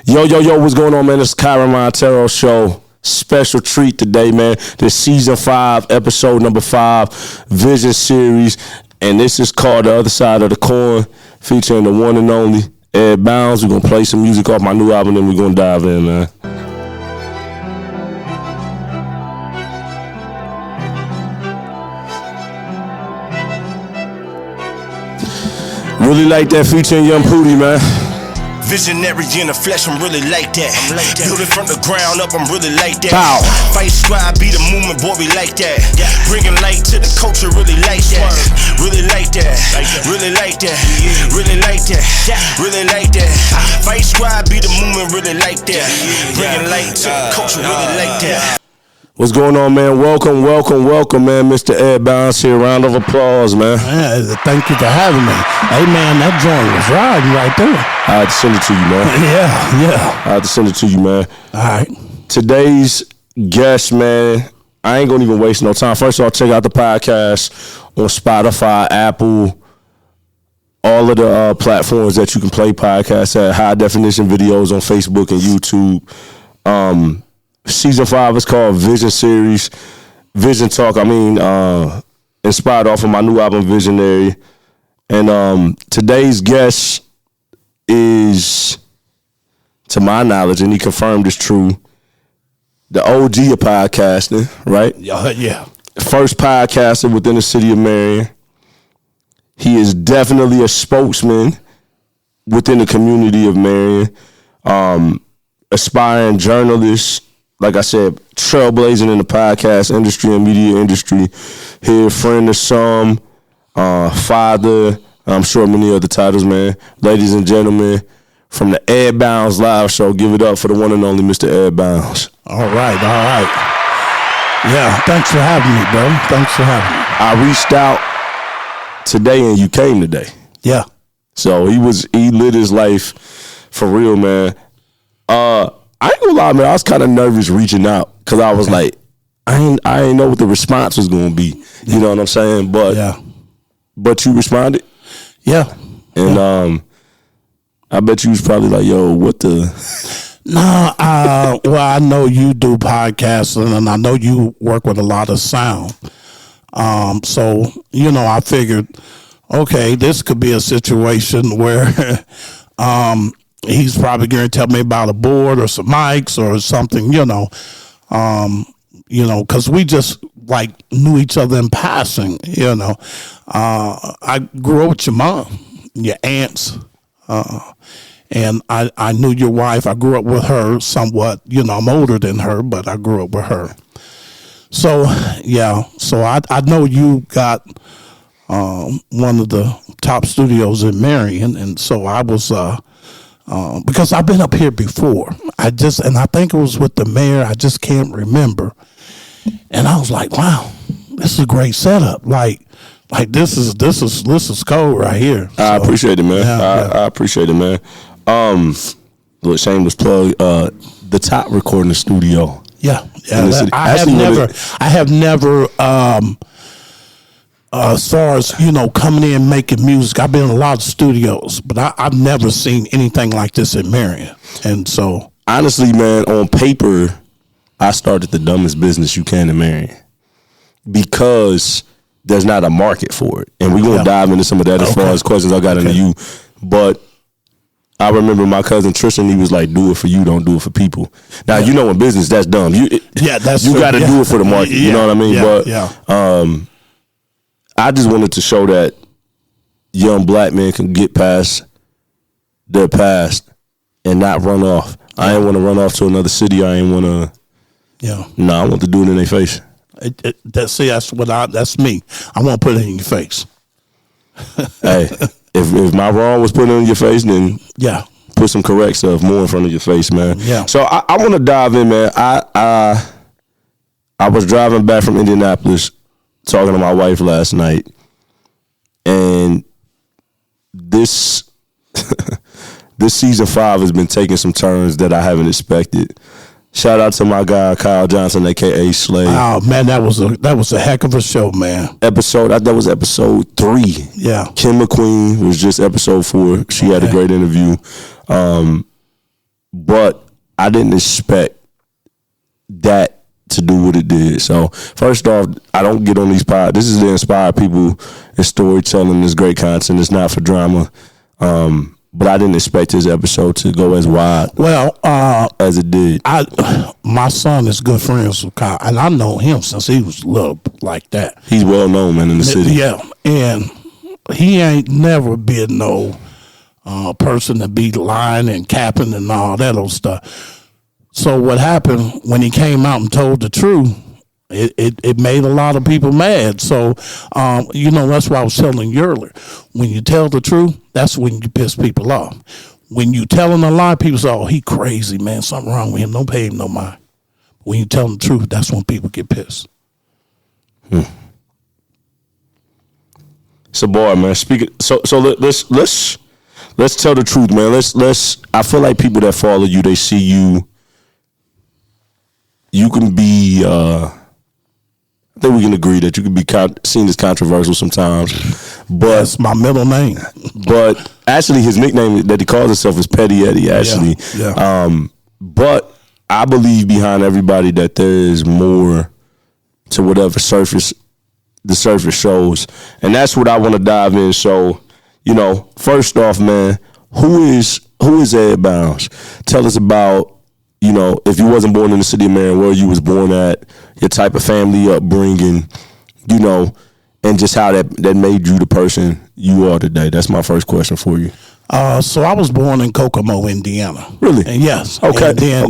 Yo, what's going on, man? It's Kyren Montero Show. Special treat today, man. This season 5, episode number 5, Vision Series. And this is called The Other Side of the Coin, featuring the one and only Ed Bounds. We're going to play some music off my new album, and then we're going to dive in, man. Really like that featuring Young Pooty, man. Visionary in the flesh, I'm really like that. Build it from the ground up, I'm really like that. Pow. Fight squad, be the movement, boy, we like that. Bringing light to the culture, really like that. Really like that. Really like that. Really like that. Really like that. Fight squad, be the movement, really like that. Bringing light to the culture, really like that. What's going on, man? Welcome, man. Mr. Ed Bounds here. Round of applause, man. Thank you for having me. Hey, man, that joint was riding right there. I had to send it to you, man. Yeah. I had to send it to you, man. All right. Today's guest, man, I ain't gonna even waste no time. First of all, check out the podcast on Spotify, Apple, all of the platforms that you can play podcasts at. High definition videos on Facebook and YouTube. Season 5 is called Vision Series. Vision Talk, inspired off of my new album, Visionary. And today's guest is, to my knowledge, and he confirmed it's true, the OG of podcasting, right? Yeah. First podcaster within the city of Marion. He is definitely a spokesman within the community of Marion. Aspiring journalist. Like I said, trailblazing in the podcast industry and media industry. Here, friend of some, father, I'm sure many other titles, man. Ladies and gentlemen, from the Ed Bounds Live Show, give it up for the one and only Mr. Ed Bounds. All right. Yeah, thanks for having me, bro. Thanks for having me. I reached out today and you came today. Yeah. So he lit his life for real, man. I ain't gonna lie, man. I was kind of nervous reaching out because I was like, I ain't know what the response was gonna be. You know what I'm saying? But you responded. Yeah. And I bet you was probably like, yo, what the? Well, I know you do podcasting, and I know you work with a lot of sound. So I figured, okay, this could be a situation where he's probably going to tell me about a board or some mics or something, because we just like knew each other in passing, I grew up with your mom, your aunts, and I knew your wife. I grew up with her somewhat, I'm older than her, but I grew up with her. So, I know you got one of the top studios in Marion, and so I was... because I've been up here before. I think it was with the mayor. I just can't remember. And I was like, wow, this is a great setup. Like this is cold right here. So, I appreciate it, man. I appreciate it, man. Little shameless plug. The top recording studio. Yeah. I have never. As far as, coming in making music, I've been in a lot of studios, but I've never seen anything like this in Marion. And so, honestly, man, on paper, I started the dumbest business you can in Marion because there's not a market for it. And we're going to dive into some of that as far as questions I got into you. But I remember my cousin Tristan, he was like, do it for you, don't do it for people. Now, in business, that's dumb. You got to do it for the market. You know what I mean? I just wanted to show that young black men can get past their past and not run off. I ain't want to run off to another city. I ain't want to. Yeah. No, I want to do it in their face. That's me. I want to put it in your face. Hey, if my wrong was put in your face, then put some correct stuff more in front of your face, man. Yeah. So I want to dive in, man. I was driving back from Indianapolis, talking to my wife last night, and this season 5 has been taking some turns that I haven't expected. Shout out to my guy Kyle Johnson, aka Slay. Oh man, that was a heck of a show, man. That was episode 3. Yeah. Kim McQueen was just episode 4. She had a great interview. but I didn't expect that to do what it did. So first off, I don't get on these This is to inspire people. It's storytelling. It's great content. It's not for drama. But I didn't expect his episode to go as wide as it did. My son is good friends with Kyle, and I know him since he was little like that. He's well known, man, in the city. Yeah, and he ain't never been no person to be lying and capping and all that old stuff. So what happened when he came out and told the truth, it made a lot of people mad. So, that's why I was telling you earlier. When you tell the truth, that's when you piss people off. When you telling a lie, people say, oh, he crazy, man. Something wrong with him. Don't pay him no mind. When you tell them the truth, that's when people get pissed. So, boy, man, so let's tell the truth, man. Let's. I feel like people that follow you, they see you. You can be. I think we can agree that you can be seen as controversial sometimes, but that's my middle name. But actually, his nickname that he calls himself is Petty Eddie. Actually, yeah. But I believe behind everybody that there is more to whatever the surface shows, and that's what I want to dive in. So, first off, man, who is Ed Bounds? Tell us about. If you wasn't born in the city of Marion, where you was born at, your type of family upbringing, and just how that made you the person you are today. That's my first question for you. So I was born in Kokomo, Indiana. Really? And yes. Okay. And then,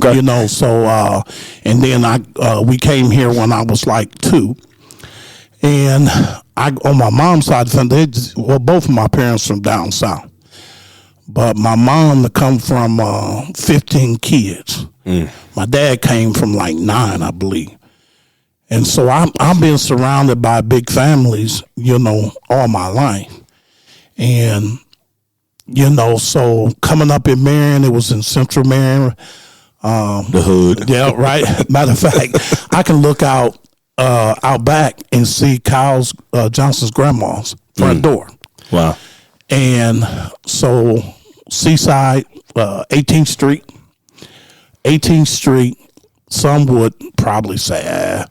and then we came here when I was like 2. And on my mom's side, both of my parents from down south. But my mom come from 15 kids. My dad came from like 9, I believe. And so I've been surrounded by big families, all my life. And, so coming up in Marion, it was in Central Marion. The hood. Yeah, right. Matter of fact, I can look out back and see Kyle's Johnson's grandma's front door. Wow. And so Seaside, 18th Street, some would probably say,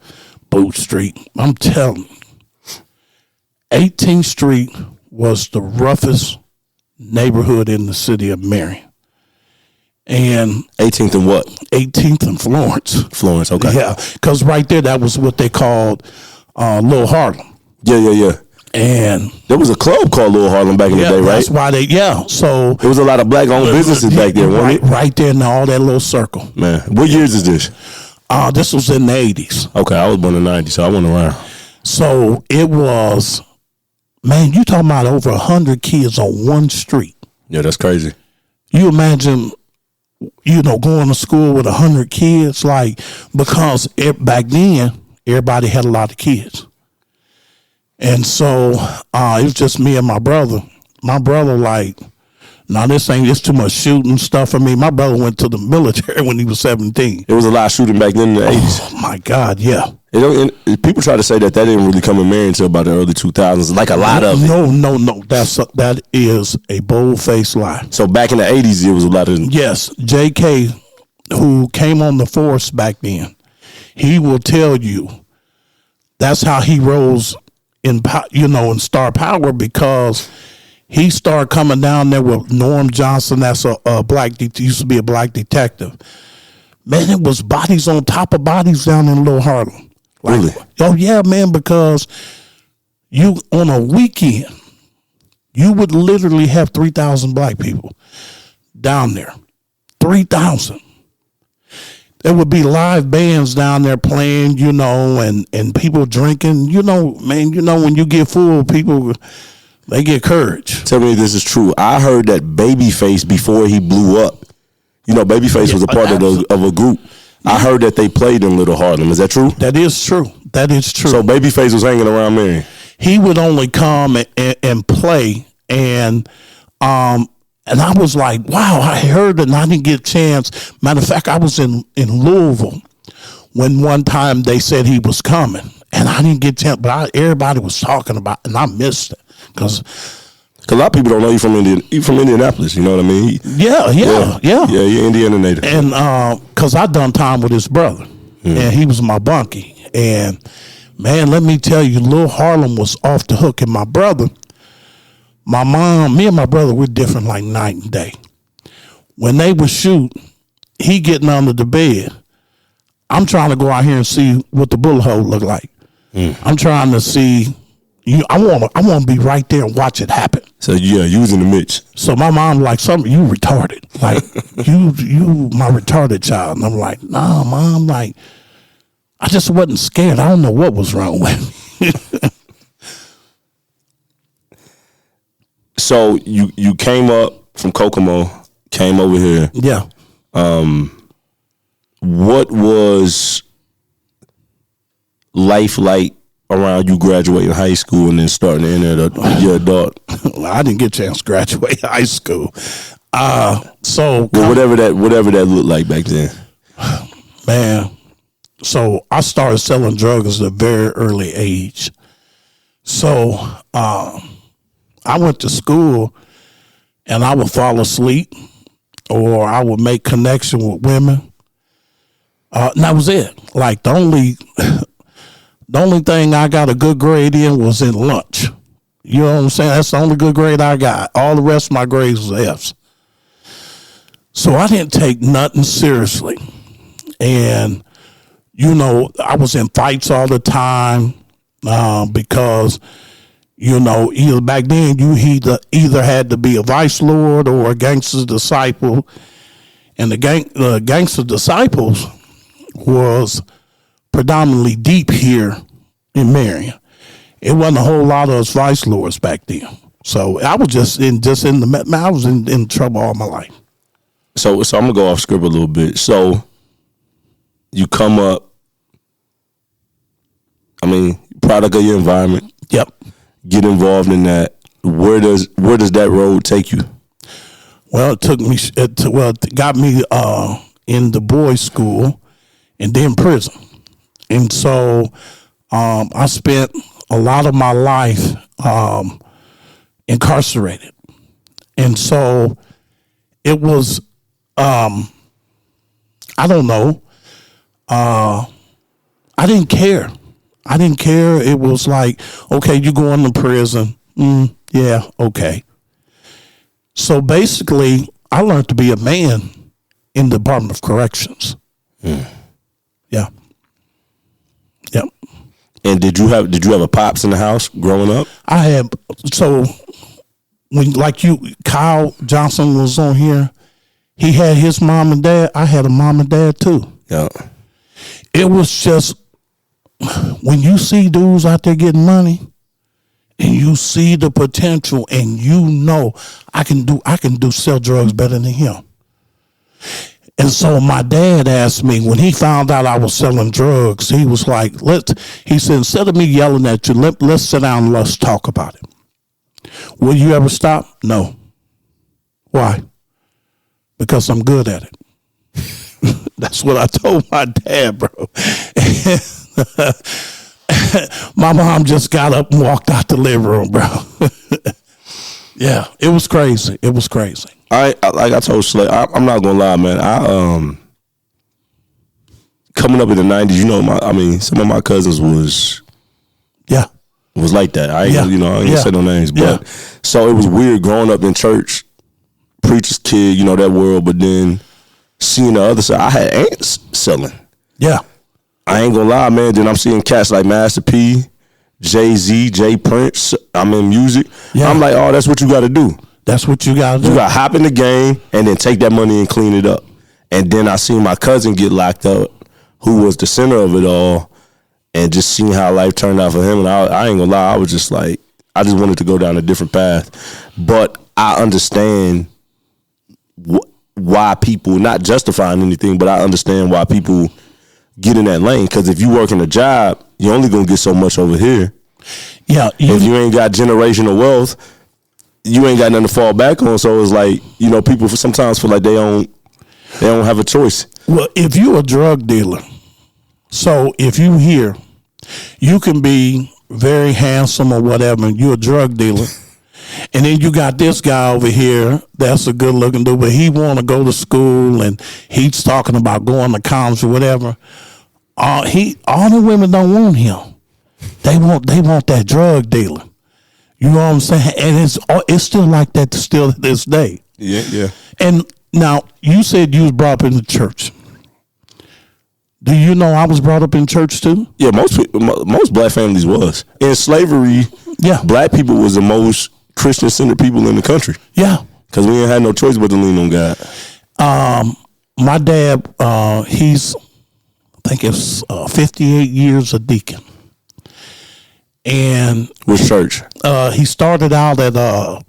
Boot Street. I'm telling you, 18th Street was the roughest neighborhood in the city of Marion. And 18th and what? 18th and Florence. Florence, okay. Yeah, because right there, that was what they called Little Harlem. Yeah. And there was a club called Little Harlem back in the day, right? That's why so there was a lot of black-owned businesses back there, wasn't it? Right there in all that little circle. Man, what years is this? This was in the 80s. Okay, I was born in the 90s, so I went around. So it was, man, you talking about over 100 kids on one street. Yeah, that's crazy. You imagine, going to school with 100 kids, because back then, everybody had a lot of kids. And so it was just me and my brother. My brother, it's too much shooting stuff for me. My brother went to the military when he was 17. There was a lot of shooting back then in the 80s. Oh, my God, yeah. People try to say that didn't really come in Marion until about the early 2000s, like a lot of it. No. That is a bold-faced lie. So back in the 80s, there was a lot of... Yes. J.K., who came on the force back then, he will tell you that's how he rose in star power, because he started coming down there with Norm Johnson. That's used to be a black detective. Man, it was bodies on top of bodies down in Little Harlem. Really? Oh yeah, man. Because you on a weekend, you would literally have 3,000 black people down there. 3,000. There would be live bands down there playing, and people drinking, man, when you get full, people, they get courage. Tell me if this is true. I heard that Babyface, before he blew up, Babyface was a part of a group. I heard that they played in Little Harlem. Is that true? That is true. So Babyface was hanging around Marion. He would only come and play, and I was like, wow, I heard it and I didn't get a chance. Matter of fact, I was in Louisville when one time they said he was coming, and I didn't get a chance, but everybody was talking about it, and I missed it. Cause a lot of people don't know you from Indianapolis. You know what I mean? Yeah. You're Indiana native. And cause I done time with his brother, and he was my bunkie. And man, let me tell you, Lil Harlem was off the hook. And my brother, me and my brother, we're different like night and day. When they would shoot, he getting under the bed. I'm trying to go out here and see what the bullet hole look like. I'm trying to see. I want to be right there and watch it happen. So yeah, you was in the mix. So my mom like, you retarded. Like you my retarded child. And I'm like, nah, Mom. Like I just wasn't scared. I don't know what was wrong with me. So you came up from Kokomo, came over here. Yeah. What was life like around you graduating high school and then starting to enter your adult? Well, I didn't get a chance to graduate high school. Whatever that looked like back then. Man, so I started selling drugs at a very early age. So I went to school and I would fall asleep or I would make connection with women. And that was it. Like the only thing I got a good grade in was in lunch. You know what I'm saying? That's the only good grade I got. All the rest of my grades was F's. So I didn't take nothing seriously. And, I was in fights all the time because, either back then you either had to be a vice lord or a gangster's disciple. And the gangster disciples was predominantly deep here in Marion. It wasn't a whole lot of us vice lords back then. So I was I was in trouble all my life. So I'm gonna go off script a little bit. So you come up, product of your environment. Yep. Get involved in that. Where does that road take you? Well, it got me in the boys' school and then prison. And so I spent a lot of my life incarcerated. And so it was, I don't know. I didn't care. It was like, okay, you going to prison. Yeah, okay. So basically, I learned to be a man in the Department of Corrections. Yeah. Yep. And did you have a pops in the house growing up? I had. So when Kyle Johnson was on here, he had his mom and dad. I had a mom and dad too. Yeah. It was just when you see dudes out there getting money and you see the potential and I can do sell drugs better than him. And so my dad asked me when he found out I was selling drugs, he was like, he said, instead of me yelling at you, let's sit down and let's talk about it. Will you ever stop? No. Why? Because I'm good at it. That's what I told my dad, bro. My mom just got up and walked out the living room, bro. Yeah, it was crazy. Like I told Slay, I'm not gonna lie, man. Coming up in the '90s, some of my cousins was like that. I ain't gonna say no names, but so it was weird growing up in church, preacher's kid, that world, but then seeing the other side. I had aunts selling. Yeah. I ain't gonna lie, man. Then I'm seeing cats like Master P, Jay-Z, Jay Prince. I'm in music. Yeah. I'm like, oh, that's what you got to do. That's what you got to do. You got to hop in the game and then take that money and clean it up. And then I seen my cousin get locked up, who was the center of it all, and just seeing how life turned out for him. And I ain't gonna lie, I was just like, I just wanted to go down a different path. But I understand why people, not justifying anything, but I understand why people get in that lane. Because if you work in a job, you're only gonna get so much over here. Yeah. If you ain't got generational wealth, you ain't got nothing to fall back on. So it's like, people sometimes feel like they don't have a choice. Well, if you're a drug dealer, so if you here, you can be very handsome or whatever, and you're a drug dealer, And then you got this guy over here. That's a good looking dude, but he want to go to school and he's talking about going to college or whatever. All the women don't want him. They want that drug dealer. You know what I'm saying? And it's still like that still to this day. Yeah. And now you said you was brought up in the church. Do you know I was brought up in church too? Yeah, most black families was. In slavery, black people was the most Christian-centered people in the country. Yeah. Because we didn't have no choice but to lean on God. My dad, he's, I think it's 58 years a deacon. And which church? He started out at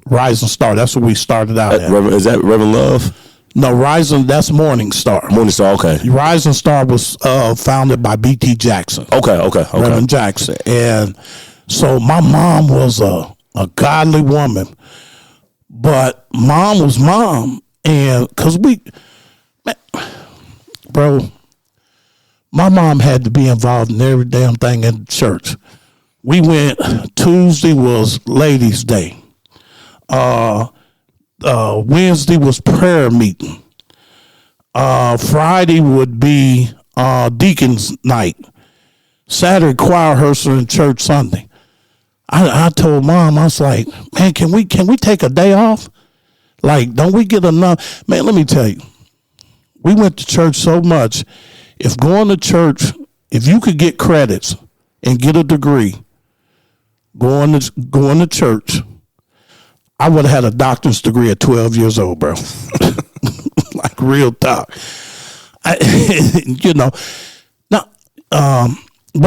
Rising Star. That's where we started out at. Is that Reverend Love? No, Rising, that's Morning Star. Morning Star, okay. Rising Star was founded by B.T. Jackson. Okay. Reverend Jackson. And so my mom was a godly woman, but mom was mom. And because bro, my mom had to be involved in every damn thing in church. We went, Tuesday was Ladies' Day. Wednesday was prayer meeting. Friday would be deacon's night. Saturday, choir rehearsal in church Sunday. I told mom, I was like, man, can we take a day off? Like, don't we get enough? Man, let me tell you, we went to church so much. If going to church, if you could get credits and get a degree, going to church, I would have had a doctor's degree at 12 years old, bro. Like real talk. But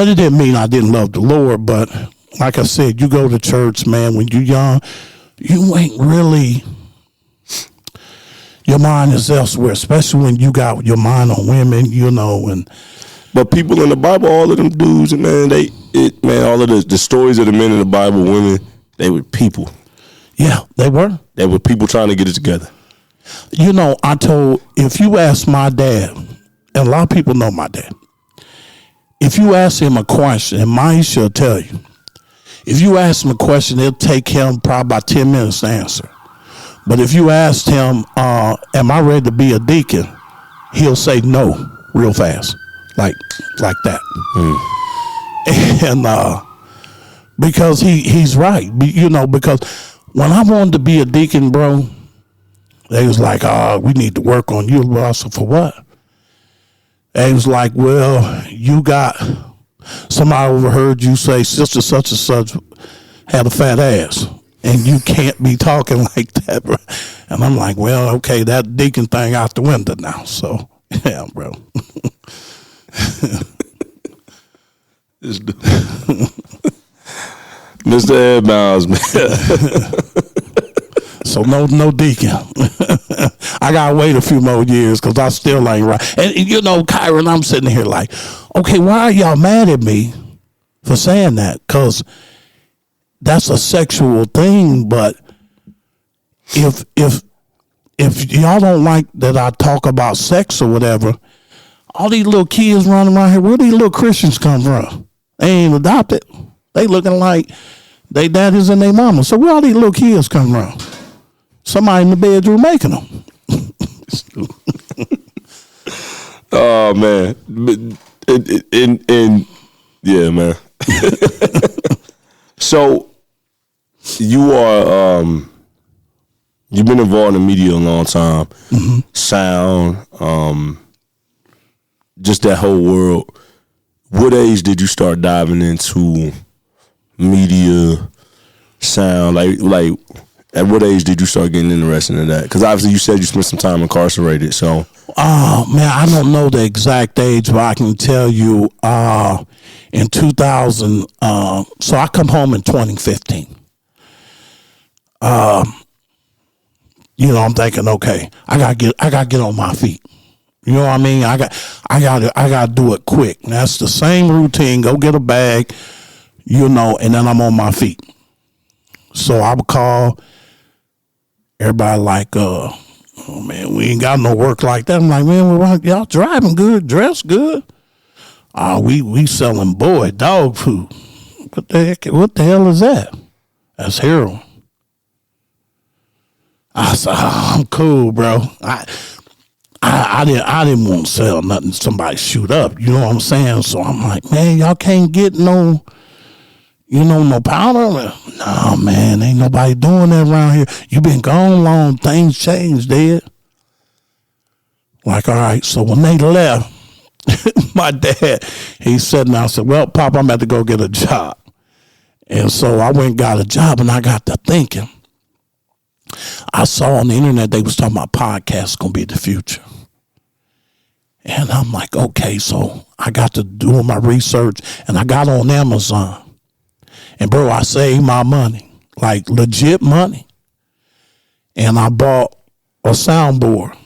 it didn't mean I didn't love the Lord. But like I said, you go to church, man, when you're young, you ain't really, your mind is elsewhere, especially when you got your mind on women, But people in the Bible, all of them dudes, man, all of the stories of the men in the Bible, women, they were people. Yeah, they were. They were people trying to get it together. If you ask my dad, and a lot of people know my dad, if you ask him a question, and mine shall tell you, if you ask him a question, it'll take him probably about 10 minutes to answer. But if you asked him, am I ready to be a deacon? He'll say no real fast, like that. And because he's right, because when I wanted to be a deacon, bro, they was like, we need to work on you. Well, I said, for what? They was like, well, you got, somebody overheard you say sister such and such had a fat ass. And you can't be talking like that, bro. And I'm like, well, okay, that deacon thing out the window now. So, yeah, bro. Mr. Ed Miles, man. So no deacon. I gotta wait a few more years because I still ain't right. And Kyren, I'm sitting here like, okay, why are y'all mad at me for saying that? Because that's a sexual thing. But if y'all don't like that I talk about sex or whatever, all these little kids running around here, where these little Christians come from? They ain't adopted. They looking like they daddies and they mama. So where all these little kids come from? Somebody in the bedroom making them. Oh man, yeah, man. So you are you've been involved in media a long time. Mm-hmm. Sound, just that whole world. What age did you start diving into media, sound? Like at what age did you start getting interested in that? Because obviously you said you spent some time incarcerated. So, oh man, I don't know the exact age, but I can tell you in 2000. So I come home in 2015. I'm thinking, okay, I gotta get on my feet. You know what I mean? I got to do it quick. And that's the same routine. Go get a bag, and then I'm on my feet. So I would call everybody like, oh man, we ain't got no work like that. I'm like, man, y'all driving good, dressed good. We selling dog food. What the hell is that? That's heroin. I said, I'm cool, bro. I didn't want to sell nothing. Somebody shoot up. You know what I'm saying? So I'm like, man, y'all can't get no powder. No, man, ain't nobody doing that around here. You been gone long. Things changed, Dad. Like, all right. So when they left, my dad, he said, "Now I said, well, Pop, I'm about to go get a job." And so I went and got a job, and I got to thinking. I saw on the internet they was talking about podcasts gonna be the future. And I'm like, okay, so I got to do my research, and I got on Amazon. And bro, I saved my money, like legit money. And I bought a soundboard.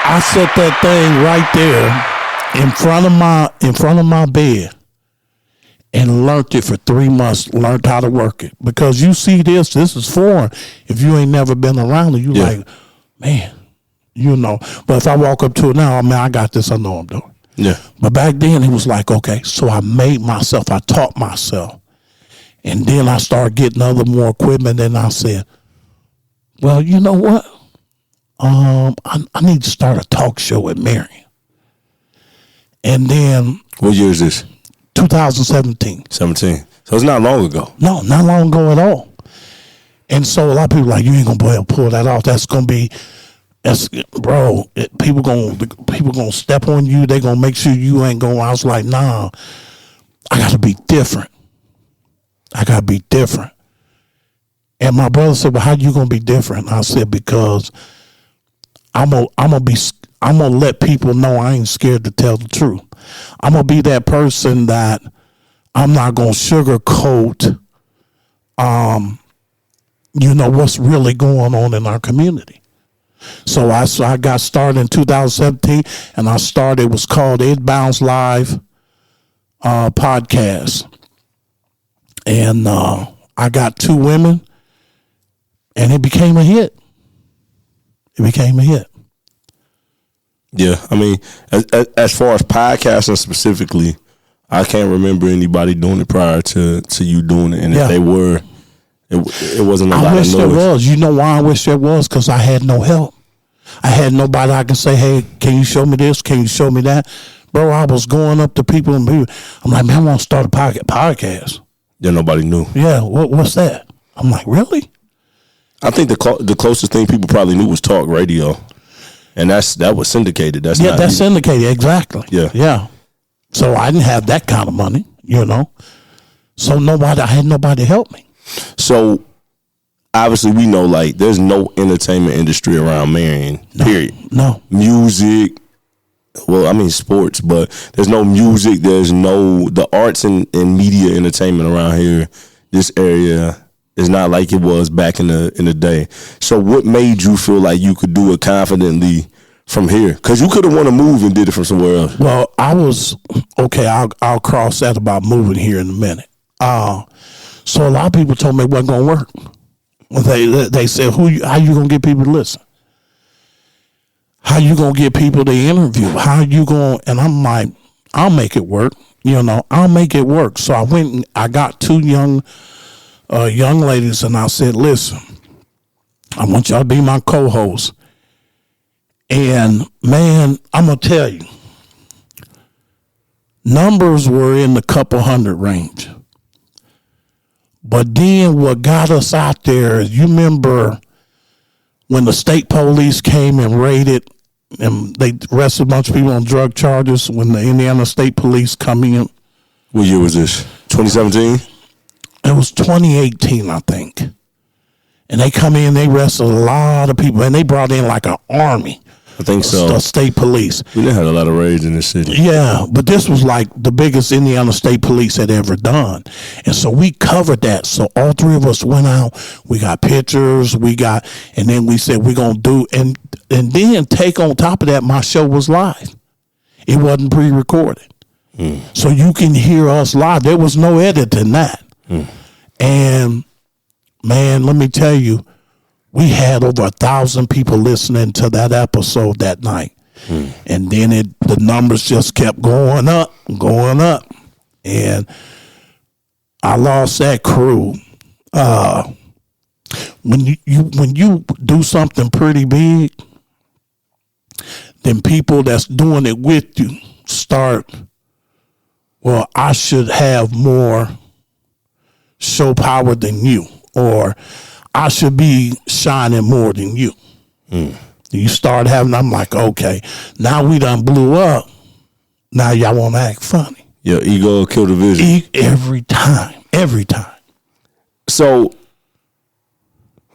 I set that thing right there in front of my bed. And learned it for 3 months, learned how to work it. Because you see this is foreign. If you ain't never been around it, you like, man, you know. But if I walk up to it now, man, I got this, I know I'm doing. Yeah. But back then, it was like, okay, so I taught myself. And then I started getting more equipment, and I said, well, you know what? I need to start a talk show at Marion. And then. What year is this? 2017. 17. So it's not long ago. No, not long ago at all. And so a lot of people are like, you ain't gonna be able to pull that off. People gonna step on you. They gonna make sure you ain't going. I was like, nah, I gotta be different. And my brother said, well, how you gonna be different? I said, because I'm gonna let people know I ain't scared to tell the truth. I'm gonna be that person that I'm not gonna sugarcoat, what's really going on in our community. So I got started in 2017, and it was called It Bounce Live podcast, and I got 2 women, and it became a hit. Yeah, I mean, as far as podcasting specifically, I can't remember anybody doing it prior to you doing it. And if they were, it wasn't a lot of noise. I wish there was. You know why I wish there was? Because I had no help. I had nobody I could say, hey, can you show me this? Can you show me that? Bro, I was going up to people and I'm like, man, I want to start a podcast. Yeah, nobody knew. Yeah, what's that? I'm like, really? I think the closest thing people probably knew was talk radio. And that was syndicated. That's syndicated, exactly. Yeah. So I didn't have that kind of money, So I had nobody to help me. So obviously we know like there's no entertainment industry around Marion, period. No. Music, well, I mean sports, but there's no music, there's no the arts and media entertainment around here, this area. It's not like it was back in the day. So what made you feel like you could do it confidently from here? Because you could have won a move and did it from somewhere else. Well, I was, okay, I'll cross that about moving here in a minute. So a lot of people told me it wasn't going to work. They said, how you going to get people to listen? How you going to get people to interview? How you going to, and I'm like, I'll make it work. I'll make it work. So I went and I got 2 young ladies, and I said, listen, I want y'all to be my co-host. And man, I'm going to tell you, numbers were in the couple hundred range. But then what got us out there is, you remember when the state police came and raided, and they arrested a bunch of people on drug charges when the Indiana State Police come in? What year was this? 2017? It was 2018, I think. And they come in, they arrested a lot of people, and they brought in like an army. I think so. The state police. We done had a lot of raids in this city. Yeah, but this was like the biggest Indiana State Police had ever done. And so we covered that. So all 3 of us went out. We got pictures. And then we said we're going to do, and then take on top of that, my show was live. It wasn't pre-recorded. So you can hear us live. There was no edit in that. And man, let me tell you, we had over 1,000 people listening to that episode that night. And then the numbers just kept going up. And I lost that crew. when you do something pretty big, then people that's doing it with you start, well, I should have more show power than you, or I should be shining more than you. You start having, I'm like, okay, now we done blew up. Now y'all want to act funny. Your ego will kill the vision. Every time. So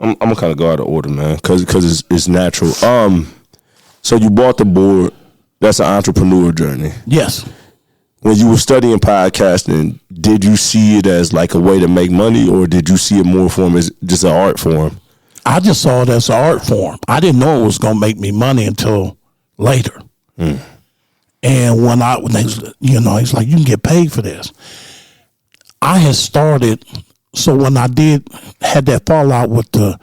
I'm gonna kind of go out of order, man, because it's natural. So you bought the board. That's an entrepreneur journey. Yes. When you were studying podcasting, did you see it as like a way to make money, or did you see it more form as just an art form? I just saw it as an art form. I didn't know it was gonna make me money until later. And when he's like, you can get paid for this. I had started. So when I had that fallout with the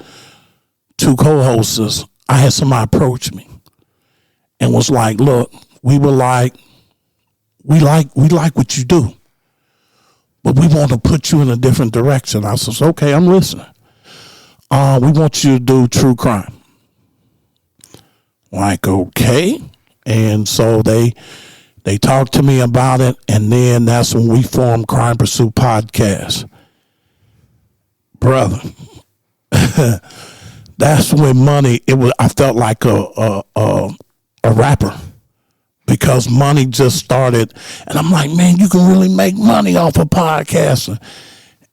two co-hosts, I had somebody approach me and was like, look, we like what you do, but we want to put you in a different direction. I says, okay, I'm listening. We want you to do true crime. Like, okay. And so they talked to me about it, and then that's when we formed Crime Pursuit Podcast. Brother, that's when money, I felt like a rapper, because money just started, and I'm like, man, you can really make money off of podcasting.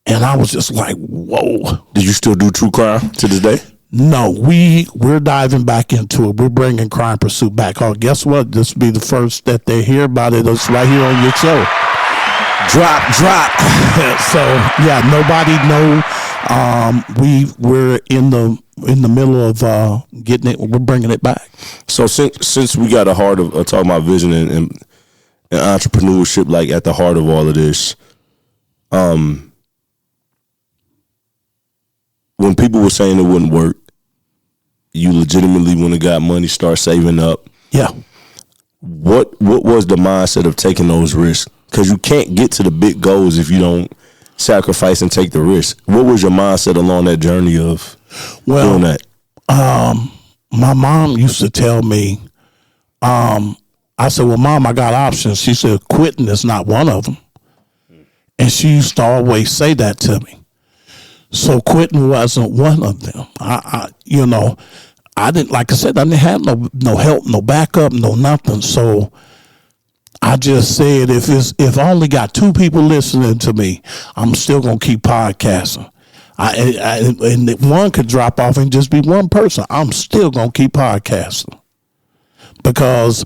And I was just like, whoa. Did you still do true crime to this day? No, we're diving back into it. We're bringing Crime Pursuit back. Oh, guess what? This will be the first that they hear about it. It's right here on your show. Drop. So yeah, nobody know. We're in the middle of getting it. We're bringing it back. So since we got a heart of talking about vision and entrepreneurship, like at the heart of all of this, when people were saying it wouldn't work, you legitimately, when it got money, start saving up. Yeah. What was the mindset of taking those risks? Because you can't get to the big goals if you don't sacrifice and take the risk. What was your mindset along that journey of doing that? My mom used to tell me, I said, well, Mom, I got options. She said, quitting is not one of them. And she used to always say that to me. So quitting wasn't one of them. I didn't, like I said, I didn't have no help, no backup, no nothing. So I just said, if I only got two people listening to me, I'm still gonna keep podcasting. And if one could drop off and just be one person, I'm still gonna keep podcasting, because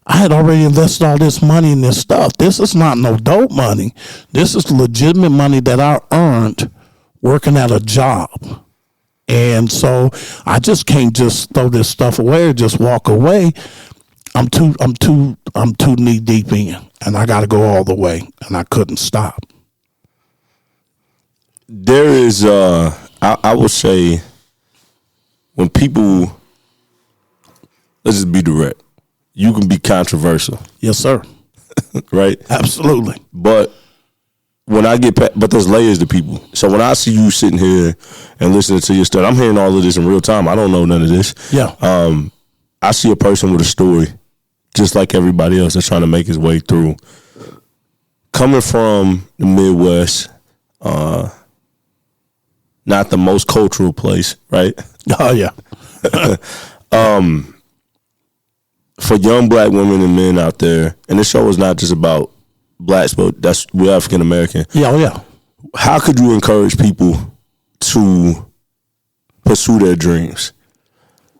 I had already invested all this money in this stuff. This is not no dope money. This is legitimate money that I earned working at a job. And so I just can't just throw this stuff away or just walk away. I'm too knee deep in, and I got to go all the way, and I couldn't stop. There is, I would say, when people, let's just be direct, you can be controversial. Yes, sir. Right? Absolutely. But when I get but there's layers to people. So when I see you sitting here and listening to your stuff, I'm hearing all of this in real time. I don't know none of this. Yeah. I see a person with a story, just like everybody else that's trying to make his way through. Coming from the Midwest, not the most cultural place, right? Oh, yeah. For young black women and men out there, and this show is not just about blacks, but we're African American. Yeah, oh yeah. How could you encourage people to pursue their dreams?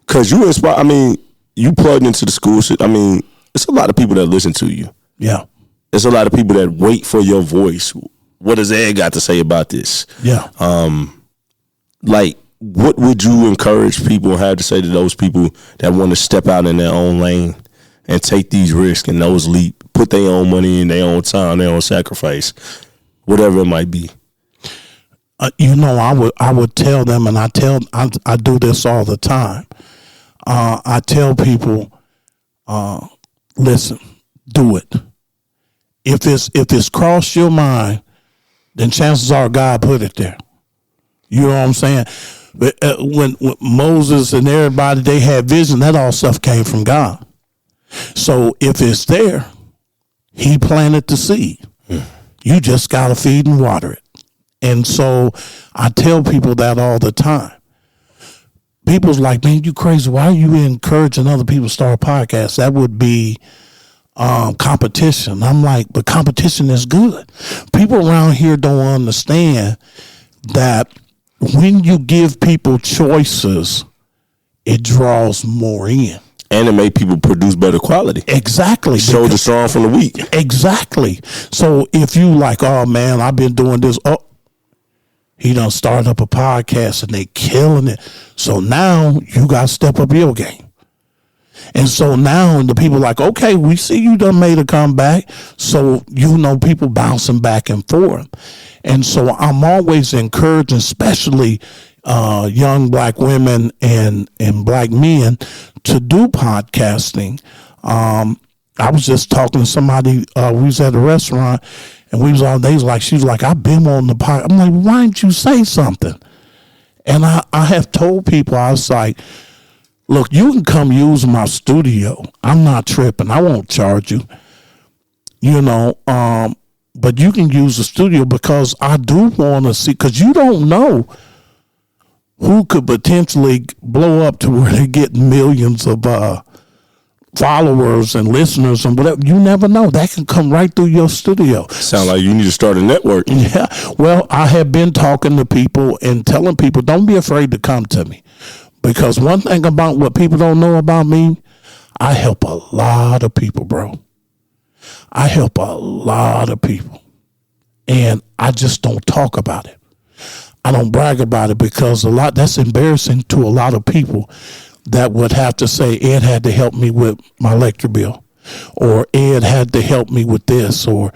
Because you inspire. I mean, you plugged into the school. I mean, it's a lot of people that listen to you. Yeah. It's a lot of people that wait for your voice. What does Ed got to say about this? Yeah. Like, what would you encourage people and have to say to those people that want to step out in their own lane and take these risks and those leap? Put their own money in, their own time, their own sacrifice, whatever it might be. I would tell them, and I do this all the time. I tell people, listen, do it. If it's crossed your mind, then chances are God put it there. You know what I'm saying? But, when Moses and everybody, they had vision, that all stuff came from God. So if it's there, he planted the seed. You just got to feed and water it. And so I tell people that all the time. People's like, man, you crazy. Why are you encouraging other people to start podcasts? That would be competition. I'm like, but competition is good. People around here don't understand that when you give people choices, it draws more in. And it make people produce better quality. Exactly. Show the strong from the weak. Exactly. So if you like, oh man, I've been doing this. Oh, he done started up a podcast and they killing it. So now you got to step up your game. And so now the people like, okay, we see you done made a comeback. So, people bouncing back and forth. And so I'm always encouraging, especially young black women and black men, to do podcasting. I was just talking to somebody, we was at a restaurant, and we was all days like, she was like, I've been on the podcast. I'm like, why didn't you say something? And I have told people, I was like, look, you can come use my studio. I'm not tripping. I won't charge you, but you can use the studio because I do want to see, because you don't know who could potentially blow up to where they get millions of followers and listeners and whatever. You never know. That can come right through your studio. Sound like you need to start a network. Yeah. Well, I have been talking to people and telling people, don't be afraid to come to me. Because one thing about what people don't know about me, I help a lot of people, bro. I help a lot of people. And I just don't talk about it. I don't brag about it because that's embarrassing to a lot of people that would have to say, Ed had to help me with my electric bill, or Ed had to help me with this, or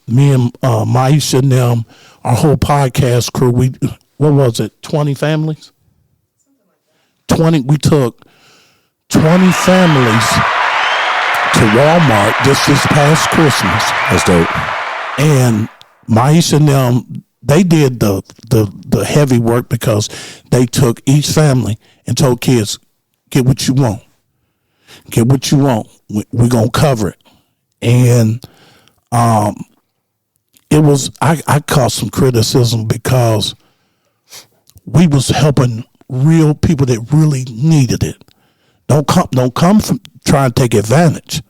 me and Maisha and them, our whole podcast crew, what was it, 20 families? 20, we took 20 families to Walmart this past Christmas. That's dope. And Maisha and them, they did the heavy work because they took each family and told kids, get what you want. Get what you want. We're going to cover it. And it was, I caught some criticism because we was helping real people that really needed it. Don't come from trying to take advantage,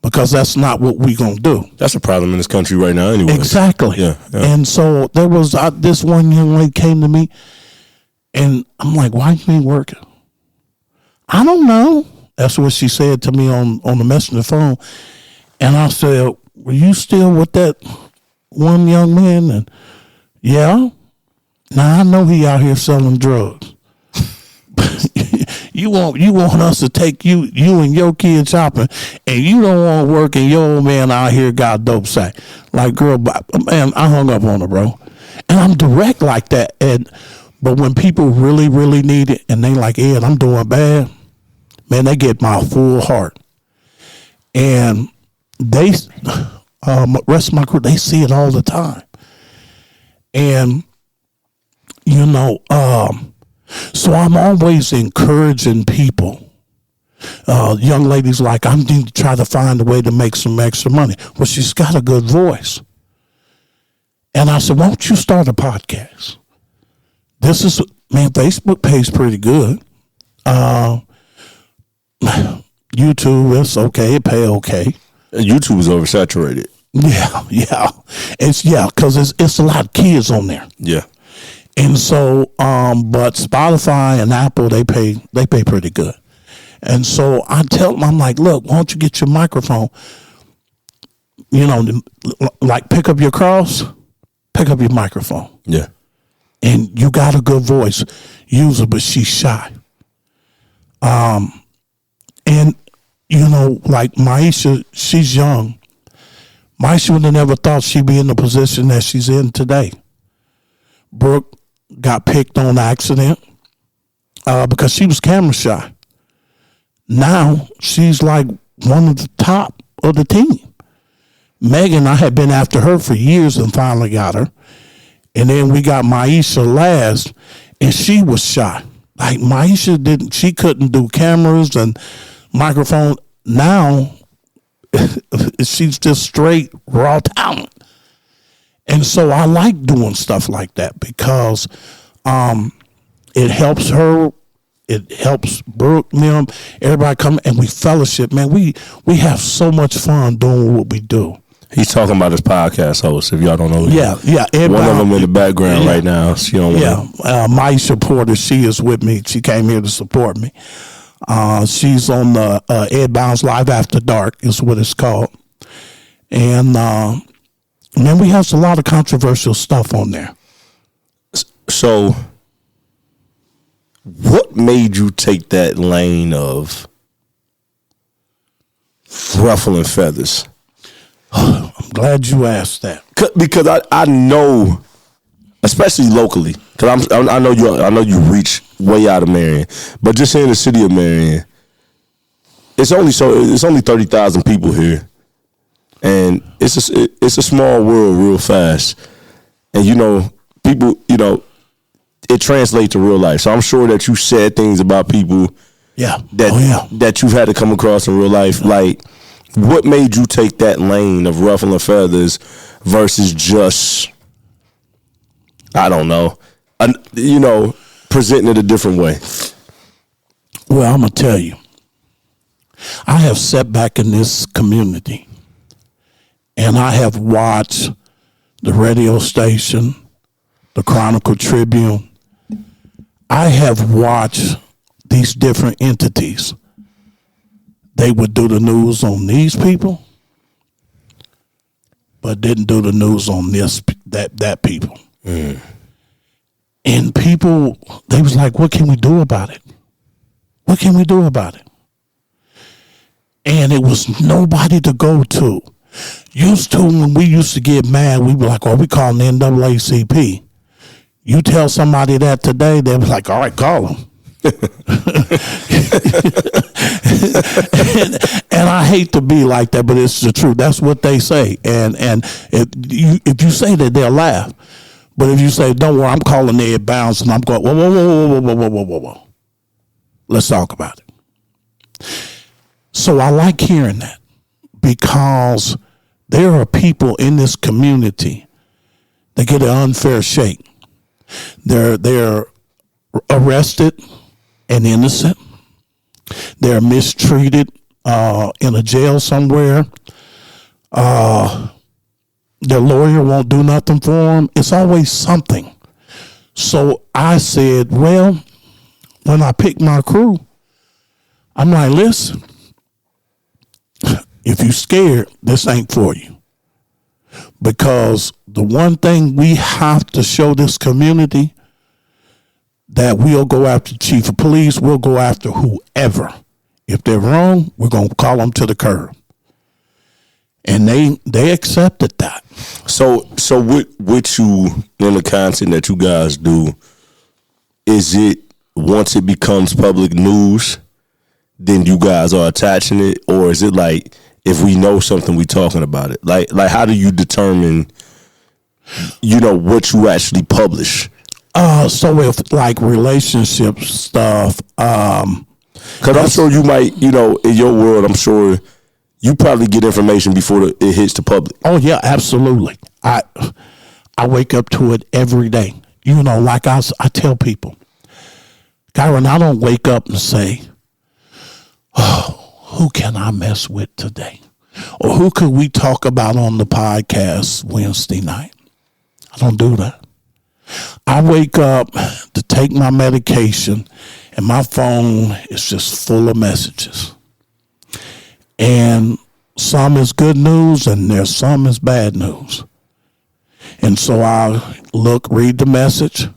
because that's not what we're going to do. That's a problem in this country right now anyway. Exactly. Yeah. And so there was this one young lady came to me, and I'm like, why you ain't working? I don't know. That's what she said to me on the messenger phone. And I said, were you still with that one young man? And yeah. Now I know he out here selling drugs. You want us to take you and your kid shopping, and you don't want to work, and your old man out here got a dope sack. Like, girl, man, I hung up on her, bro. And I'm direct like that. But when people really, really need it, and they like, Ed, I'm doing bad, man, they get my full heart. And they, rest of my crew, they see it all the time. And, so I'm always encouraging people. Young ladies like, I need to try to find a way to make some extra money. Well, she's got a good voice. And I said, why don't you start a podcast? Facebook pays pretty good. YouTube, it's okay. It pay okay. YouTube is oversaturated. Yeah. Because it's a lot of kids on there. Yeah. And so, but Spotify and Apple, they pay pretty good. And so I tell them, I'm like, look, why don't you get your microphone? Like pick up your cross, pick up your microphone. Yeah. And you got a good voice. Use it, but she's shy. And, like Maisha, she's young. Maisha would have never thought she'd be in the position that she's in today. Brooke got picked on accident because she was camera shy. Now she's like one of the top of the team. Megan, I had been after her for years and finally got her. And then we got Maisha last, and she was shy. Like Maisha she couldn't do cameras and microphone. Now she's just straight raw talent. And so I like doing stuff like that because it helps her. It helps Brooke, them, everybody come, and we fellowship. Man, we have so much fun doing what we do. He's talking about his podcast host, if y'all don't know. Yeah. One of them in the background right now. She don't Maisha Porter, she is with me. She came here to support me. She's on the Ed Bounds Live After Dark is what it's called. And, man, we have a lot of controversial stuff on there. So, what made you take that lane of ruffling feathers? I'm glad you asked that. Because I know, especially locally, because I know you reach way out of Marion, but just here in the city of Marion, it's only 30,000 people here, and it's a small world real fast, and people it translates to real life. So I'm sure that you said things about people, that you've had to come across in real life, like. What made you take that lane of ruffling feathers versus just, I don't know, presenting it a different way? Well, I'm going to tell you, I have sat back in this community and I have watched the radio station, the Chronicle Tribune. I have watched these different entities. They would do the news on these people, but didn't do the news on that people. Mm. And people, they was like, what can we do about it? What can we do about it? And it was nobody to go to. Used to, when we used to get mad, we were like, we calling the NAACP. You tell somebody that today, they was like, all right, call them. and I hate to be like that, but it's the truth. That's what they say. And if you say that, they'll laugh. But if you say, don't worry, I'm calling Ed Bounds, and I'm going, whoa. Let's talk about it. So I like hearing that because there are people in this community that get an unfair shake. They're arrested and innocent. They're mistreated in a jail somewhere. Their lawyer won't do nothing for them. It's always something. So I said, well, when I picked my crew, I'm like, listen, if you're scared, this ain't for you. Because the one thing we have to show this community, that we'll go after the chief of police, we'll go after whoever. If they're wrong, we're going to call them to the curb. And they accepted that. So with you in the content that you guys do, is it once it becomes public news, then you guys are attaching it, or is it like if we know something, we talking about it? Like how do you determine, what you actually publish? So if like relationship stuff, because I'm sure you might, in your world, I'm sure you probably get information before it hits the public. Oh yeah, absolutely. I wake up to it every day. Like I tell people, Kyren, I don't wake up and say, who can I mess with today? Or who could we talk about on the podcast Wednesday night? I don't do that. I wake up to take my medication and my phone is just full of messages. And some is good news and there's some is bad news. And so I read the message.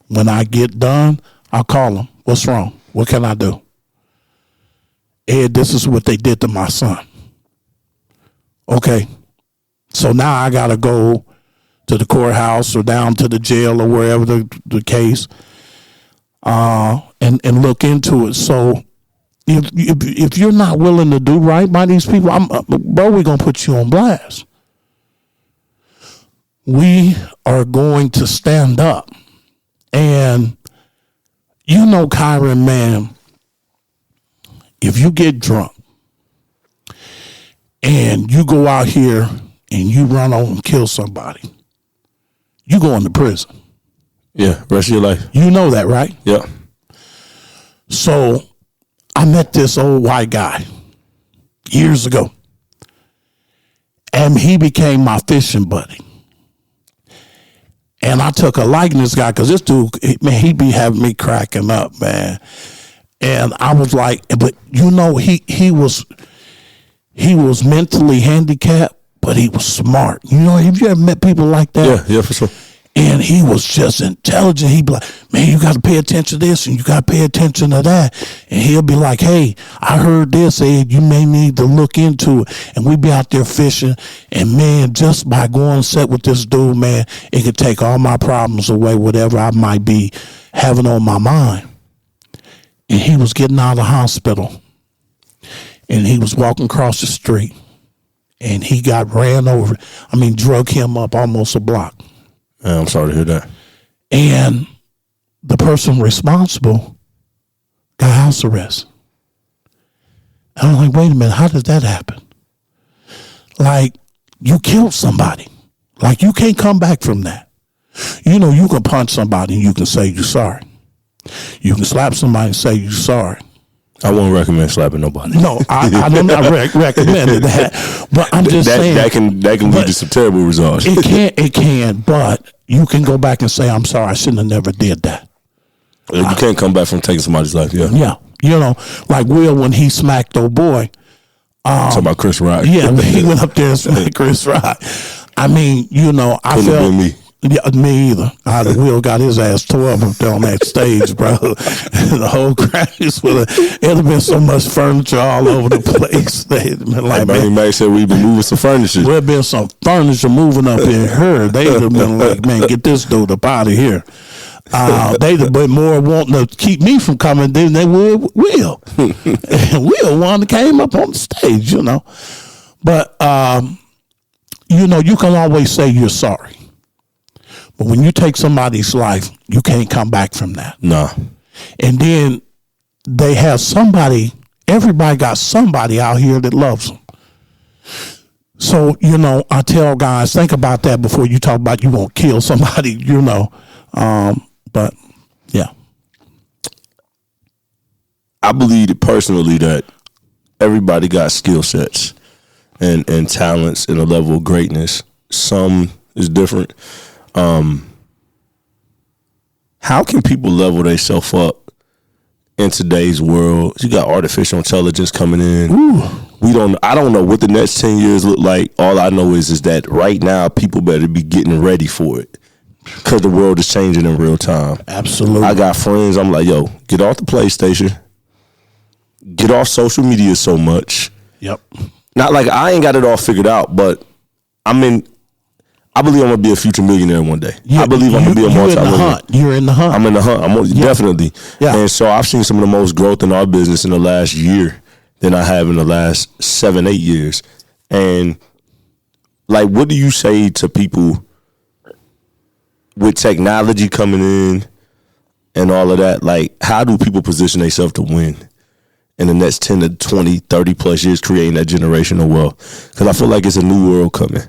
When I get done, I'll call them. What's wrong? What can I do? Ed, this is what they did to my son. Okay. So now I got to go to the courthouse or down to the jail or wherever the case, and look into it. So if you're not willing to do right by these people, we're going to put you on blast. we are going to stand up. And you know, Kyren, man, if you get drunk and you go out here and you run over and kill somebody, you going to prison. Yeah, rest of your life. You know that, right? Yeah. So I met this old white guy years ago, and he became my fishing buddy. And I took a liking to this guy because this dude, man, he be having me cracking up, man. And I was like, but you know, he was mentally handicapped, but he was smart. You know, have you ever met people like that? Yeah, for sure. And he was just intelligent. He'd be like, man, you got to pay attention to this and you got to pay attention to that. And he'll be like, hey, I heard this, Ed, you may need to look into it. And we'd be out there fishing. And, man, just by going and sit with this dude, man, it could take all my problems away, whatever I might be having on my mind. And he was getting out of the hospital. And he was walking across the street. And he got ran over. Drug him up almost a block. I'm sorry to hear that. And the person responsible got house arrest. And I'm like, wait a minute, how did that happen? Like, you killed somebody. Like, you can't come back from that. You know, you can punch somebody and you can say you're sorry. You can slap somebody and say you're sorry. I won't recommend slapping nobody. No, I don't recommend that. But I'm just saying that can lead to some terrible results. It can, but you can go back and say, I'm sorry, I shouldn't have never did that. You can't come back from taking somebody's life, yeah. Yeah. You know, like Will when he smacked old boy. Talking about Chris Rock. Yeah, when he went up there and smacked Chris Rock. I mean, you know, I Couldn't felt have been me. Yeah, me either. Will got his ass tore up there on that stage, bro. And the whole crowd it'd have been so much furniture all over the place. They'd been like, Bernie Mac said we've been moving some furniture. There'd been some furniture moving up in her. They'd have been like, man, get this dude up out of here. They'd have been more wanting to keep me from coming than they would Will. And Will one that came up on the stage, you know. But, you know, you can always say you're sorry. But when you take somebody's life, you can't come back from that. No. And then they have somebody, everybody got somebody out here that loves them. So, you know, I tell guys, think about that before you talk about you won't kill somebody, you know. But, yeah. I believe personally that everybody got skill sets and talents and a level of greatness. Some is different. How can people level themselves up in today's world? You got artificial intelligence coming in. Ooh. I don't know what the next 10 years look like. All I know is that right now people better be getting ready for it because the world is changing in real time. Absolutely. I got friends. I'm like, yo, get off the PlayStation. Get off social media so much. Yep. Not like I ain't got it all figured out, but I believe I'm gonna be a future millionaire one day. Yeah, I believe I'm gonna be a multi-millionaire. You're in the hunt. I'm in the hunt. Definitely. Yeah. And so I've seen some of the most growth in our business in the last year than I have in the last 7-8 years. And like, what do you say to people with technology coming in and all of that? Like, how do people position themselves to win in the next 10 to 20, 30 plus years, creating that generational wealth? Because I feel like it's a new world coming.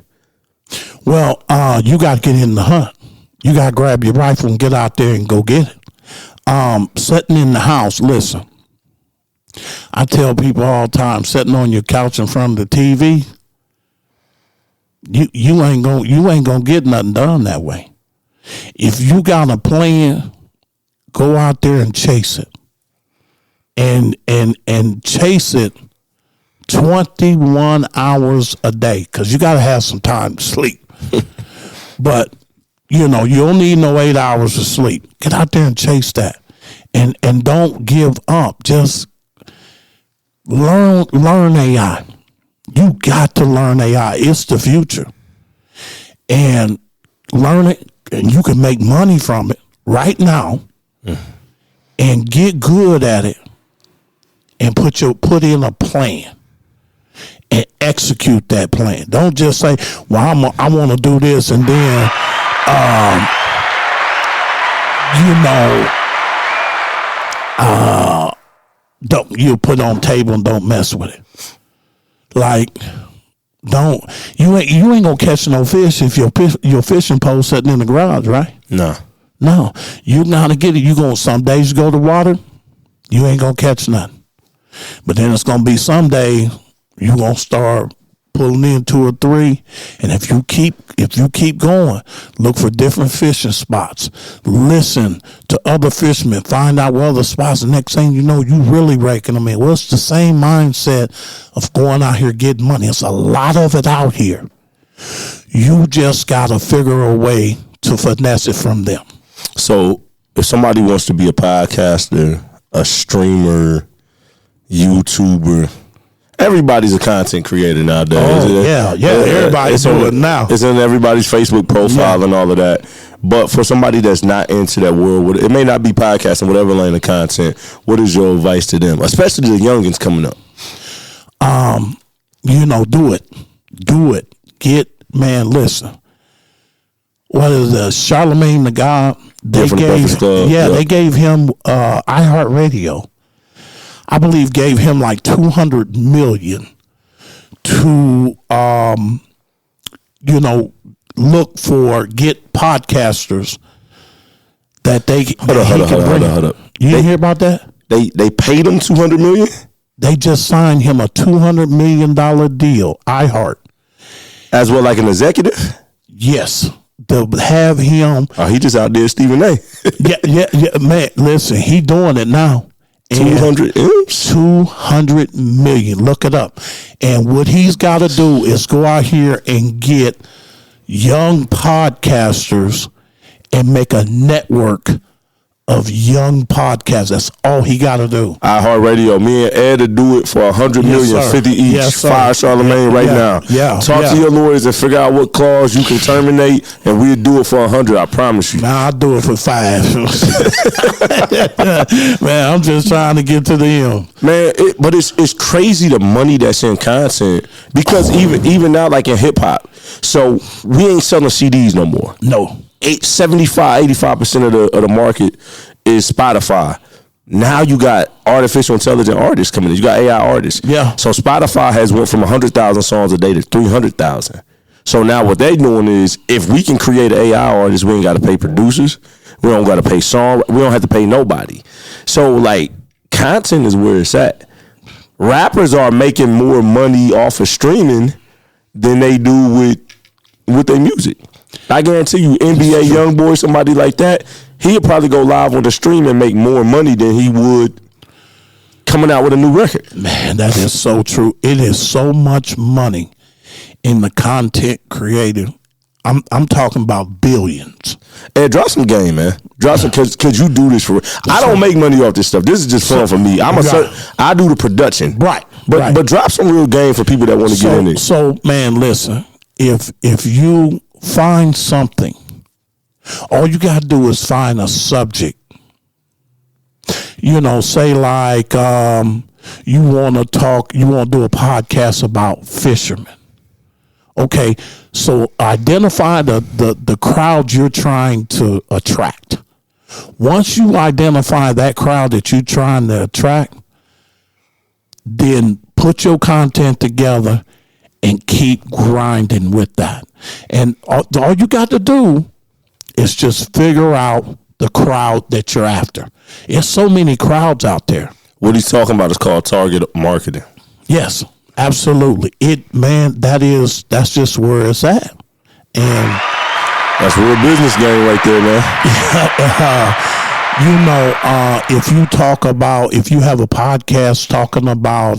Well, you got to get in the hunt. You got to grab your rifle and get out there and go get it. Sitting in the house, listen. I tell people all the time, sitting on your couch in front of the TV, you ain't gonna get nothing done that way. If you got a plan, go out there and chase it, and chase it 21 hours a day, because you got to have some time to sleep. But, you know, you don't need no 8 hours of sleep. Get out there and chase that. And don't give up. Just learn AI. You got to learn AI. It's the future. And learn it, and you can make money from it right now and get good at it and put in a plan. execute that plan. Don't just say, well, I want to do this, and then, don't you put it on the table and don't mess with it. Like, you ain't gonna catch no fish if your fishing pole sitting in the garage, right? No, you gotta get it. You gonna some days you go to water, you ain't gonna catch nothing. But then it's gonna be some day you gonna start pulling in 2 or 3, and if you keep going, look for different fishing spots. Listen to other fishermen. Find out what other spots. The next thing you know, you really raking them in. Well, it's the same mindset of going out here getting money. It's a lot of it out here. You just gotta figure a way to finesse it from them. So if somebody wants to be a podcaster, a streamer, YouTuber, everybody's a content creator nowadays. Oh, yeah. Everybody's doing it now. It's in everybody's Facebook profile and all of that. But for somebody that's not into that world, it may not be podcasting, whatever lane of content, what is your advice to them, especially the youngins coming up? Do it. Listen. What is Charlemagne the God? They gave him iHeartRadio. I believe gave him like $200 million to get podcasters that he can bring. Hold up. You didn't hear about that? They paid him $200 million? They just signed him a $200 million deal. iHeart. As well, like an executive? Yes. To have him. Oh, he just out there Stephen A. yeah, man. Listen, he doing it now. 200 million. Look it up. And what he's got to do is go out here and get young podcasters and make a network of young podcasts. That's all he got to do. iHeartRadio. Me and Ed to do it for $100 million, 50 each. Yes, fire Charlemagne now. Yeah. Talk to your lawyers and figure out what clause you can terminate, and we'll do it for 100. I promise you. Nah, I'll do it for 5. Man, I'm just trying to get to the end. Man, but it's crazy the money that's in content, because even now, like in hip hop, so we ain't selling CDs no more. No. 85% of the market is Spotify. Now you got artificial intelligence artists coming in. You got AI artists. Yeah. So Spotify has went from 100,000 songs a day to 300,000. So now what they doing is, if we can create an AI artist, we ain't got to pay producers. We don't got to pay song. We don't have to pay nobody. So like, content is where it's at. Rappers are making more money off of streaming than they do with their music. I guarantee you, NBA YoungBoy, somebody like that, he'd probably go live on the stream and make more money than he would coming out with a new record. Man, that is so true. It is so much money in the content creative. I'm talking about billions. And drop some game, man. Drop some, cause you do this for. I don't make money off this stuff. This is just fun for me. I do the production, right? But drop some real game for people that want to get in it. So man, listen. If you find something, all you got to do is find a subject. Say like you want to do a podcast about fishermen. Okay, so identify the crowd you're trying to attract. Once you identify that crowd that you're trying to attract, then put your content together and keep grinding with that. And all you got to do is just figure out the crowd that you're after. There's so many crowds out there. What he's talking about is called target marketing. Yes, absolutely. That's just where it's at. And that's real business game right there, man. If you have a podcast talking about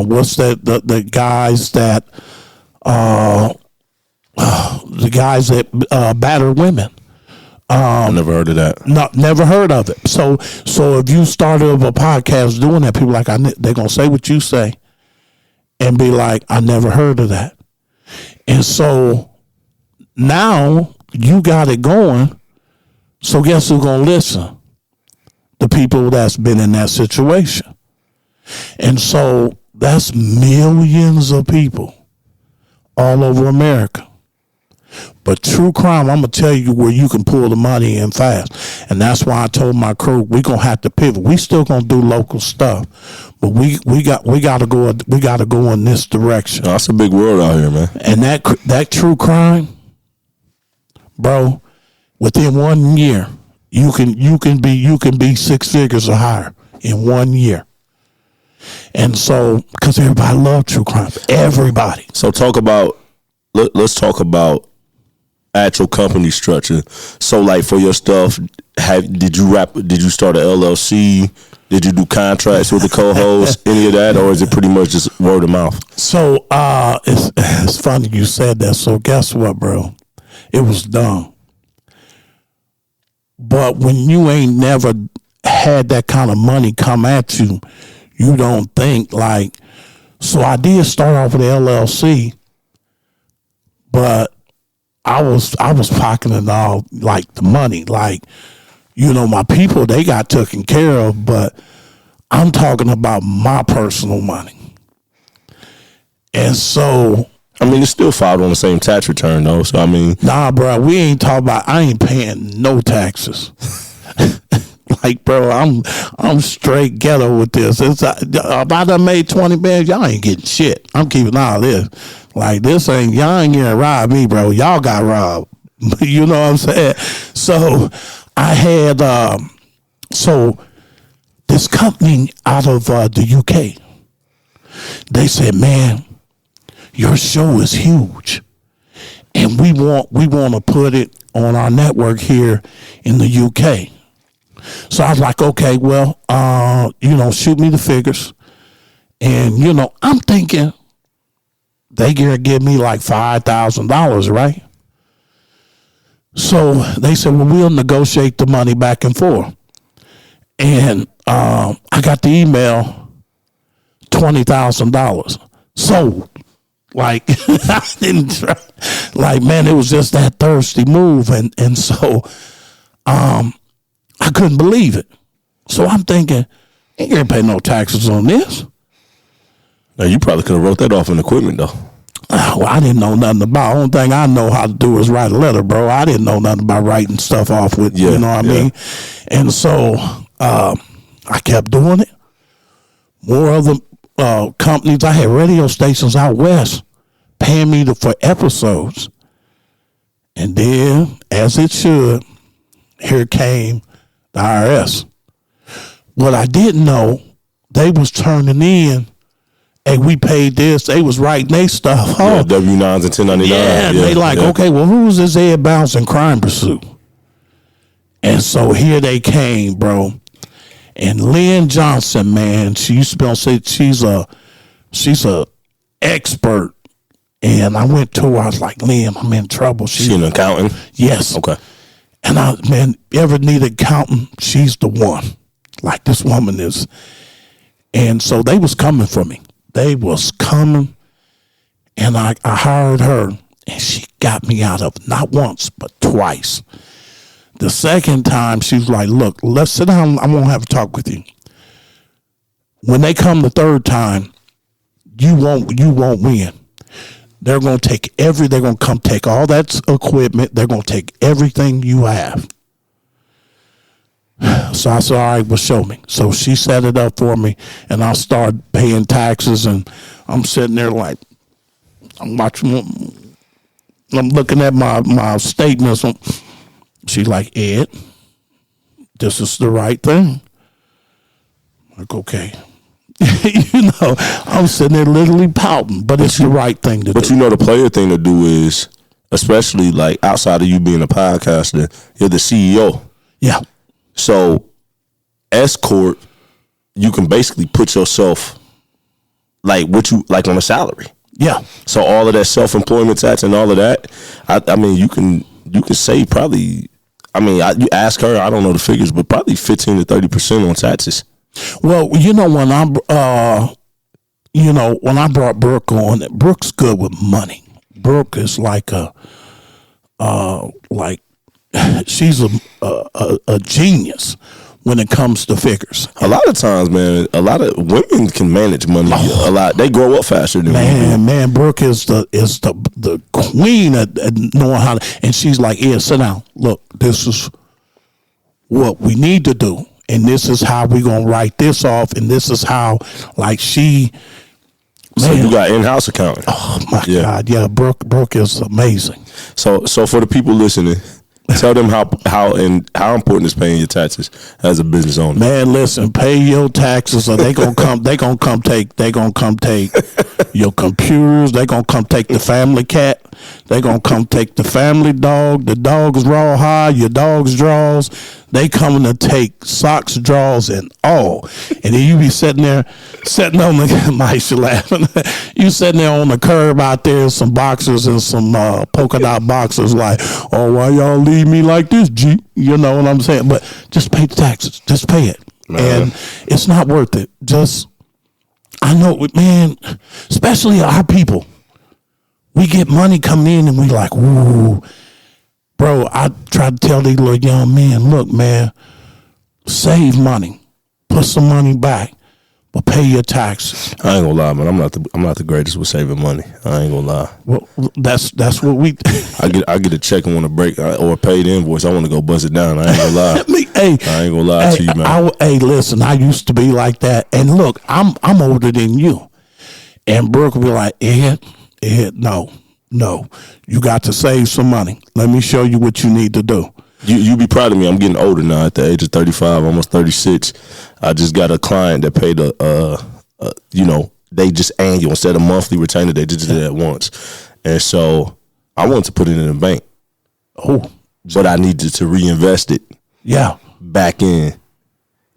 what's that? The guys that batter women. I never heard of that. No, never heard of it. So if you started a podcast doing that, people they're gonna say what you say, and be like, I never heard of that. And so now you got it going. So guess who's gonna listen? The people that's been in that situation. And so That's millions of people all over America. But true crime, I'm going to tell you where you can pull the money in fast. And that's why I told my crew, we're going to have to pivot. We still going to do local stuff, but we got to go in this direction. Oh, that's a big world out here, man. And that true crime, bro, within 1 year, you can be six figures or higher in 1 year. And so, because everybody loves true crime, everybody. So let's talk about actual company structure. So, like, for your stuff, did you start an LLC? Did you do contracts with the co-hosts? Any of that, or is it pretty much just word of mouth? So, it's funny you said that. So, guess what, bro? It was dumb. But when you ain't never had that kind of money come at you, you don't think like. So I did start off with the LLC, but I was pocketing all like the money, like, you know, my people, they got taken care of, but I'm talking about my personal money. And so, I mean, it's still filed on the same tax return though. So I mean, nah, bro, we ain't talking about. I ain't paying no taxes. Like, bro, I'm straight ghetto with this. It's if I done made 20 bands, y'all ain't getting shit. I'm keeping all this. Like, this ain't, y'all ain't gonna rob me, bro. Y'all got robbed. You know what I'm saying? So I had so this company out of the UK. They said, man, your show is huge, and we want to put it on our network here in the UK. So I was like, okay, well, you know, shoot me the figures. And, you know, I'm thinking they gonna give me like $5,000, right? So they said, well, we'll negotiate the money back and forth. And I got the email, $20,000 sold. Like, I didn't try. Like, man, it was just that thirsty move. And so I couldn't believe it. So I'm thinking, ain't gonna pay no taxes on this. now you probably could have wrote that off in equipment though. Well, I didn't know nothing about. The only thing I know how to do is write a letter, bro. I didn't know nothing about writing stuff off with, you know what I mean? And so I kept doing it. More other companies. I had radio stations out west paying me for episodes. And then, as it should, here came the IRS. What I didn't know, they was turning in, hey, we paid this. They was writing their stuff. Yeah, W-9s and 1099. Yeah, and they like, okay, well, who's this Ed Bounce and Crime Pursuit? And so here they came, bro. And Lynn Johnson, man, she used to be on stage. She's a expert. And I went to her. I was like, Lynn, I'm in trouble. She an accountant? Yes. Okay. And I, man, ever need an accountant? She's the one. Like, this woman is. And so they was coming for me. They was coming. And I hired her. And she got me out of not once, but twice. The second time, she was like, look, let's sit down. I won't have a talk with you. When they come the third time, you won't win. They're going to they're going to come take all that equipment. They're going to take everything you have. So I said, all right, well, show me. So she set it up for me, and I started paying taxes, and I'm sitting there like, I'm watching, I'm looking at my statements. She's like, Ed, this is the right thing. I'm like, okay. You know, I'm sitting there literally pouting, but it's the right thing to do. But you know, the player thing to do is, especially like outside of you being a podcaster, you're the CEO. Yeah. So, S corp, you can basically put yourself like on a salary. Yeah. So all of that self-employment tax and all of that, I mean, you can save probably. I mean, you ask her, I don't know the figures, but probably 15 to 30% on taxes. Well, you know, when I brought Brooke on, Brooke's good with money. Brooke is like she's a genius when it comes to figures. A lot of times, man, a lot of women can manage money a lot. They grow up faster than man. Brooke is the queen at knowing how to. And she's like, "Yeah, sit down. Look, this is what we need to do, and this is how we're gonna write this off, and this is how." Like she. Man. So you got in-house accounting. Oh my God, yeah. Brooke is amazing. So for the people listening, tell them how important is paying your taxes as a business owner. Man, listen, pay your taxes, or they gonna come take your computers. They gonna come take the family cat. They gonna come take the family dog. The dog's raw high. Your dog's drawers. They coming to take socks, drawers, and all. And then you be sitting on the my should laughing. You sitting there on the curb out there, some boxers and some polka dot boxers. Like, oh, why y'all leave me like this, G? You know what I'm saying? But just pay the taxes. Just pay it, and it's not worth it. I know, man. Especially our people. We get money coming in, and we like, ooh. Bro, I try to tell these little young men, look, man, save money, put some money back, but pay your taxes. I ain't gonna lie, man. I'm not the greatest with saving money. I ain't gonna lie. Well, that's what we. I get a check and want to break or a paid invoice. I want to go bust it down. I ain't gonna lie. I ain't gonna lie to you, man. Listen, I used to be like that, and look, I'm older than you, and Brooke will be like, Ed, no, you got to save some money. Let me show you what you need to do. You be proud of me. I'm getting older now. At the age of 35, almost 36, I just got a client that paid they just annual instead of monthly retainer. They just did it at once, and so I wanted to put it in the bank. Oh, but I needed to reinvest it. Yeah, back in,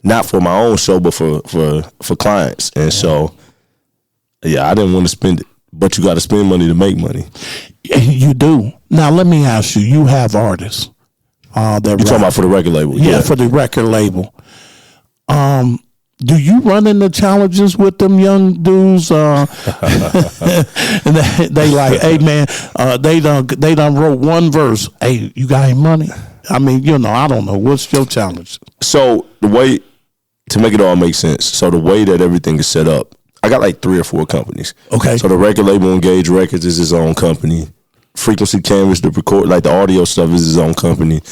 not for my own show, but for clients, and so I didn't want to spend it. But you got to spend money to make money. You do. Now, let me ask you. You have artists. You're talking about for the record label? Yeah, for the record label. Do you run into challenges with them young dudes? And they like, hey man, they done wrote one verse. Hey, you got any money? I mean, I don't know. What's your challenge? So the way to make it all make sense. So the way that everything is set up. I got like 3 or 4 companies. Okay. So the record label, Engage Records, is his own company. Frequency Canvas, the record, like the audio stuff, is his own company.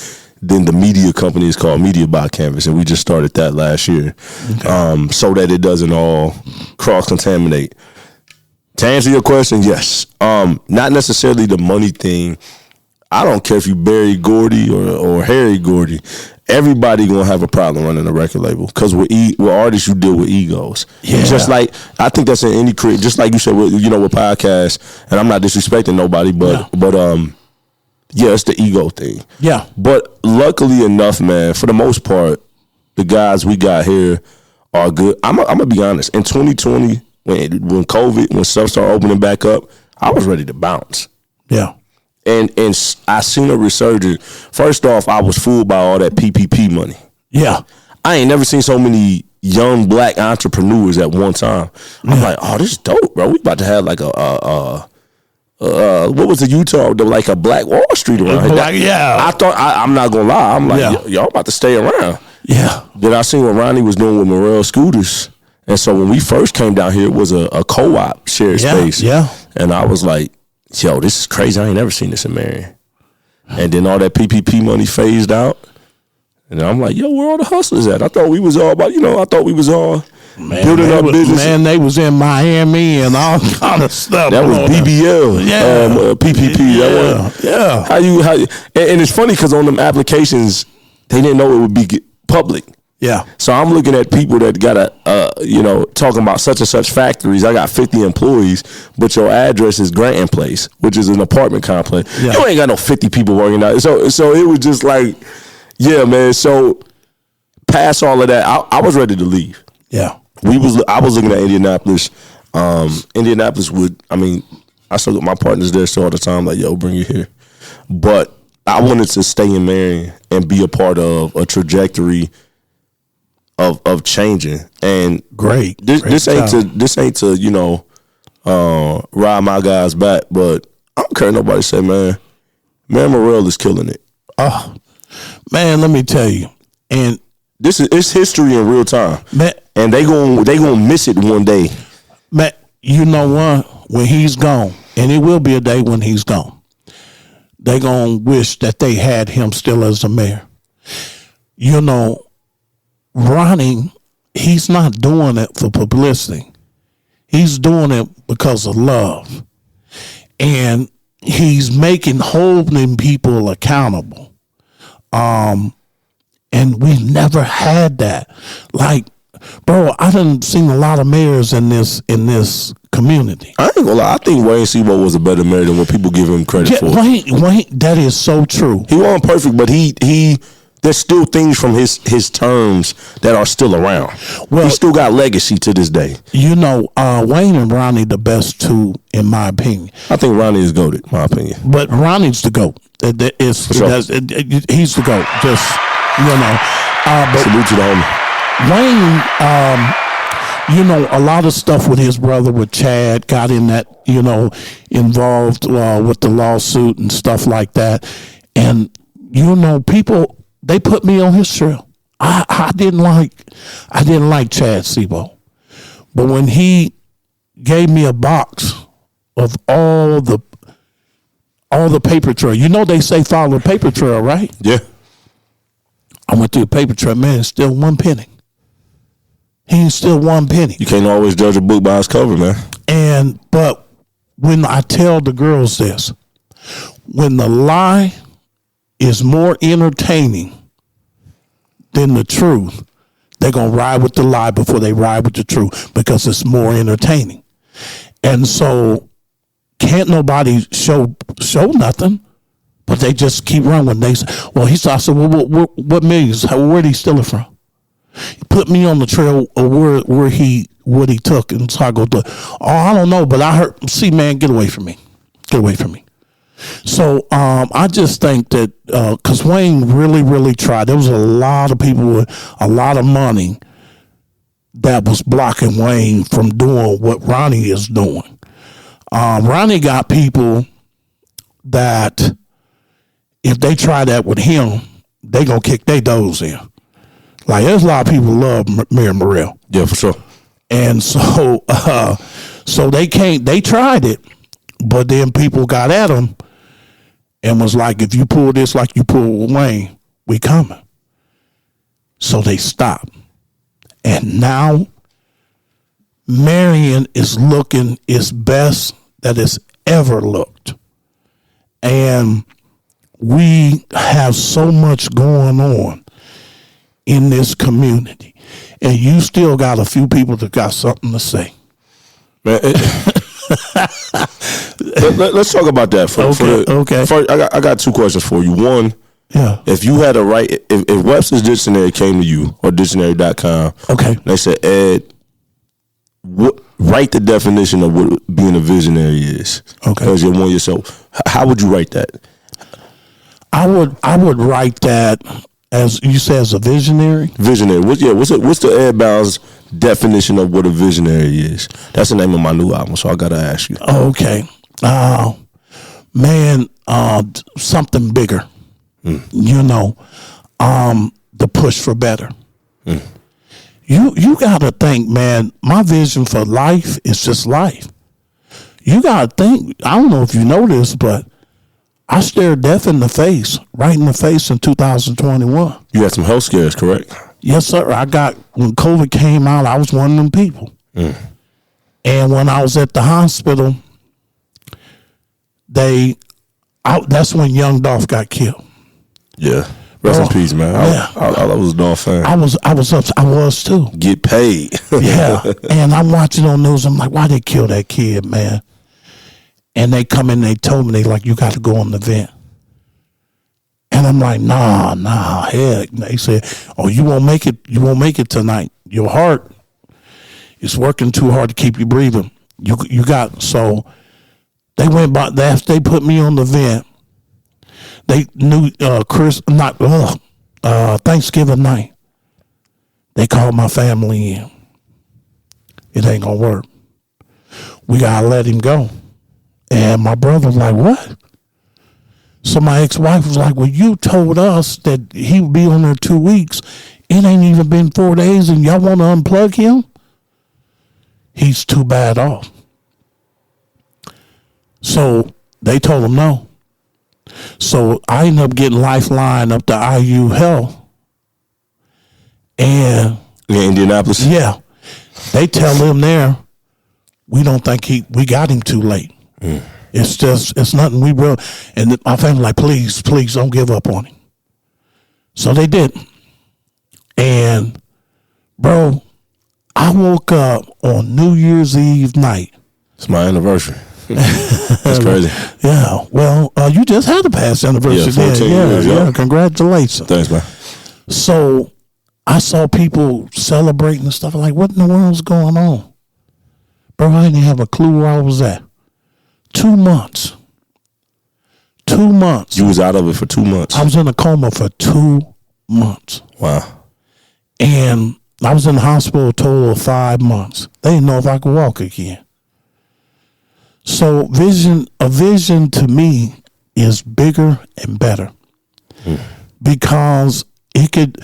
Then the media company is called Media by Canvas, and we just started that last year, so that it doesn't all cross-contaminate. To answer your question, yes. Not necessarily the money thing. I don't care if you Barry Gordy or Harry Gordy. Everybody gonna have a problem running a record label because we're artists. You deal with egos. Yeah. Just like I think that's in any career. Just like you said, with podcasts. And I'm not disrespecting nobody, but it's the ego thing. Yeah. But luckily enough, man, for the most part, the guys we got here are good. I'm gonna be honest. In 2020, when COVID, when stuff started opening back up, I was ready to bounce. Yeah. And I seen a resurgence. First off, I was fooled by all that PPP money. Yeah. I ain't never seen so many young black entrepreneurs at one time. I'm like, oh, this is dope, bro. We about to have like what was the Utah? Like a Black Wall Street around here. Yeah. I thought, I'm not going to lie. I'm like, y'all about to stay around. Yeah. Then I seen what Ronnie was doing with Morel Scooters. And so when we first came down here, it was a co-op shared space. Yeah. And I was like, yo, this is crazy. I ain't never seen this in Marion. And then all that PPP money phased out. And I'm like, yo, where all the hustlers at? I thought we was all about, building up business. Man, they was in Miami and all kind of stuff. That was BBL. Yeah. PPP. Yeah. How you, and it's funny because on them applications, they didn't know it would be public. Yeah. So I'm looking at people that got talking about such and such factories. I got 50 employees, but your address is Granton Place, which is an apartment complex. Yeah. You ain't got no 50 people working out. So it was just like, yeah, man. So past all of that, I was ready to leave. Yeah. I was looking at Indianapolis. Indianapolis I still got my partners there still all the time, like, yo, bring you here. But I wanted to stay in Marion and be a part of a trajectory of changing. And great. This ain't to ride my guys back, but I don't care nobody say, man Morel is killing it. Oh man, let me tell you. And It's history in real time, man, and they gonna miss it one day. Man, you know what? When he's gone, and it will be a day when he's gone, they gonna wish that they had him still as a mayor. You know, Ronnie, he's not doing it for publicity. He's doing it because of love. And he's holding people accountable. And we never had that. Like, bro, I done seen a lot of mayors in this community. I ain't gonna lie. I think Wayne Sebo was a better mayor than what people give him credit for. Wayne, that is so true. He wasn't perfect, but he there's still things from his terms that are still around. Well, he still got legacy to this day. You know, Wayne and Ronnie the best two, in my opinion. I think Ronnie is GOAT, in my opinion. But Ronnie's the GOAT. He's the GOAT. Just, you know. But salute to the homie. Wayne, you know, a lot of stuff with his brother, with Chad, got in that, you know, involved with the lawsuit and stuff like that. And, you know, people, they put me on his trail. I didn't like Chad Sebo. But when he gave me a box of all the paper trail, you know, they say follow the paper trail, right? Yeah. I went through the paper trail, man, it's still 1 penny. He ain't still 1 penny. You can't always judge a book by its cover, man. But when I tell the girls this, when the lie is more entertaining than the truth, they're going to ride with the lie before they ride with the truth because it's more entertaining. And so can't nobody show nothing, but they just keep running. They say, well, I said, well, what millions? Where did he steal it from? He put me on the trail of what he took. And so I go, I don't know, but I heard, see, man, get away from me. Get away from me. So I just think that because Wayne really, really tried. There was a lot of people with a lot of money that was blocking Wayne from doing what Ronnie is doing. Ronnie got people that if they try that with him, they going to kick their doors in. Like, there's a lot of people who love Mayor Morrell. Yeah, for sure. And so they tried it, but then people got at him and was like, if you pull this like you pull with Wayne, we coming. So they stopped. And now Marion is looking its best that it's ever looked. And we have so much going on in this community. And you still got a few people that got something to say. Man, let's talk about that. Okay. First, I got two questions for you. One, yeah. If you had to write, if Webster's Dictionary came to you or dictionary.com, okay, they said, Ed, write the definition of what being a visionary is. Okay. Because you're one yourself. How would you write that? I would write that as you say, as a visionary. Visionary. What's the Ed Bounds definition of what a visionary is? That's the name of my new album, so I gotta ask you. Okay. Man, something bigger. You know, the push for better. You gotta think, man, my vision for life is just life. You gotta think, I don't know if you know this, but I stared death in the face, right in the face in 2021. You had some health scares, correct? Yes, sir. When COVID came out, I was one of them people. And when I was at the hospital, that's when young Dolph got killed. Yeah. Rest in peace, man. I was a Dolph fan. I was too. Get paid. Yeah. And I'm watching on news. I'm like, why they kill that kid, man? And they come in, they told me, they like, you got to go on the vent. And I'm like, nah, heck. And they said, oh, you won't make it tonight. Your heart is working too hard to keep you breathing. You got, so they went by, after they put me on the vent, they knew Thanksgiving night, they called my family in. It ain't gonna work. We gotta let him go. And my brother was like, what? So my ex-wife was like, well, you told us that he would be on there 2 weeks It ain't even been 4 days and y'all want to unplug him? He's too bad off. So they told him no. So I ended up getting Lifeline up to IU Health. And in Indianapolis? Yeah. They tell him there, we don't think we got him too late. It's nothing we will. And my family like, please don't give up on him. So they didn't. And bro, I woke up on New Year's Eve night. It's my anniversary. That's crazy. Yeah. Well, you just had a past anniversary. Yeah, 14 years. Yeah. Congratulations. Thanks, man. So I saw people celebrating and stuff. Like, what in the world's going on? Bro, I didn't have a clue where I was at. 2 months. 2 months. You was out of it for 2 months. I was in a coma for 2 months. Wow. And I was in the hospital a total of 5 months. They didn't know if I could walk again. So a vision to me is bigger and better. Because it could,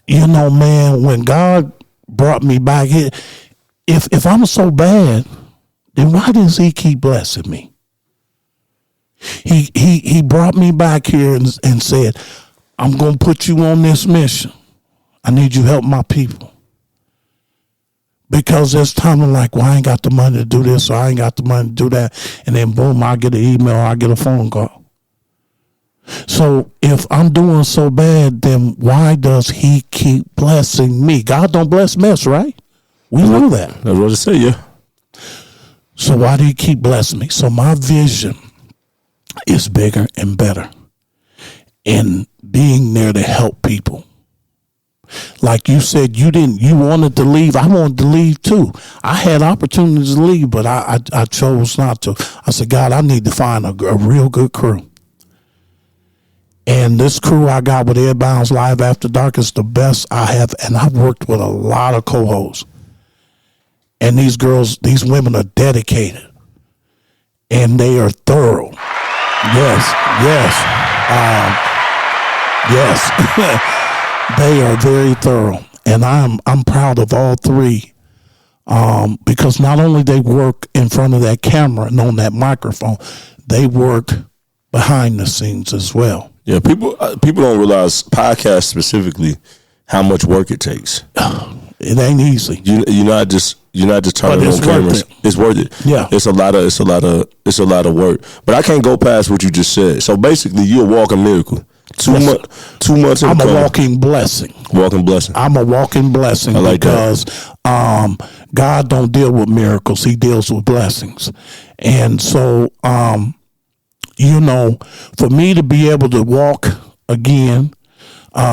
man, when God brought me back here, if I'm so bad, then why does he keep blessing me? He brought me back here and said, I'm going to put you on this mission. I need you to help my people. Because there's times I'm like, well, I ain't got the money to do this, or I ain't got the money to do that. And then boom, I get an email, I get a phone call. So if I'm doing so bad, then why does he keep blessing me? God don't bless mess, right? We know that. That's what I say, yeah. So why do you keep blessing me? So my vision is bigger and better in being there to help people. Like you said, you wanted to leave. I wanted to leave too. I had opportunities to leave, but I chose not to. I said, God, I need to find a real good crew. And this crew I got with Airbound's Live After Dark is the best I have. And I've worked with a lot of co-hosts. And these women are dedicated. And they are thorough. Yes. They are very thorough, and I'm proud of all three, because not only they work in front of that camera and on that microphone, they work behind the scenes as well. Yeah, people don't realize podcasts specifically how much work it takes. It ain't easy. You're not just turning on cameras. It's worth it. Yeah, it's a lot of work. But I can't go past what you just said. So basically, you're a walking miracle. 2 months. I'm a walking blessing. Walking blessing. I'm a walking blessing, I like because God don't deal with miracles; He deals with blessings. And so, for me to be able to walk again,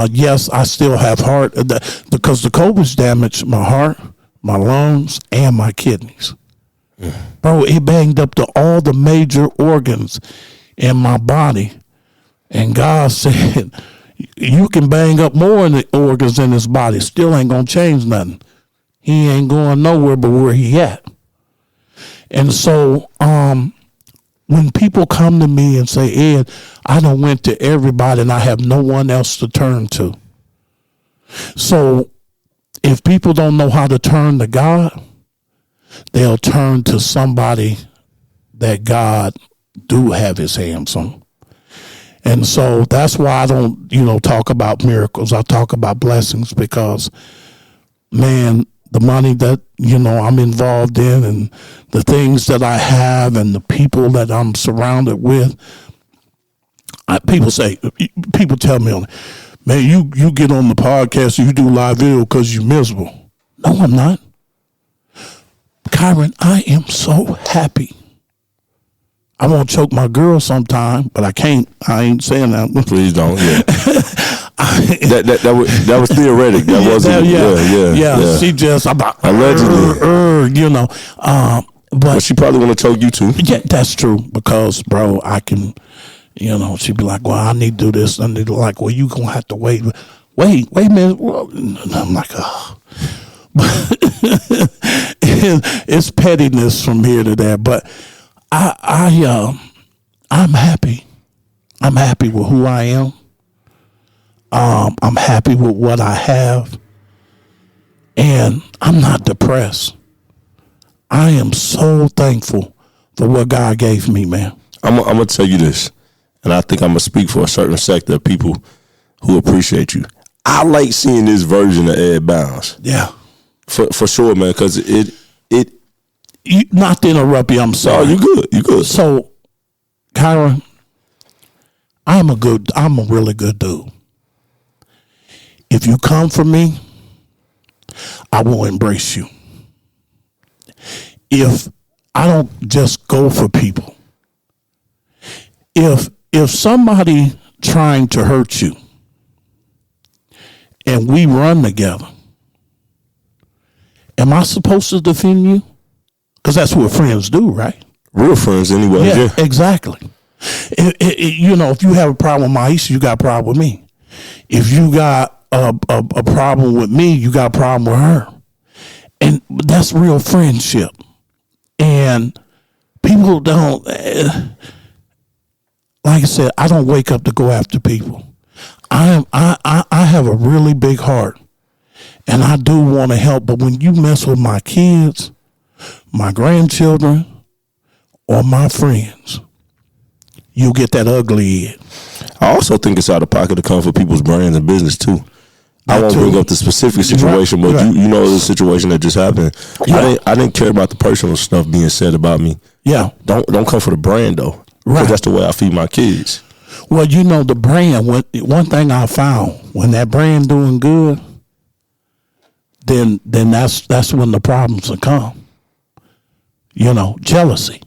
yes, I still have heart because the COVID's damaged my heart, my lungs, and my kidneys. Bro, it banged up to all the major organs in my body. And God said, you can bang up more in the organs in his body. Still ain't going to change nothing. He ain't going nowhere but where he at. And so when people come to me and say, Ed, I done went to everybody and I have no one else to turn to. So if people don't know how to turn to God, they'll turn to somebody that God do have his hands on. And so that's why I don't, talk about miracles. I talk about blessings because, man, the money that, I'm involved in and the things that I have and the people that I'm surrounded with. People tell me, man, you get on the podcast and you do live video because you're miserable. No, I'm not. Kyren, I am so happy. I want to choke my girl sometime, but I can't. I ain't saying that. Please don't. Yeah. that was theoretic. That wasn't. Yeah. She just allegedly. But she probably want to choke you too. Yeah, that's true. Because, bro, I can. She'd be like, "Well, I need to do this," and they're like, "Well, you gonna have to wait a minute." Well, I'm like, oh. It's pettiness from here to there, but. I'm happy. I'm happy with who I am. I'm happy with what I have. And I'm not depressed. I am so thankful for what God gave me, man. I'm going to tell you this, and I think I'm going to speak for a certain sector of people who appreciate you. I like seeing this version of Ed Bounds. Yeah. For sure, man, because it not to interrupt you, I'm sorry. Oh, you good. So, Kyren, I'm a really good dude. If you come for me, I will embrace you. If I don't just go for people, if somebody trying to hurt you and we run together, am I supposed to defend you? Because that's what friends do, right? Real friends anyway. Yeah, exactly. If you have a problem with Maisha, you got a problem with me. If you got a problem with me, you got a problem with her. And that's real friendship. And people don't, like I said, I don't wake up to go after people. I have a really big heart, and I do want to help. But when you mess with my kids, my grandchildren, or my friends, you get that ugly end. I also think it's out of pocket to come for people's brands and business too. I won't bring up the specific situation, but you know the situation that just happened. Yeah. I didn't care about the personal stuff being said about me. Yeah. Don't come for the brand though. Right. That's the way I feed my kids. Well, the brand, one thing I found, when that brand doing good, then that's when the problems will come. Jealousy.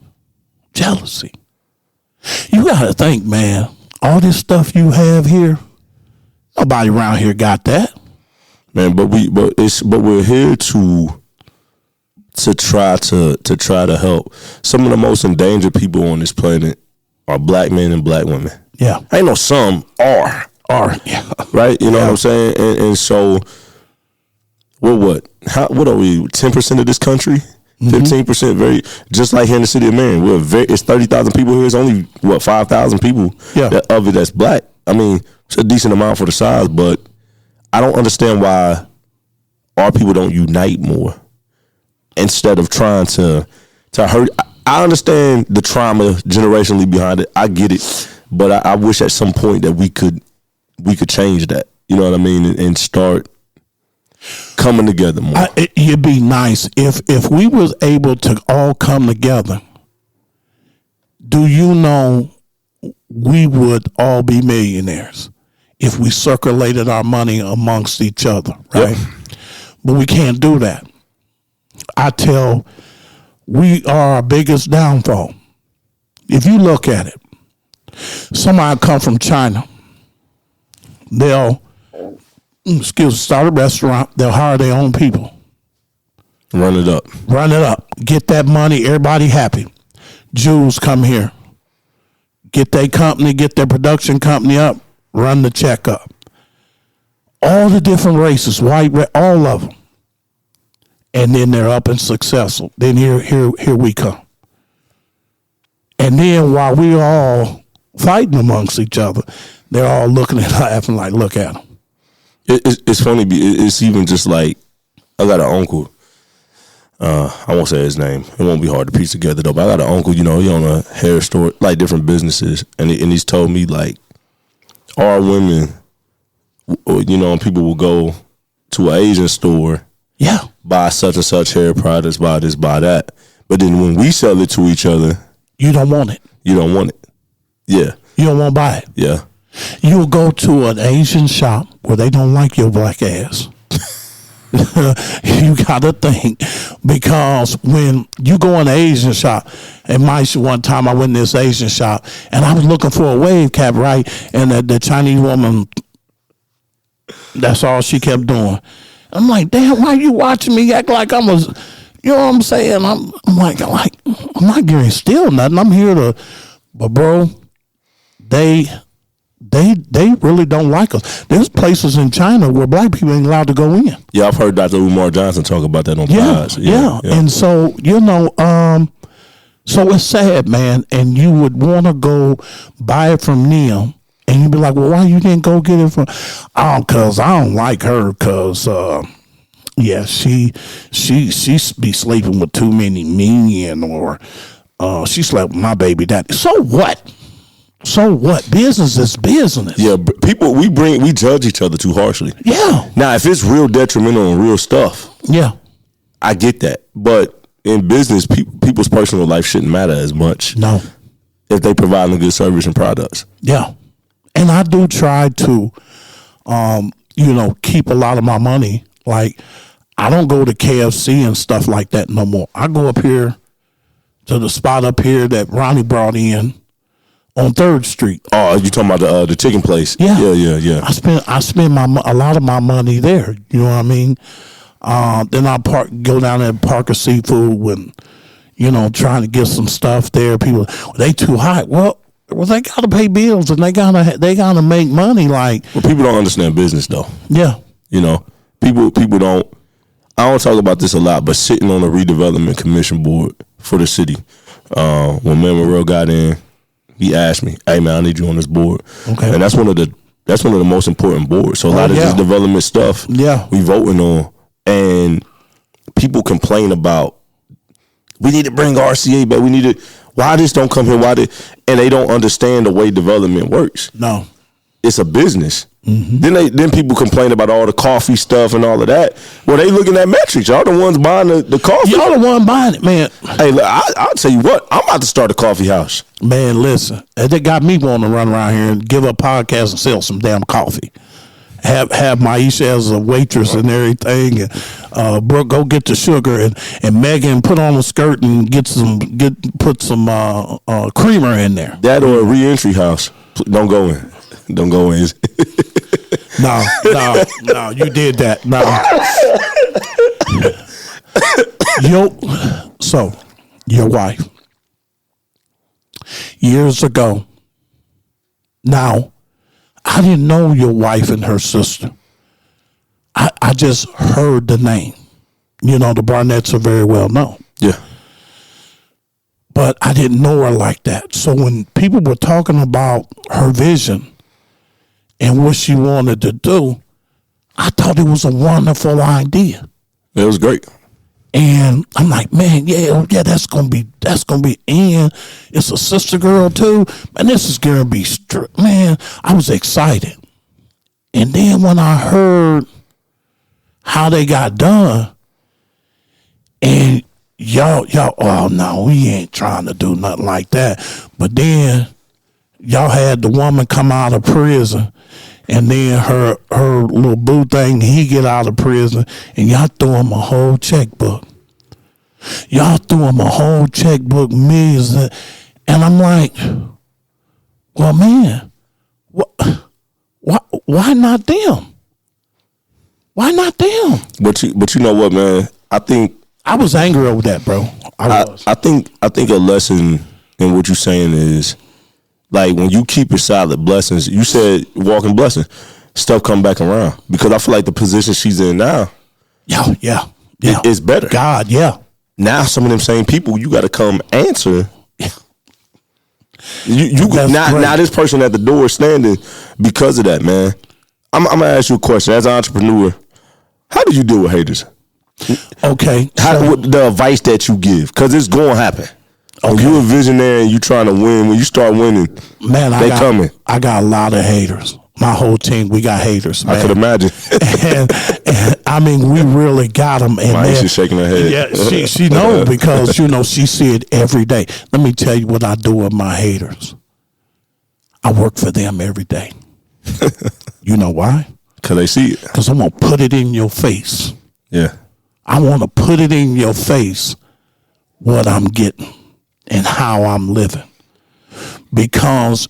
You gotta think, man, all this stuff you have here, nobody around here got that. Man, but we're here to try to help. Some of the most endangered people on this planet are black men and black women. Yeah. I know some are. Yeah. Right? You know what I'm saying? And so we're what are we? 10% of this country? 15%, very just like here in the city of Marion. It's 30,000 people here. It's only 5,000 people of it that's black. I mean, it's a decent amount for the size, but I don't understand why our people don't unite more instead of trying to hurt. I understand the trauma generationally behind it. I get it, but I wish at some point that we could change that. You know what I mean, and start coming together more. It'd be nice if we was able to all come together. Do you know we would all be millionaires if we circulated our money amongst each other, right? Yep. But we can't do that. We are our biggest downfall. If you look at it, somebody come from China, they'll start a restaurant, they'll hire their own people. Run it up. Get that money, everybody happy. Jews come here. Get their company, get their production company up, run the check up. All the different races, white, red, all of them. And then they're up and successful. Then here we come. And then while we're all fighting amongst each other, they're all looking and laughing like, look at them. It's funny. It's even just like, I got an uncle. I won't say his name. It won't be hard to piece together though. But I got an uncle, he own a hair store, like different businesses. And he's told me like, our women, and people will go to an Asian store. Yeah. Buy such and such hair products, buy this, buy that. But then when we sell it to each other, you don't want it. Yeah. You don't want to buy it. Yeah. You'll go to an Asian shop where they don't like your black ass. You got to think, because when you go in an Asian shop, and one time I went in this Asian shop and I was looking for a wave cap, right? And the Chinese woman, that's all she kept doing. I'm like, damn, why you watching me act like I'm you know what I'm saying? I'm like, I'm not getting still nothing. I'm here to, but bro, they really don't like us. There's places in China where black people ain't allowed to go in. Yeah, I've heard Dr. Umar Johnson talk about that on Plies. Yeah. And so, so it's sad, man. And you would want to go buy it from them And you'd be like, well, why you didn't go get it from? Oh, because I don't like her. Because yeah, she be sleeping with too many men, or she slept with my baby daddy. So what? So what? Business is business. Yeah, people, we judge each other too harshly. Yeah. Now, if it's real detrimental on real stuff, yeah, I get that. But in business, people's personal life shouldn't matter as much. No. If they provide a good service and products. Yeah. And I do try to, keep a lot of my money. Like, I don't go to KFC and stuff like that no more. I go up here to the spot up here that Ronnie brought in on 3rd Street. Oh, you talking about the chicken place? Yeah. Yeah. I spend a lot of my money there. You know what I mean? Then I go down there and Parker Seafood when, trying to get some stuff there. People, they too high. Well, they gotta pay bills and they gotta make money. Like, well, people don't understand business though. Yeah. People don't. I don't talk about this a lot, but sitting on the redevelopment commission board for the city, when Mayor Marion got in, he asked me, "Hey man, I need you on this board." Okay. And that's one of the most important boards. So a lot of this development stuff, we voting on, and people complain about, we need to bring RCA back. We need to. Why this don't come here? And they don't understand the way development works. No, it's a business. Mm-hmm. Then people complain about all the coffee stuff and all of that. Well, they looking at metrics. Y'all the ones buying the coffee. Y'all the one buying it, man. Hey, look, I'll tell you what. I'm about to start a coffee house. Man, listen, they got me wanting to run around here and give up podcasts and sell some damn coffee. Have Maisha as a waitress and everything, and Brooke go get the sugar, and Megan put on a skirt and put some creamer in there. That or a re-entry house. Don't go in. Don't go in. No, you did that. No. So, your wife, years ago, now, I didn't know your wife and her sister. I just heard the name. The Barnetts are very well known. Yeah. But I didn't know her like that. So when people were talking about her vision and what she wanted to do, I thought it was a wonderful idea. It was great. And I'm like, man, that's gonna be and it's a sister girl too. Man, this is gonna be man, I was excited. And then when I heard how they got done, and y'all, oh no, we ain't trying to do nothing like that. But then y'all had the woman come out of prison, and then her little boo thing, he get out of prison, and y'all threw him a whole checkbook. Y'all threw him a whole checkbook, millions, and I'm like, well, man, why not them? Why not them? But you know what, man? I think I was angry over that, bro. I think a lesson in what you're saying is, like, when you keep your solid blessings, you said walking blessing, stuff come back around. Because I feel like the position she's in now, yeah, is better. God, yeah. Now some of them same people, you got to come answer. You now this person at the door standing because of that, man. I'm gonna ask you a question as an entrepreneur. How do you deal with haters? Okay, the advice that you give, because it's gonna happen. Okay. When you're a visionary and you trying to win, when you start winning, man, coming. I got a lot of haters. My whole team, we got haters, man. I could imagine. and I mean, we really got them. And she's shaking her head. Yeah, she knows because, she see it every day. Let me tell you what I do with my haters. I work for them every day. You know why? Because they see it. Because I'm going to put it in your face. Yeah. I want to put it in your face what I'm getting and how I'm living. Because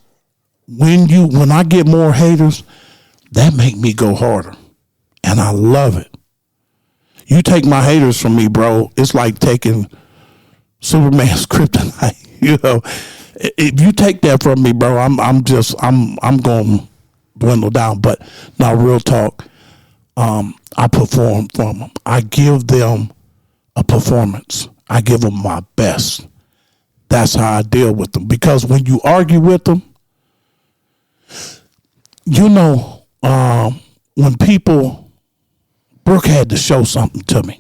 when I get more haters, that make me go harder. And I love it. You take my haters from me, bro, it's like taking Superman's kryptonite. If you take that from me, bro, I'm going to dwindle down. But now, real talk, I perform from them. I give them a performance. I give them my best. That's how I deal with them. Because when you argue with them, you know, when Brooke had to show something to me.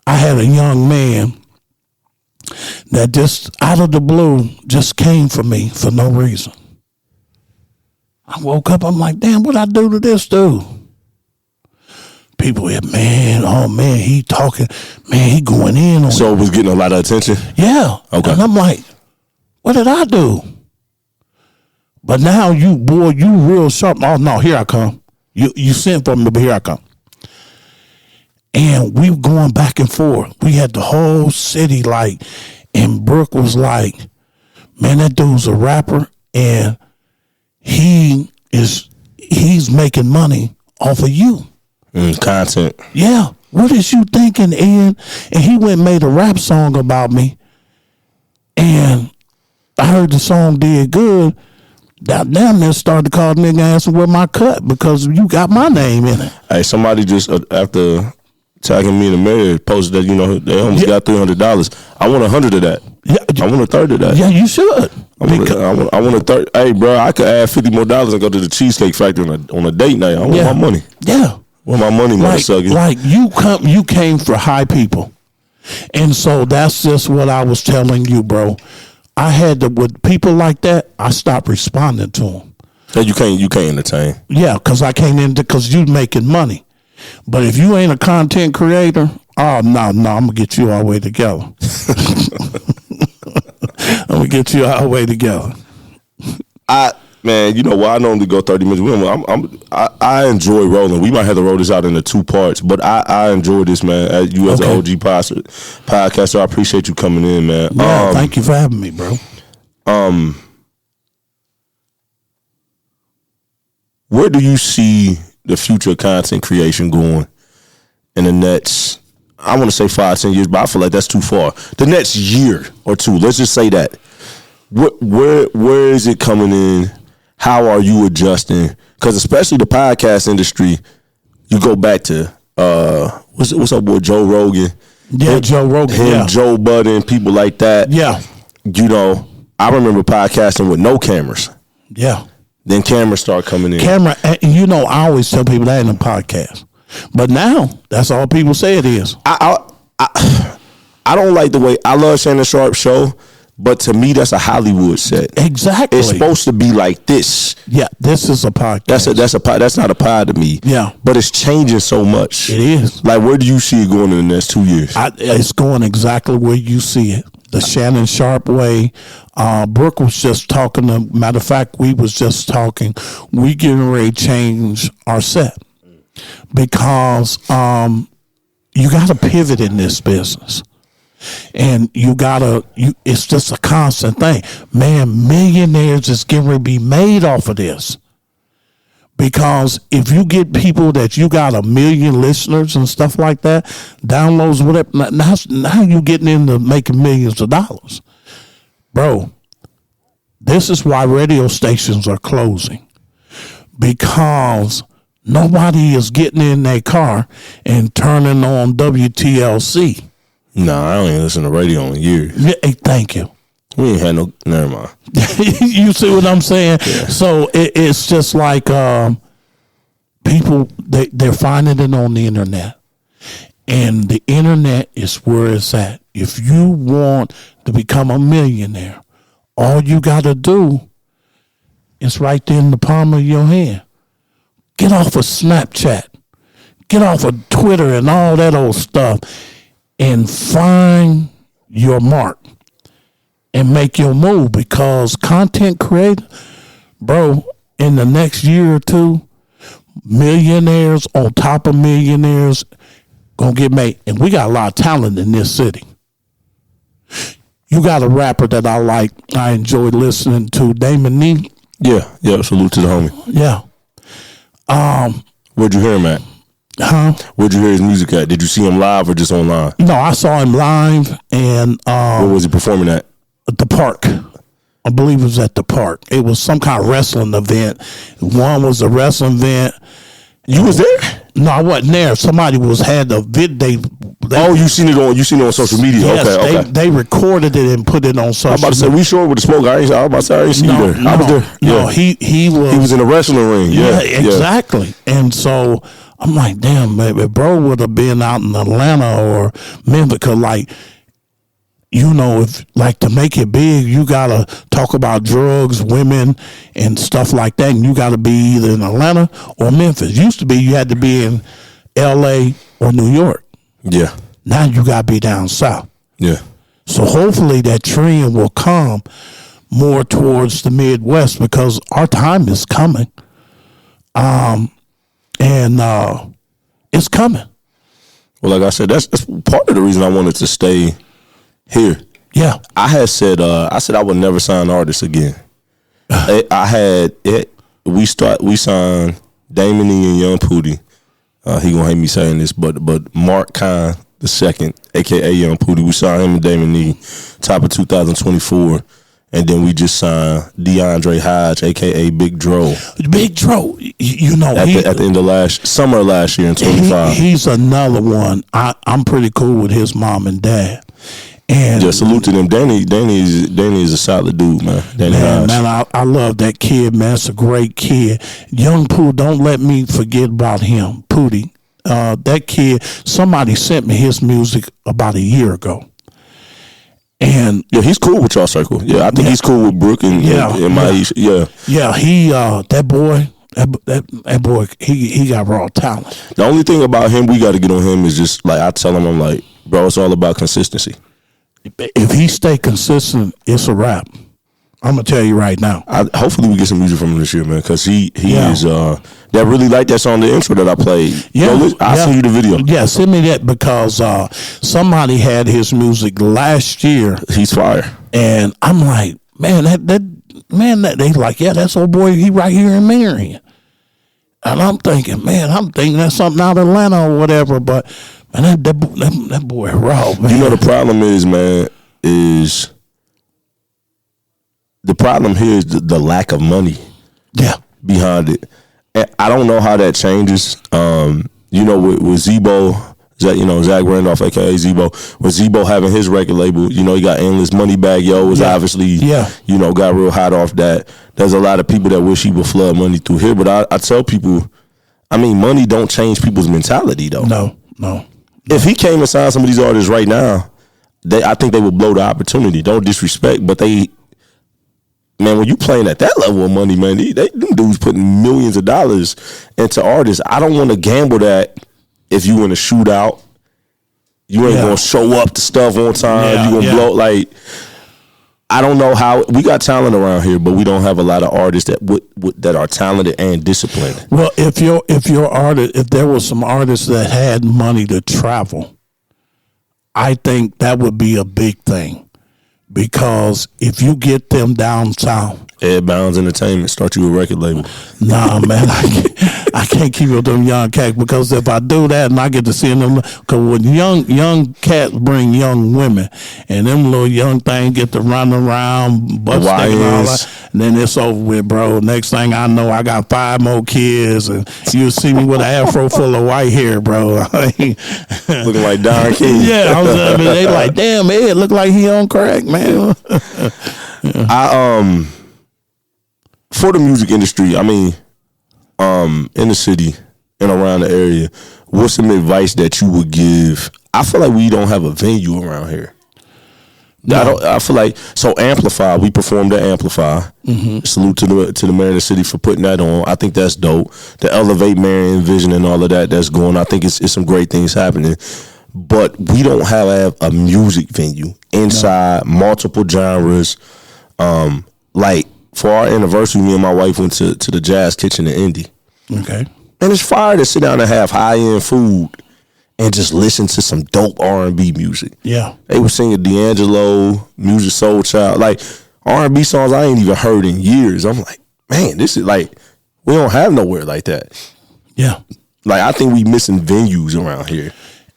I had a young man that just out of the blue just came for me for no reason. I woke up, I'm like, damn, what'd I do to this dude? People here, man, he talking, man, he going in on So it was getting a lot of attention? Yeah. Okay. And I'm like, what did I do? But now you real sharp. Oh no, here I come. You sent for me, but here I come. And we were going back and forth. We had the whole city like, and Brooke was like, man, that dude's a rapper and he's making money off of you. Content. Yeah. What is you thinking, Ed? And he went and made a rap song about me. And I heard the song did good. Damn near started to call the nigga asking where my cut because you got my name in it. Hey, somebody just after tagging me in the mayor posted that, you know, they almost got $300. I want 100 of that. Yeah, I want a third of that. Yeah, you should. I want a third. Hey, bro, I could add $50 more and go to the Cheesecake Factory on a date night. I want my money. Yeah. Where my money, motherfucker? Like you came for high people, and so that's just what I was telling you, bro. I had to with people like that. I stopped responding to them. So you can't entertain. Yeah, because I can't because you making money. But if you ain't a content creator, oh no, I'm gonna get you all the way together. I'm gonna get you all the way together. Man, you know what? I normally go 30 minutes. I enjoy rolling. We might have to roll this out into 2 parts, but I enjoy this, man. You as an OG podcaster, I appreciate you coming in, man. Yeah, thank you for having me, bro. Where do you see the future of content creation going in the next, I want to say 5-10 years, but I feel like that's too far. The next year or 2, let's just say that. Where is it coming in? How are you adjusting? Because especially the podcast industry, you go back to what's up with Joe Rogan? Yeah, Joe Rogan. Joe Budden, people like that. Yeah. You know, I remember podcasting with no cameras. Yeah. Then cameras start coming in. You know, I always tell people that ain't a podcast. But now, that's all people say it is. I don't like the way, I love Shannon Sharp's show, but to me, that's a Hollywood set. Exactly. It's supposed to be like this. Yeah, this is a podcast. That's not a pod to me. Yeah. But it's changing so much. It is. Like, where do you see it going in the next 2 years? It's going exactly where you see it. The Shannon Sharp way. Brooke was just talking. Matter of fact, we was just talking. We getting ready to change our set because you got to pivot in this business. And it's just a constant thing. Man, millionaires is getting ready to be made off of this. Because if you get people that you got 1 million listeners and stuff like that, downloads, whatever, now you getting into making millions of dollars. Bro, this is why radio stations are closing. Because nobody is getting in their car and turning on WTLC. Nah, I don't even listen to radio in years. Yeah, thank you. We ain't had no, never mind. You see what I'm saying? Yeah. So it's just like people, they're finding it on the internet. And the internet is where it's at. If you want to become a millionaire, all you got to do is right there in the palm of your hand. Get off of Snapchat. Get off of Twitter and all that old stuff. And find your mark and make your move, because content creator, bro, in the next year or 2, millionaires on top of millionaires gonna get made. And we got a lot of talent in this city. You got a rapper that I enjoy listening to, Damon Nee. Yeah, salute to the homie. Yeah. Where'd you hear him at? Huh? Where'd you hear his music at? Did you see him live or just online? No, I saw him live, and where was he performing at? The park. I believe it was at the park. It was some kind of wrestling event. One was a wrestling event. You was there? No, I wasn't there. Somebody had the they oh, you seen it on social media? Yes, okay. They recorded it and put it on social. I'm about to say we sure with the smoke. I was about to say I ain't seen you there. I was there. No, he was in the wrestling ring. Yeah, exactly. And so I'm like, damn, baby, bro would have been out in Atlanta or Memphis, because like, you know, if like to make it big, you gotta talk about drugs, women, and stuff like that, and you gotta be either in Atlanta or Memphis. Used to be you had to be in L.A. or New York. Yeah. Now you gotta be down south. Yeah. So hopefully that trend will come more towards the Midwest, because our time is coming. It's coming. Well, like I said, that's part of the reason I wanted to stay here. Yeah. I had said I would never sign artists again. We signed Damon E and Young Pooty. He gonna hate me saying this, but Mark Kine the second, aka Young Pooty, we signed him and Damon E top of 2024. And then we just signed DeAndre Hodge, aka Big Dro. Big Dro, you know, at the end of summer last year in 25. He's another one. I'm pretty cool with his mom and dad. And yeah, salute to them. Danny is a solid dude, man. Man, I love that kid, man. It's a great kid. Young Pooh, don't let me forget about him. Pooty. That kid, somebody sent me his music about a year ago. And yeah, he's cool with y'all circle. Yeah, I think he's cool with Brooke and Maisha. Yeah, he that boy, he got raw talent. The only thing about him we got to get on him is just like I tell him, I'm like, bro, it's all about consistency. If he stay consistent, it's a wrap. I'm gonna tell you right now. Hopefully we get some music from him this year, man, because he is that really like that song, the intro that I played. Yeah, I'll send you the video. Yeah, send me that, because somebody had his music last year. He's fire, and I'm like, man, that they like, yeah, that's old boy. He right here in Marion, and I'm thinking that's something out of Atlanta or whatever. But man, that boy raw, man. You know the problem is, man, the problem here is the lack of money. Yeah. Behind it. And I don't know how that changes. You know, with Zebo, Zach Randolph, aka Zebo, with Zebo having his record label, you know, he got Endless Money Bag Yo, was obviously, you know, got real hot off that. There's a lot of people that wish he would flood money through here. But I tell people, I mean, money don't change people's mentality, though. No. If he came and signed some of these artists right now, I think they would blow the opportunity. Don't disrespect, but man, when you playing at that level of money, man, them dudes putting millions of dollars into artists. I don't want to gamble that if you in a shootout, you ain't gonna show up to stuff on time. You gonna blow like. I don't know how we got talent around here, but we don't have a lot of artists that are talented and disciplined. Well, if there was some artists that had money to travel, I think that would be a big thing. Because if you get them down south, Ed Bounds Entertainment, start you a record label. Nah, man, I can't keep up them young cats, because if I do that and I get to see them, because when young cats bring young women, and them little young things get to run around, butt sticking and all that, and then it's over with, bro. Next thing I know, I got 5 more kids, and you'll see me with an afro full of white hair, bro. Looking like Don King. Yeah, I mean, they like, damn, Ed look like he on crack, man. For the music industry, I mean, in the city and around the area, what's some advice that you would give? I feel like we don't have a venue around here. No. I feel like, so Amplify, we performed at Amplify. Mm-hmm. Salute to the mayor of the city for putting that on. I think that's dope. To elevate Marion vision and all of that's going. I think it's some great things happening. But we don't have a music venue inside multiple genres. Like, for our anniversary, me and my wife went to the Jazz Kitchen in Indy. Okay. And it's fire to sit down and have high-end food and just listen to some dope R&B music. Yeah. They were singing D'Angelo, Music Soul Child, like R&B songs I ain't even heard in years. I'm like, man, this is like, we don't have nowhere like that. Yeah. Like, I think we missing venues around here.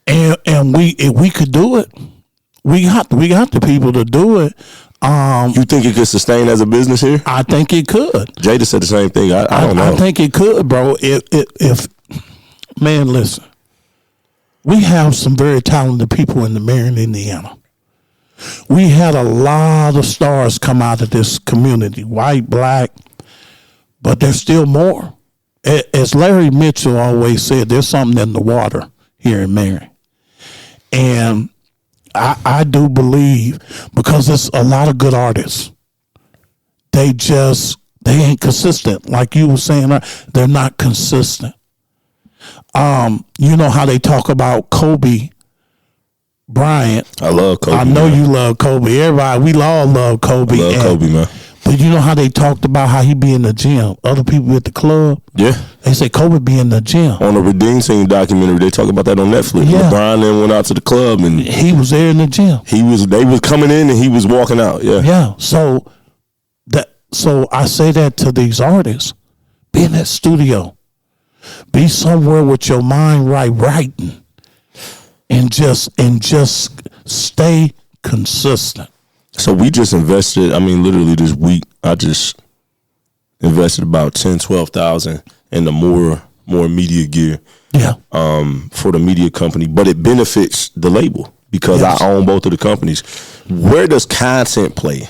And if we could do it, we got the people to do it. You think it could sustain as a business here? I think it could. Jada said the same thing. I don't know. I think it could, bro. If Man, listen. We have some very talented people in the Marion, Indiana. We had a lot of stars come out of this community, white, black, but there's still more. As Larry Mitchell always said, there's something in the water here in Marion. And I do believe, because there's a lot of good artists, they ain't consistent. Like you were saying, they're not consistent. You know how they talk about Kobe Bryant. I love Kobe. I know you love Kobe. Everybody, we all love Kobe. I love Kobe, man. But you know how they talked about how he be in the gym. Other people at the club. Yeah. They say Kobe be in the gym. On the Redeem Team documentary, they talk about that on Netflix. Yeah. LeBron then went out to the club and he was there in the gym. They was coming in and he was walking out. Yeah. Yeah. So I say that to these artists. Be in that studio. Be somewhere with your mind right, writing. And just stay consistent. So we just invested, literally this week, I just invested about 10, 12,000 in the more media gear. Yeah. For the media company, but it benefits the label because I own both of the companies. Where does content play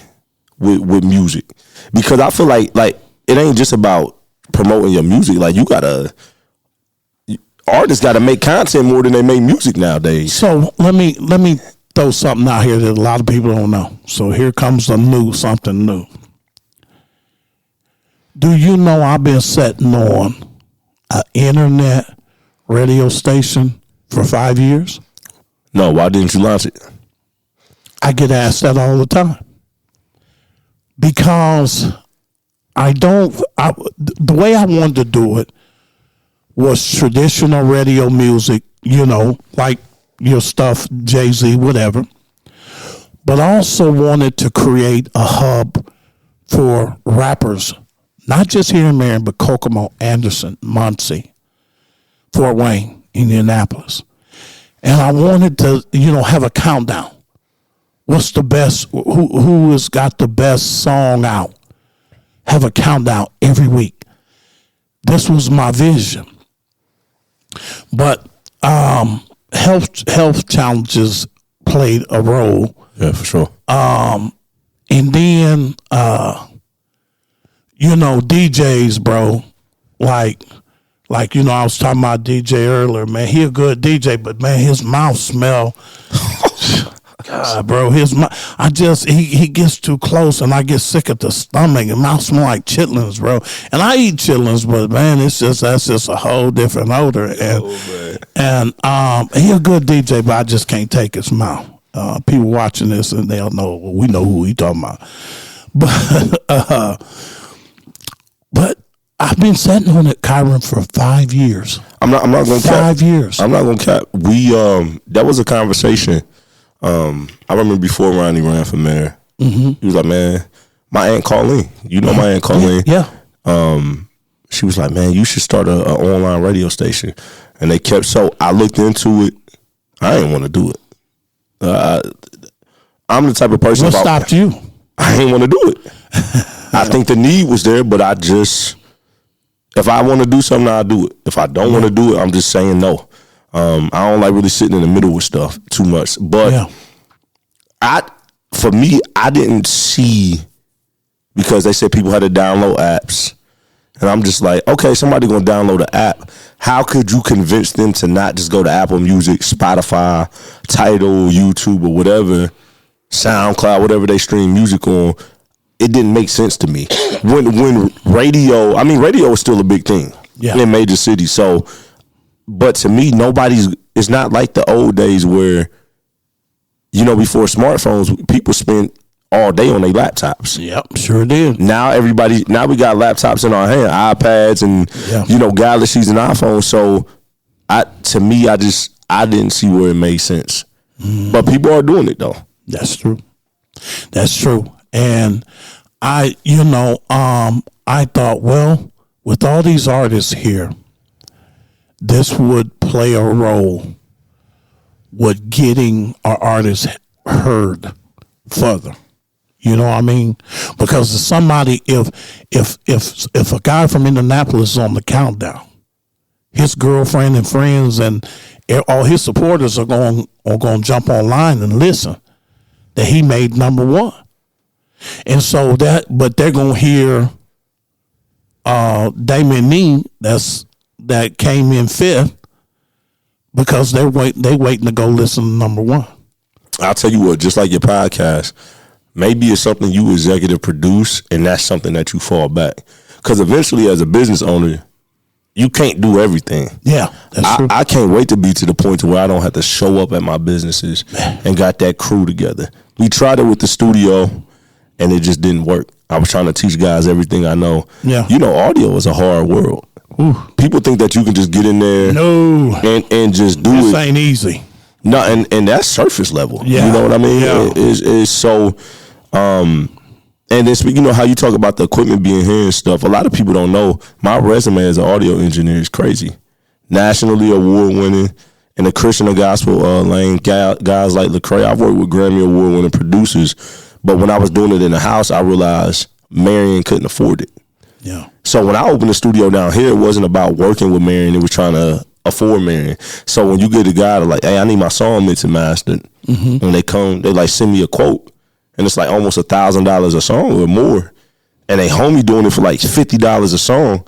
with music? Because I feel like it ain't just about promoting your music. Like artists gotta make content more than they make music nowadays. So let me throw something out here that a lot of people don't know. So here comes something new. Do you know I've been sitting on an internet radio station for 5 years? No, why didn't you launch it? I get asked that all the time. Because the way I wanted to do it was traditional radio music, like your stuff, Jay-Z, whatever. But I also wanted to create a hub for rappers, not just here in Marion, but Kokomo, Anderson, Muncie, Fort Wayne, Indianapolis. And I wanted to, have a countdown. What's the best, who has got the best song out? Have a countdown every week. This was my vision. But health challenges played a role. Yeah, for sure. And then, DJs, bro, like, I was talking about DJ earlier, man, he a good DJ, but man, his mouth smell, God, bro, his mouth, he gets too close and I get sick at the stomach and mouth smell like chitlins, bro. And I eat chitlins, but man, that's just a whole different odor. And he a good DJ, but I just can't take his mouth. People watching this and they'll know, we know who he talking about. But I've been sitting on it, Kyren, for 5 years. I'm not gonna cap. 5 years. I'm not gonna cap. We that was a conversation. I remember before Ronnie ran for mayor. Mm-hmm. He was like, "Man, my aunt Colleen. You know my aunt Colleen. Yeah. She was like, "Man, you should start an online radio station." And they kept. So I looked into it. I didn't want to do it. I'm the type of person. What stopped you? I didn't want to do it. I think the need was there, but if I want to do something, I'll do it. If I don't want to do it, I'm just saying no. I don't like really sitting in the middle with stuff too much. But for me, I didn't see, because they said people had to download apps. And I'm just like, okay, somebody gonna download an app. How could you convince them to not just go to Apple Music, Spotify, Tidal, YouTube, or whatever, SoundCloud, whatever they stream music on? It didn't make sense to me. When radio is still a big thing in major cities. So, but to me, it's not like the old days where, before smartphones, people spent all day on their laptops. Yep, sure did. Now we got laptops in our hand, iPads and Galaxies and iPhones. So I didn't see where it made sense. But people are doing it though. That's true. And I thought, well, with all these artists here, this would play a role with getting our artists heard further. You know what I mean? Because somebody, if a guy from Indianapolis is on the countdown, his girlfriend and friends and all his supporters are going to jump online and listen that he made #1. And so but they're going to hear Damien Nee that came in 5th because they waiting to go listen to #1. I'll tell you what, just like your podcast, maybe it's something you executive produce, and that's something that you fall back. Because eventually, as a business owner, you can't do everything. Yeah, that's true. I can't wait to be to the point to where I don't have to show up at my businesses and got that crew together. We tried it with the studio, and it just didn't work. I was trying to teach guys everything I know. Yeah. You know, audio is a hard world. Ooh. People think that you can just get in there and just do this it. Ain't easy. No, and that's surface level. Yeah. You know what I mean? Yeah. It's so and then speaking of how you talk about the equipment being here and stuff, a lot of people don't know my resume as an audio engineer is crazy. Nationally award winning in the Christian and gospel lane, guys like Lecrae. I've worked with Grammy award winning producers, but when I was doing it in the house, I realized Marion couldn't afford it. Yeah. So when I opened the studio down here, it wasn't about working with Marion. It was trying to afford Marion. So when you get a guy to like, hey, I need my song mixed and mastered, when they come, they like send me a quote, and it's like almost $1,000 a song or more, and they homie doing it for like $50 a song.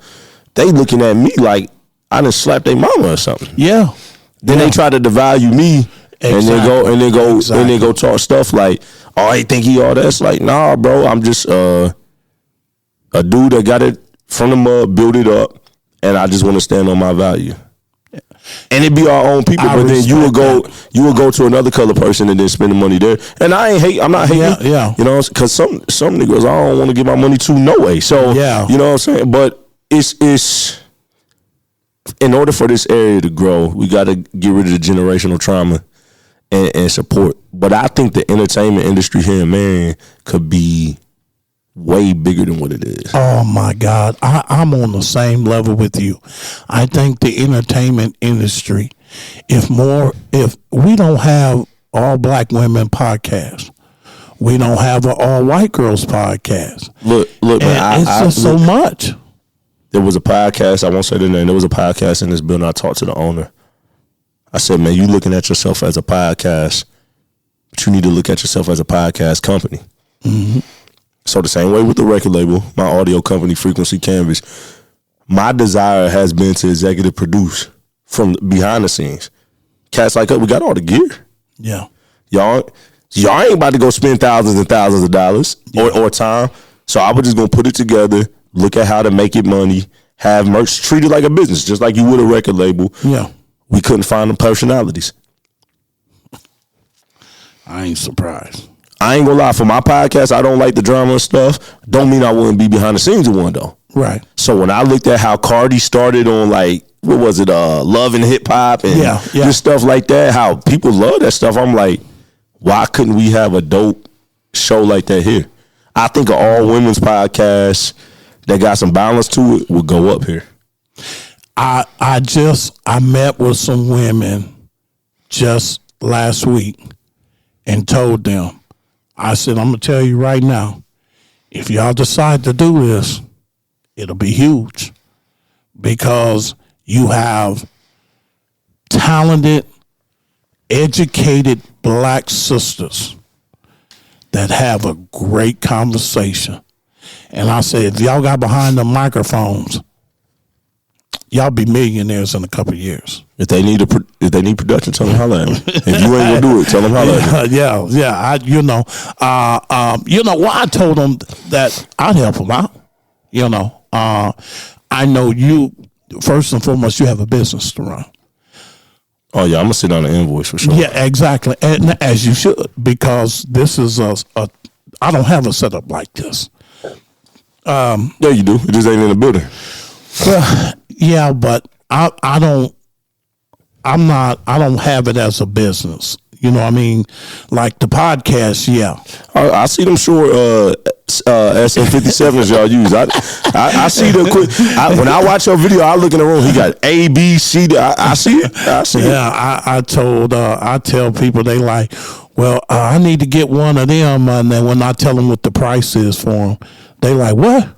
They looking at me like I done slapped their mama or something. Yeah. Then they try to devalue me, Exactly. and then go talk stuff like, oh, I think he all that. It's like, nah, bro, I'm just a dude that got it from the mud, built it up, and I just want to stand on my value. And it be our own people, but then you would go to another color person and then spend the money there. And I'm not hating. Yeah. You know, because some niggas I don't want to give my money to no way. So you know what I'm saying? But it's in order for this area to grow, we got to get rid of the generational trauma and support. But I think the entertainment industry here in Marion could be way bigger than what it is. Oh my God. I'm on the same level with you. I think the entertainment industry, if we don't have all black women podcasts, we don't have an all white girls podcast. Look, man, it's just so much. There was a podcast, I won't say the name, there was a podcast in this building. I talked to the owner. I said, man, you looking at yourself as a podcast, but you need to look at yourself as a podcast company. Mm-hmm. So the same way with the record label, my audio company, Frequency Canvas, my desire has been to executive produce from behind the scenes. Cats like us, we got all the gear. Yeah. Y'all ain't about to go spend thousands and thousands of dollars or time. So I was just going to put it together, look at how to make it money, have merch, treat it like a business, just like you would a record label. Yeah. We couldn't find the personalities. I ain't surprised. I ain't gonna lie, for my podcast, I don't like the drama and stuff. Don't mean I wouldn't be behind the scenes of one though. Right. So when I looked at how Cardi started on like, what was it, Love and Hip Hop and just stuff like that, how people love that stuff, I'm like, why couldn't we have a dope show like that here? I think an all women's podcast that got some balance to it would go up here. I met with some women just last week and told them, I said, I'm going to tell you right now, if y'all decide to do this, it'll be huge because you have talented, educated black sisters that have a great conversation. And I said, if y'all got behind the microphones, y'all be millionaires in a couple of years. If they need production, tell them holla at me. If you ain't gonna do it, tell them holla at me. Yeah. I told them that I'd help them out. I know you. First and foremost, you have a business to run. Oh yeah, I'm gonna sit on an invoice for sure. Yeah, exactly, and as you should, because this is I don't have a setup like this. Yeah, you do. It just ain't in the building. Well, yeah, but I don't have it as a business. You know what I mean? Like the podcast, yeah. I see them short SM57s y'all use. I see the quick. When I watch your video, I look in the room. He got A, B, C. I see it. Yeah, I tell people, they like, well, I need to get one of them, and then when I tell them what the price is for them, they like, what?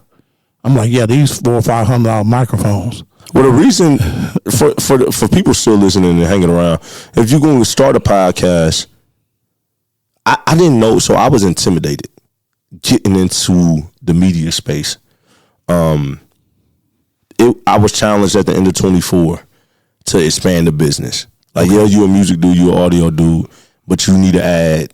I'm like, yeah, these $400 or $500 microphones. Well, the reason for people still listening and hanging around, if you're going to start a podcast, I didn't know, so I was intimidated getting into the media space. I was challenged at the end of 24 to expand the business. Like, yeah, you a music dude, you an audio dude, but you need to add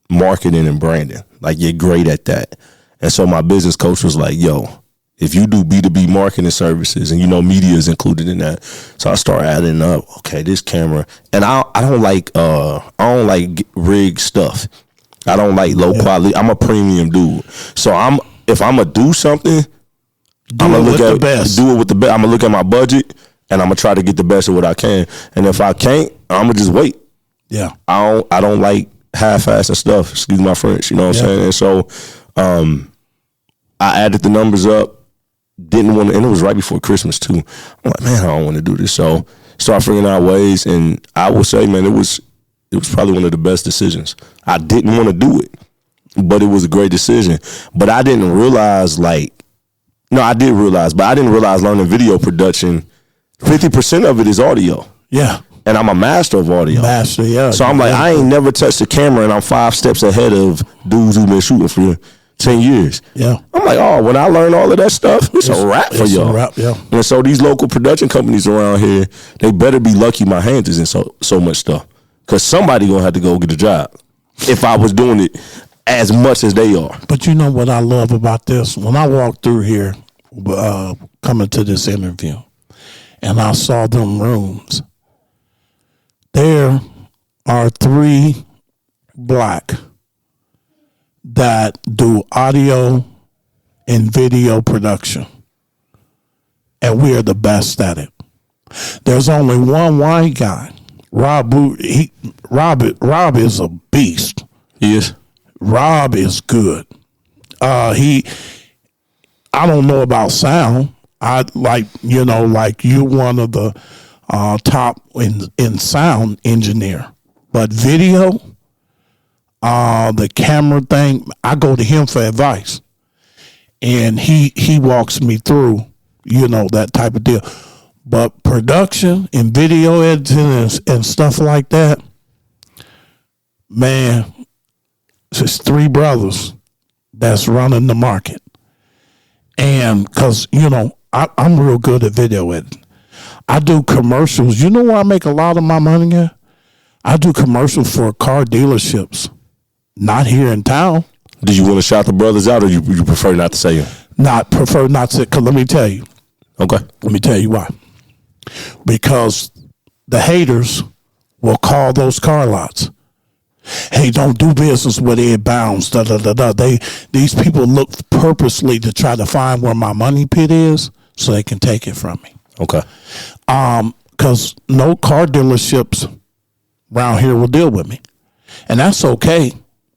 marketing and branding. Like, you're great at that. And so my business coach was like, yo, if you do B2B marketing services, and media is included in that. So I start adding up, okay, this camera. And I don't like rig stuff. I don't like low quality. I'm a premium dude. So if I'm gonna do something, I'm gonna look at do it with the best. I'm gonna look at my budget, and I'm gonna try to get the best of what I can. And if I can't, I'm gonna just wait. Yeah. I don't like half-assing stuff. Excuse my French. You know what I'm saying? And so I added the numbers up. Didn't want to, and it was right before Christmas too. I'm like, man, I don't want to do this. So start figuring out ways, and I will say, man, it was probably one of the best decisions. I didn't want to do it, but it was a great decision. But I didn't realize, I did realize, but I didn't realize learning video production, 50% of it is audio. Yeah. And I'm a master of audio. Master, yeah. So I'm like, I ain't never touched the camera, and I'm 5 steps ahead of dudes who've been shooting for 10 years. Yeah. I'm like, oh, when I learn all of that stuff, it's a wrap for y'all. A wrap, yeah. And so these local production companies around here, they better be lucky my hands is in so much stuff. Because somebody going to have to go get a job if I was doing it as much as they are. But you know what I love about this? When I walked through here, coming to this interview, and I saw them rooms, there are 3 black that do audio and video production, and we are the best at it. There's only one white guy, Rob. Rob is a beast. He is. Rob is good. I don't know about sound. You're one of the top in sound engineer, but video. The camera thing, I go to him for advice, and he walks me through, that type of deal. But production and video editing and stuff like that, man, it's 3 brothers that's running the market. And because, I'm real good at video editing. I do commercials. You know where I make a lot of my money at? I do commercials for car dealerships. Not here in town. Did you want to shout the brothers out, or you prefer not to say it? Prefer not to, because let me tell you. Okay. Let me tell you why. Because the haters will call those car lots. Hey, don't do business with Ed Bounds. These people look purposely to try to find where my money pit is so they can take it from me. Okay. Because no car dealerships around here will deal with me. And that's okay.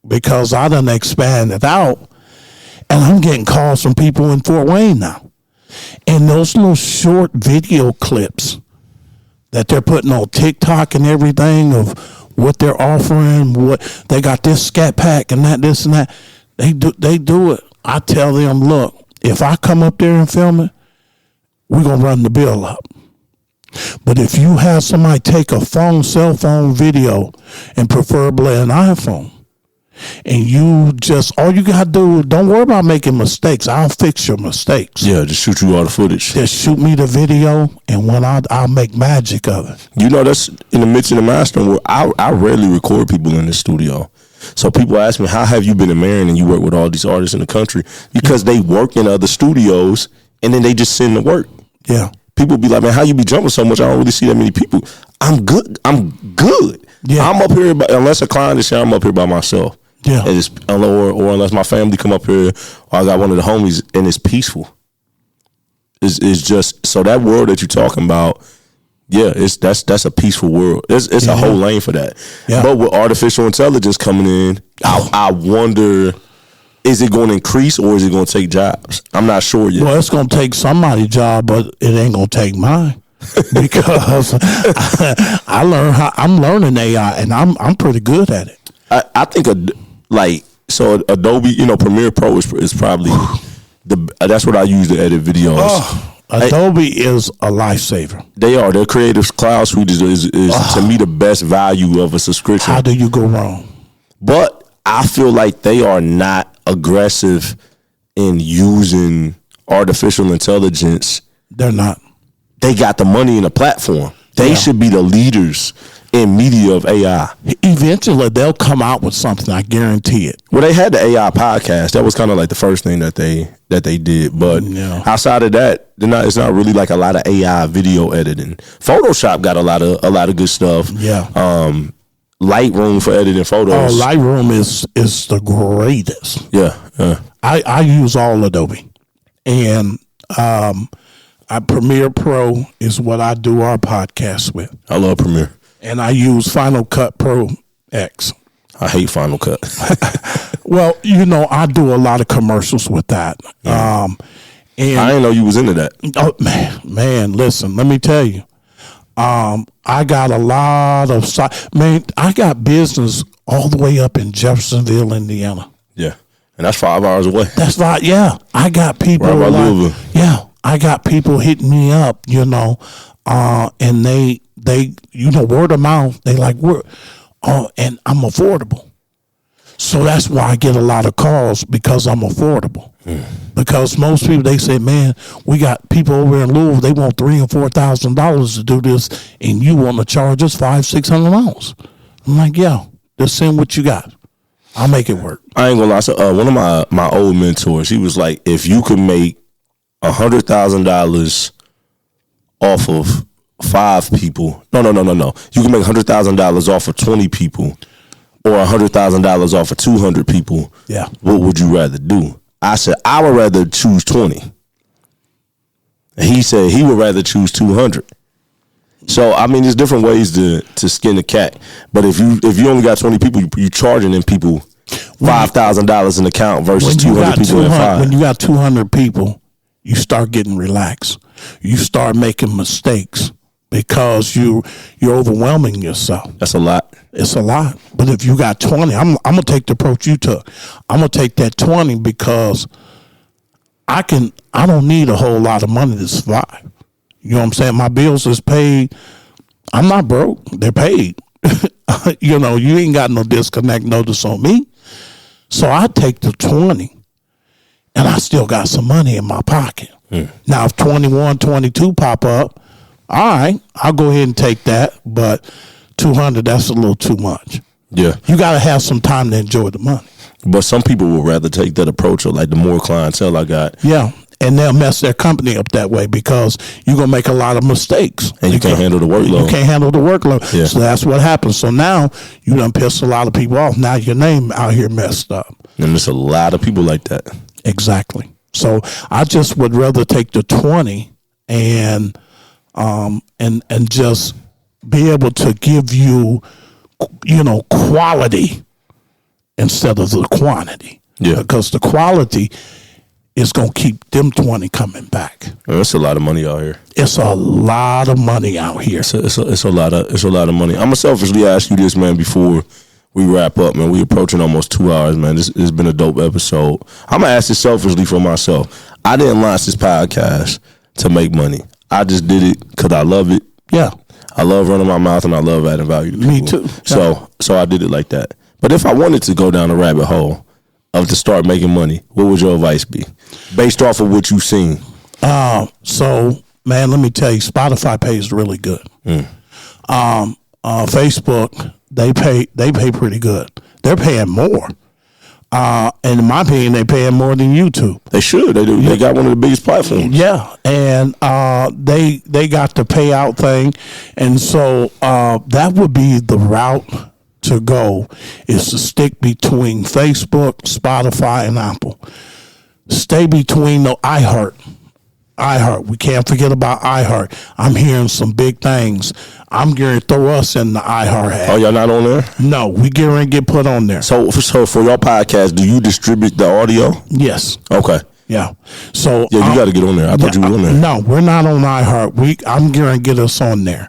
Because I done expanded out, and I'm getting calls from people in Fort Wayne now. And those little short video clips that they're putting on TikTok and everything of what they're offering, what they got this scat pack and that, this and that, they do it. I tell them, look, if I come up there and film it, we're going to run the bill up. But if you have somebody take a cell phone video, and preferably an iPhone, and you just, all you got to do, don't worry about making mistakes. I'll fix your mistakes. Yeah, just shoot you all the footage. Just shoot me the video, and when I'll make magic of it. That's in the mixing and mastering where I rarely record people in the studio. So people ask me, how have you been in Marion and you work with all these artists in the country? Because they work in other studios, and then they just send the work. Yeah. People be like, man, how you be jumping so much? I don't really see that many people. I'm good. Yeah. I'm up here, unless a client is here, I'm up here by myself. Yeah. And or unless my family come up here, or I got one of the homies, and it's peaceful. It's just, so that world that you're talking about, yeah, that's a peaceful world. It's a whole lane for that. Yeah. But with artificial intelligence coming in, I wonder, is it going to increase or is it going to take jobs? I'm not sure yet. Well, it's going to take somebody's job, but it ain't going to take mine. Because I'm learning AI, and I'm pretty good at it. I think so Adobe, Premiere Pro is probably That's what I use to edit videos. Adobe is a lifesaver. They are. Their Creative Cloud Suite is to me the best value of a subscription. How do you go wrong? But I feel like they are not aggressive in using artificial intelligence. They're not. They got the money in the platform. They should be the leaders in media of AI. Eventually, they'll come out with something. I guarantee it. Well, they had the AI podcast. That was kind of like the first thing that they did. But outside of that, it's not really like a lot of AI video editing. Photoshop got a lot of good stuff. Yeah. Lightroom for editing photos. Oh, Lightroom is the greatest. Yeah. I use all Adobe, and Premiere Pro is what I do our podcast with. I love Premiere. And I use Final Cut Pro X. I hate Final Cut. Well, I do a lot of commercials with that. And I didn't know you was into that. Oh, man, listen, let me tell you. I got a lot of I got business all the way up in Jeffersonville, Indiana. Yeah. And that's 5 hours away. That's right, yeah. I got people right by Louisville. Yeah. I got people hitting me up, and they word of mouth, they like, and I'm affordable. So that's why I get a lot of calls, because I'm affordable. Because most people, they say, man, we got people over in Louisville, they want $3,000 or $4,000 to do this, and you want to charge us $500-$600. I'm like, yeah, just send what you got. I'll make it work. I ain't gonna lie. So, one of my old mentors, he was like, if you could make $100,000 off of 5 people. No. You can make $100,000 off of 20 people, or $100,000 off of 200 people. Yeah. What would you rather do? I said, I would rather choose 20. And he said he would rather choose 200. So, I mean, there's different ways to skin a cat. But if you only got 20 people, you charging them people $5,000 an account versus 200 people at 5. When you got 200 people, you start getting relaxed. You start making mistakes because you're overwhelming yourself. That's a lot. It's a lot. But if you got 20, I'm gonna take the approach you took. I'm gonna take that 20 because I don't need a whole lot of money to survive. You know what I'm saying? My bills is paid. I'm not broke. They're paid. You ain't got no disconnect notice on me. So I take the 20. And I still got some money in my pocket. Now, if 21, 22 pop up, all right, I'll go ahead and take that. But 200, that's a little too much. Yeah. You got to have some time to enjoy the money. But some people would rather take that approach of like the more clientele I got. Yeah. And they'll mess their company up that way because you're going to make a lot of mistakes. And you can't handle the workload. You can't handle the workload. Yeah. So that's what happens. So now you done piss a lot of people off. Now your name out here messed up. And there's a lot of people like that. Exactly. So I just would rather take the 20 and just be able to give you, quality instead of the quantity. Yeah. Because the quality is going to keep them 20 coming back. That's a lot of money out here. It's a lot of money out here. It's a lot of money. I'm gonna selfishly ask you this, man, before we wrap up, man. We approaching almost 2 hours, man. This has been a dope episode. I'm gonna ask this selfishly for myself. I didn't launch this podcast to make money. I just did it because I love it. Yeah. I love running my mouth and I love adding value to people. Me too. So I did it like that. But if I wanted to go down a rabbit hole of to start making money, what would your advice be based off of what you've seen? So, man, let me tell you, Spotify pays really good. Facebook, they pay pretty good. They're paying more. And in my opinion, they're paying more than YouTube. They should. They do. They got one of the biggest platforms. Yeah, and they got the payout thing, and so that would be the route to go, is to stick between Facebook, Spotify, and Apple. Stay between the iHeart. We can't forget about iHeart. I'm hearing some big things. I'm going to throw us in the iHeart hat. Oh, y'all not on there? No, we going to get put on there. So for your podcast, do you distribute the audio? Yes. Okay. Yeah. So yeah, you got to get on there. I thought you were on there. No, we're not on iHeart. I'm going to get us on there.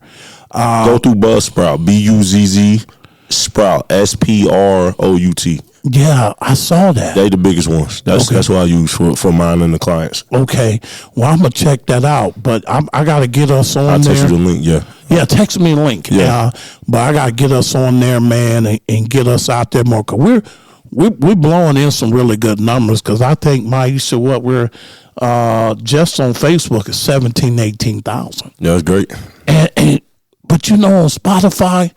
Go through Buzzsprout. BUZZ. Sprout, SPROUT. Yeah, I saw that. They the biggest ones. That's what I use for mine and the clients. Okay, well, I'm gonna check that out, but I gotta get us on there. I'll text you the link. Yeah, text me a link. Yeah, but I gotta get us on there, man, and get us out there more. Cause we're blowing in some really good numbers. Cause I think Maisha, what we're just on Facebook is 18,000. Yeah, that's great. But you know, on Spotify,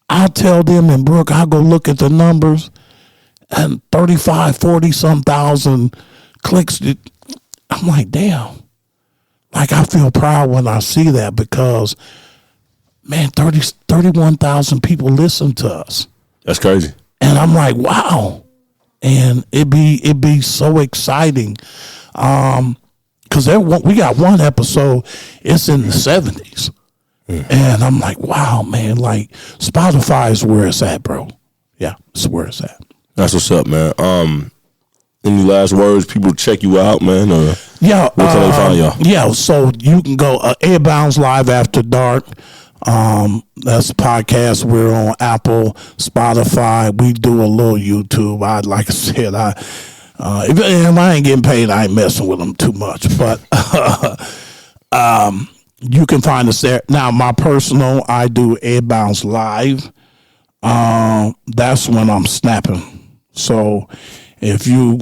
I'll tell them, and Brooke, I'll go look at the numbers, and 35, 40 some thousand clicks. I'm like, damn. Like, I feel proud when I see that because, man, 31,000 people listen to us. That's crazy. And I'm like, wow. And it'd be so exciting. Because we got one episode, it's in the 70s. And I'm like, wow, man, like Spotify is where it's at, bro. Yeah, it's where it's at. That's what's up, man. Any last words? People check you out, man? Or yeah. Where can they find y'all? Yeah, so you can go Airbounds Live After Dark. That's a podcast. We're on Apple, Spotify. We do a little YouTube. Like I said, if I ain't getting paid, I ain't messing with them too much. But you can find us there. Now, my personal, I do Airbounds Live. That's when I'm snapping. So if you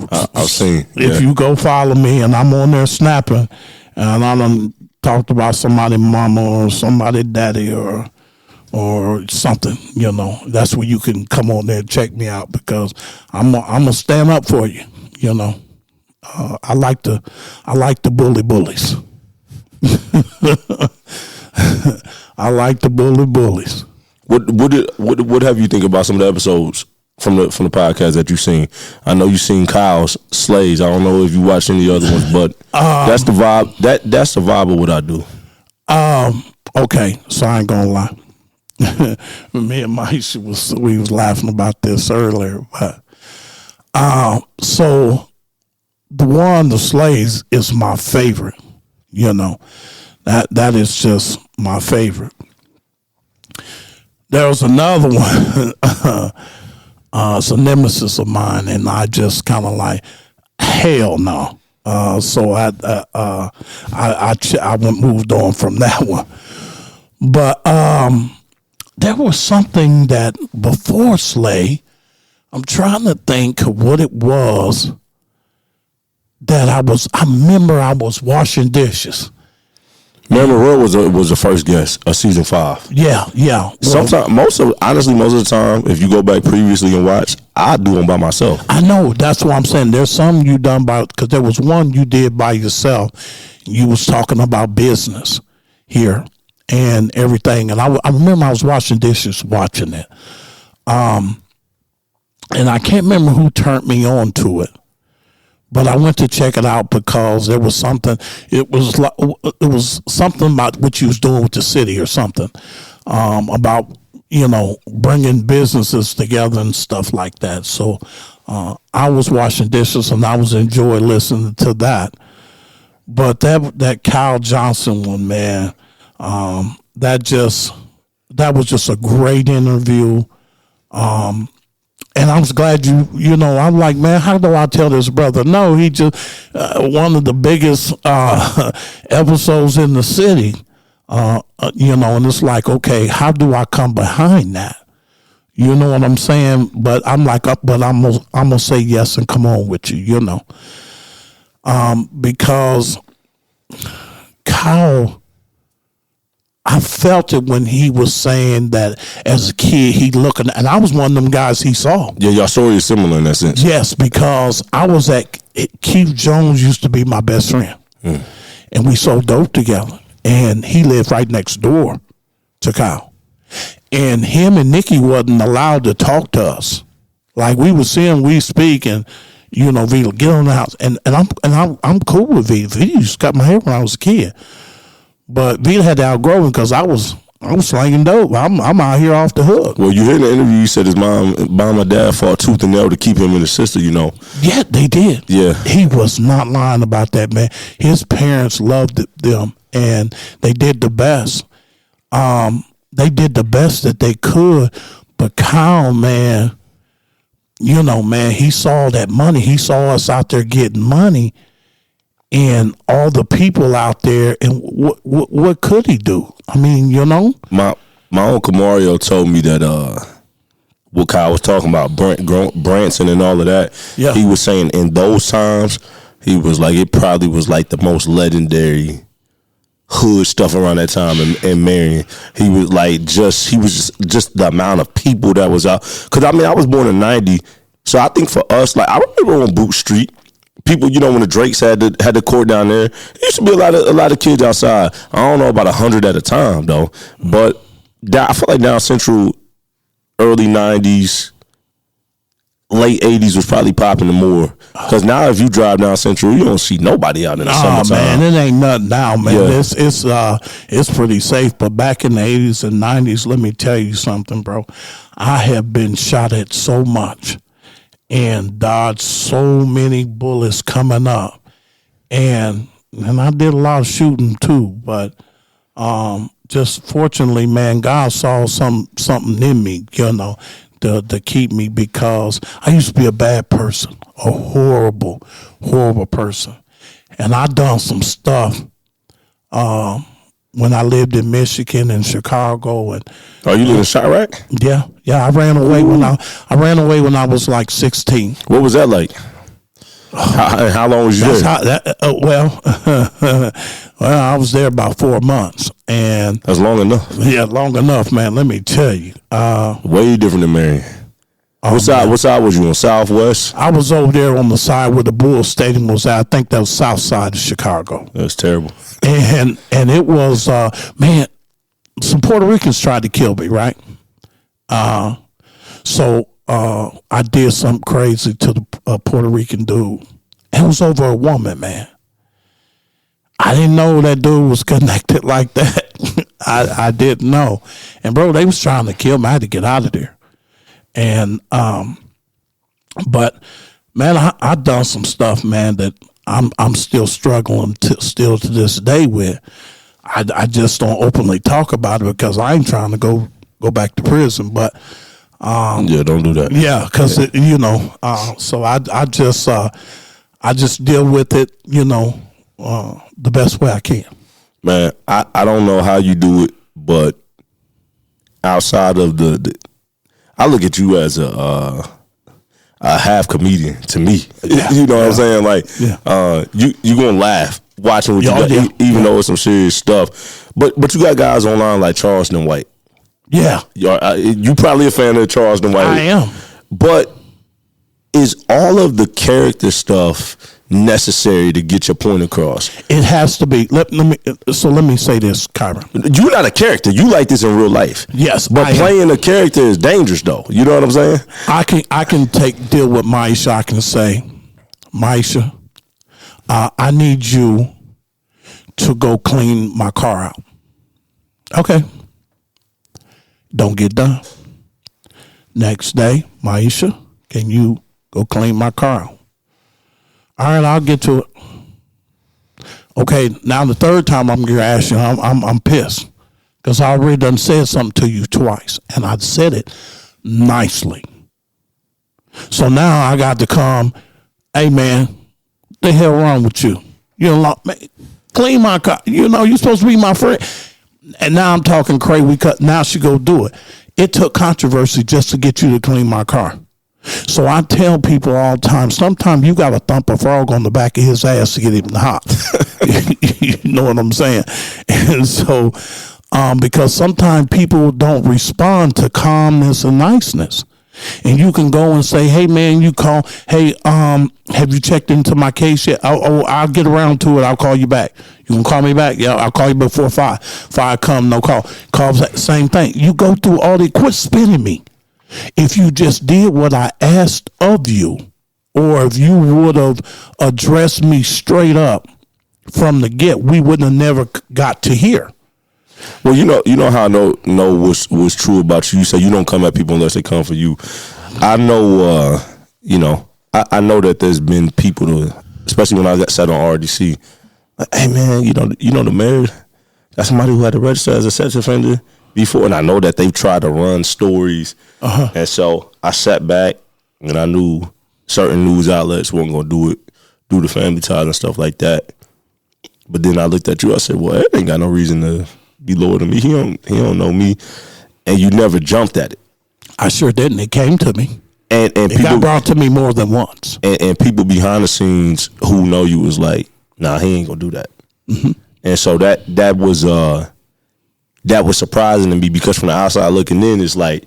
you go follow me and I'm on there snapping, and I done talked about somebody mama or somebody daddy or something, you know, that's where you can come on there and check me out because I'm gonna stand up for you. You know, I like the bullies. I like the bullies. What have you think about some of the episodes from the podcast that you've seen? I know you've seen Kyle's Slays. I don't know if you watched any other ones, but that's the vibe. That's the vibe of what I do. Okay, so I ain't gonna lie. Me and Maisha we was laughing about this earlier, but so the Slays is my favorite. You know, that is just my favorite. There was another one. It's a nemesis of mine, and I just kind of like, hell no. So I moved on from that one. But there was something that before Slay, I'm trying to think of what it was that I remember I was washing dishes. Remember, Roy was the first guest of season 5. Yeah. Sometimes, most of the time, if you go back previously and watch, I do them by myself. I know. That's what I'm saying. There's some you done because there was one you did by yourself. You was talking about business here and everything. And I remember I was washing dishes watching it. And I can't remember who turned me on to it. But I went to check it out because there was something. It was something about what you was doing with the city or something about, you know, bringing businesses together and stuff like that. So I was washing dishes and I was enjoying listening to that. But that Kyle Johnson one, man, that was just a great interview. And I was glad you know, I'm like, man, how do I tell this brother? No, he just, one of the biggest episodes in the city, you know, and it's like, okay, how do I come behind that? You know what I'm saying? But I'm like, but I'm gonna say yes and come on with you, you know. Because Kyle, I felt it when he was saying that as a kid, he looking, and I was one of them guys he saw. Yeah, your story is similar in that sense. Yes, because I was Keith Jones used to be my best friend. And we sold dope together. And he lived right next door to Kyle. And him and Nikki wasn't allowed to talk to us. Like we would see him, we speak, and you know, Vita, get on the house. And I'm cool with Vita. He used to cut my hair when I was a kid. But Vita had to outgrow him because I was slanging dope. I'm out here off the hook. Well, you hear in the interview, you said his mom and dad fought tooth and nail to keep him and his sister, you know. Yeah, they did. Yeah. He was not lying about that, man. His parents loved them, and they did the best. They did the best that they could, But Kyle, man, you know, man, he saw that money. He saw us out there getting money, and all the people out there. And what could he do? I mean, you know, my uncle Mario told me that what Kyle was talking about, Branson and all of that. Yeah. He was saying in those times, he was like, it probably was like the most legendary hood stuff around that time in Marion. He was like, just the amount of people that was out. Because I mean, I was born in '90, so I think for us, like, I remember on Boot Street, people, you know, when the Drakes had the court down there, there used to be a lot of kids outside. I don't know about 100 at a time though, but I feel like down Central, early '90s, late '80s was probably popping more. Because now if you drive down Central, you don't see nobody out in the summertime. Man, it ain't nothing now, man. Yeah. It's pretty safe. But back in the '80s and '90s, let me tell you something, bro. I have been shot at so much and dodged so many bullets coming up, and I did a lot of shooting too. But just fortunately, man, God saw something in me, you know, to keep me, because I used to be a bad person, a horrible person. And I done some stuff when I lived in Michigan and Chicago. And you live in Chirac? Yeah. I ran away when I was like 16. What was that like? How long was you there? Well, I was there about 4 months, and that's long enough. Yeah, long enough, man. Let me tell you. Way different than Marion. What side was you on? Southwest? I was over there on the side where the Bulls Stadium was at. I think that was south side of Chicago. That's terrible. And it was, man, some Puerto Ricans tried to kill me, right? So I did something crazy to the Puerto Rican dude. It was over a woman, man. I didn't know that dude was connected like that. I didn't know. And, bro, they was trying to kill me. I had to get out of there. And, but, man, I done some stuff, man, that I'm still struggling still to this day with. I just don't openly talk about it because I ain't trying to go back to prison. But yeah, don't do that. Yeah, because you know, so I just deal with it, you know, the best way I can. Man, I don't know how you do it, but outside of the I look at you as a half comedian to me. Yeah, you know what I'm saying? Like, yeah. You gonna laugh watching what you got, even though it's some serious stuff. But you got guys online like Charleston White. Yeah, you probably a fan of Charleston White. I am. But is all of the character stuff necessary to get your point across? It has to be. Let me say this, Kyren. You're not a character. You like this in real life. Yes, but playing a character is dangerous, though. You know what I'm saying? I can deal with Maisha. I can say, Maisha, I need you to go clean my car out. Okay. Don't get done. Next day, Maisha, can you go clean my car out? All right, I'll get to it. Okay, now the third time I'm going to ask you, I'm pissed because I already done said something to you twice, and I said it nicely. So now I got to come, hey man, what the hell wrong with you? You know, clean my car. You know, you're supposed to be my friend. And now I'm talking crazy. Now she go do it. It took controversy just to get you to clean my car. So I tell people all the time, sometimes you got to thump a frog on the back of his ass to get him hot. You know what I'm saying? And so, because sometimes people don't respond to calmness and niceness. And you can go and say, hey, man, you call, hey, have you checked into my case yet? I'll get around to it. I'll call you back. You can call me back? Yeah, I'll call you before 5. 5 come, no call. Calls, same thing. You go through all the, quit spinning me. If you just did what I asked of you, or if you would have addressed me straight up from the get, we wouldn't have never got to here. Well, you know how I know what's true about you. You say you don't come at people unless they come for you. I know, I know that there's been people, especially when I got set on RDC, like, hey man, you know the mayor, that's somebody who had to register as a sex offender. before, and I know that they've tried to run stories. And so I sat back, and I knew certain news outlets weren't going to do the family ties and stuff like that. But then I looked at you, I said, well, Ed ain't got no reason to be lower than me. He don't know me. And you never jumped at it. I sure didn't. It came to me. And it people got brought to me more than once. And people behind the scenes who know you was like, nah, he ain't gonna do that. And so that was surprising to me, because from the outside looking in, it's like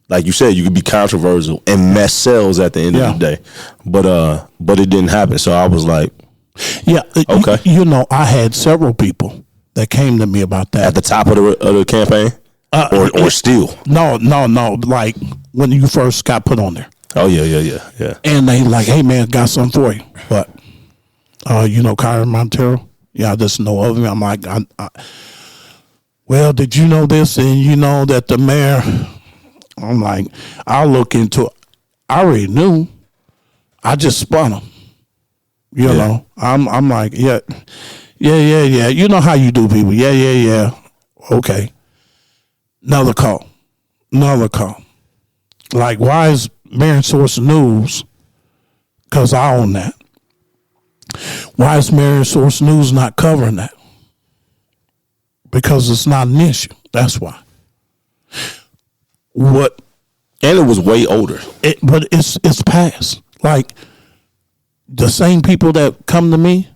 you said, you could be controversial and mess sales at the end of the day. But it didn't happen. So I was like, yeah, okay. I had several people that came to me about that. At the top of the campaign? Or still? No. Like when you first got put on there. Oh, yeah. And they like, hey, man, got something for you. But, Kyren Montero? Yeah, I just know of him. I'm like, well, did you know this? And you know that the mayor, I'm like, I'll look into it. I already knew. I just spun him. You know, I'm like, yeah. You know how you do people. Yeah. Okay. Another call. Like, why is Marion Source News, because I own that, why is Marion Source News not covering that? Because it's not an issue. That's why. And it was way older. But it's past. Like, the same people that come to me,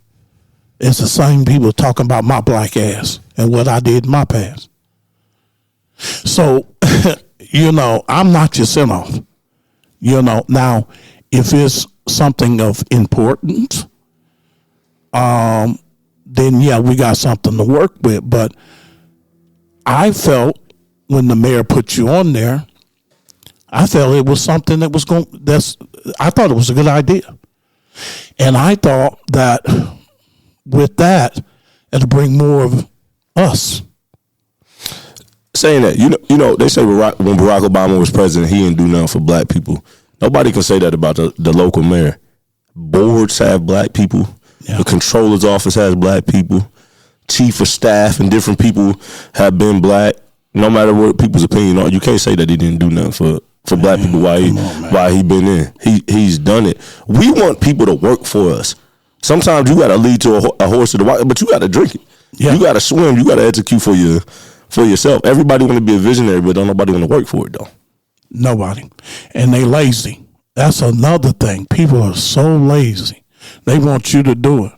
it's the same people talking about my black ass and what I did in my past. So, I'm not your send off. Now, if it's something of importance, then yeah, we got something to work with. But I felt when the mayor put you on there, I felt it was something that was I thought it was a good idea. And I thought that with that, it'll bring more of us. Saying that, they say when Barack Obama was president, he didn't do nothing for black people. Nobody can say that about the local mayor. Boards have black people. Yeah. The controller's office has black people. Chief of staff and different people have been black. No matter what people's opinion are, you can't say that he didn't do nothing for black people while he been in. He's done it. We want people to work for us. Sometimes you got to lead to a horse to the water, but you got to drink it. Yeah. You got to swim. You got to execute for yourself. Everybody want to be a visionary, but don't nobody want to work for it, though. Nobody. And they lazy. That's another thing. People are so lazy. They want you to do it.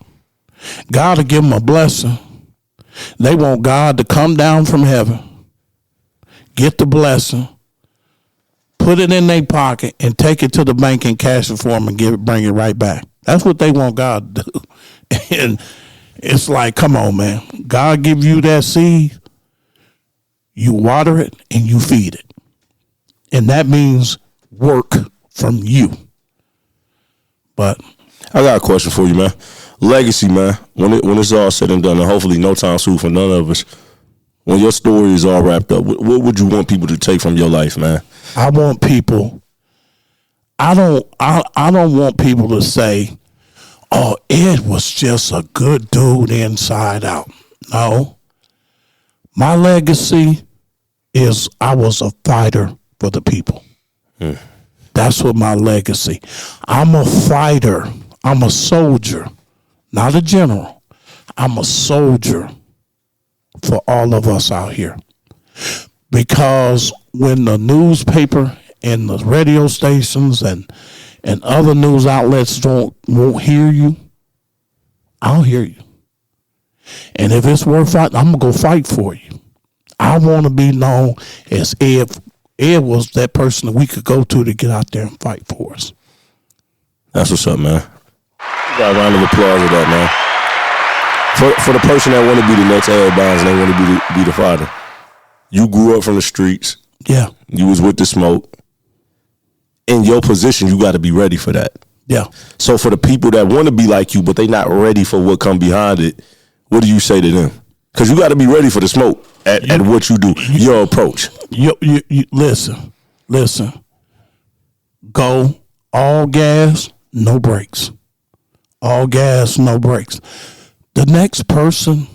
God will give them a blessing. They want God to come down from heaven, get the blessing, put it in their pocket, and take it to the bank and cash it for them and bring it right back. That's what they want God to do. And it's like, come on, man. God give you that seed. You water it and you feed it. And that means work from you. But I got a question for you, man. Legacy, man. When it's all said and done, and hopefully no time soon for none of us, when your story is all wrapped up, what would you want people to take from your life, man? I want people, I don't want people to say, oh, Ed was just a good dude inside out. No. My legacy is I was a fighter for the people. That's what my legacy. I'm a fighter. I'm a soldier, not a general. I'm a soldier for all of us out here. Because when the newspaper and the radio stations and other news outlets won't hear you, I'll hear you. And if it's worth fighting, I'm going to go fight for you. I want to be known as Ed. Ed was that person that we could go to get out there and fight for us. That's what's up, man. You got a round of applause for that, man. For the person that want to be the next Ed Bonds and they want to be the fighter. You grew up from the streets. Yeah. You was with the smoke. In your position, you got to be ready for that. Yeah. So for the people that want to be like you, but they not ready for what come behind it, what do you say to them? Because you got to be ready for the smoke at what you do, your approach. You listen. Go all gas, no brakes. All gas, no brakes. The next person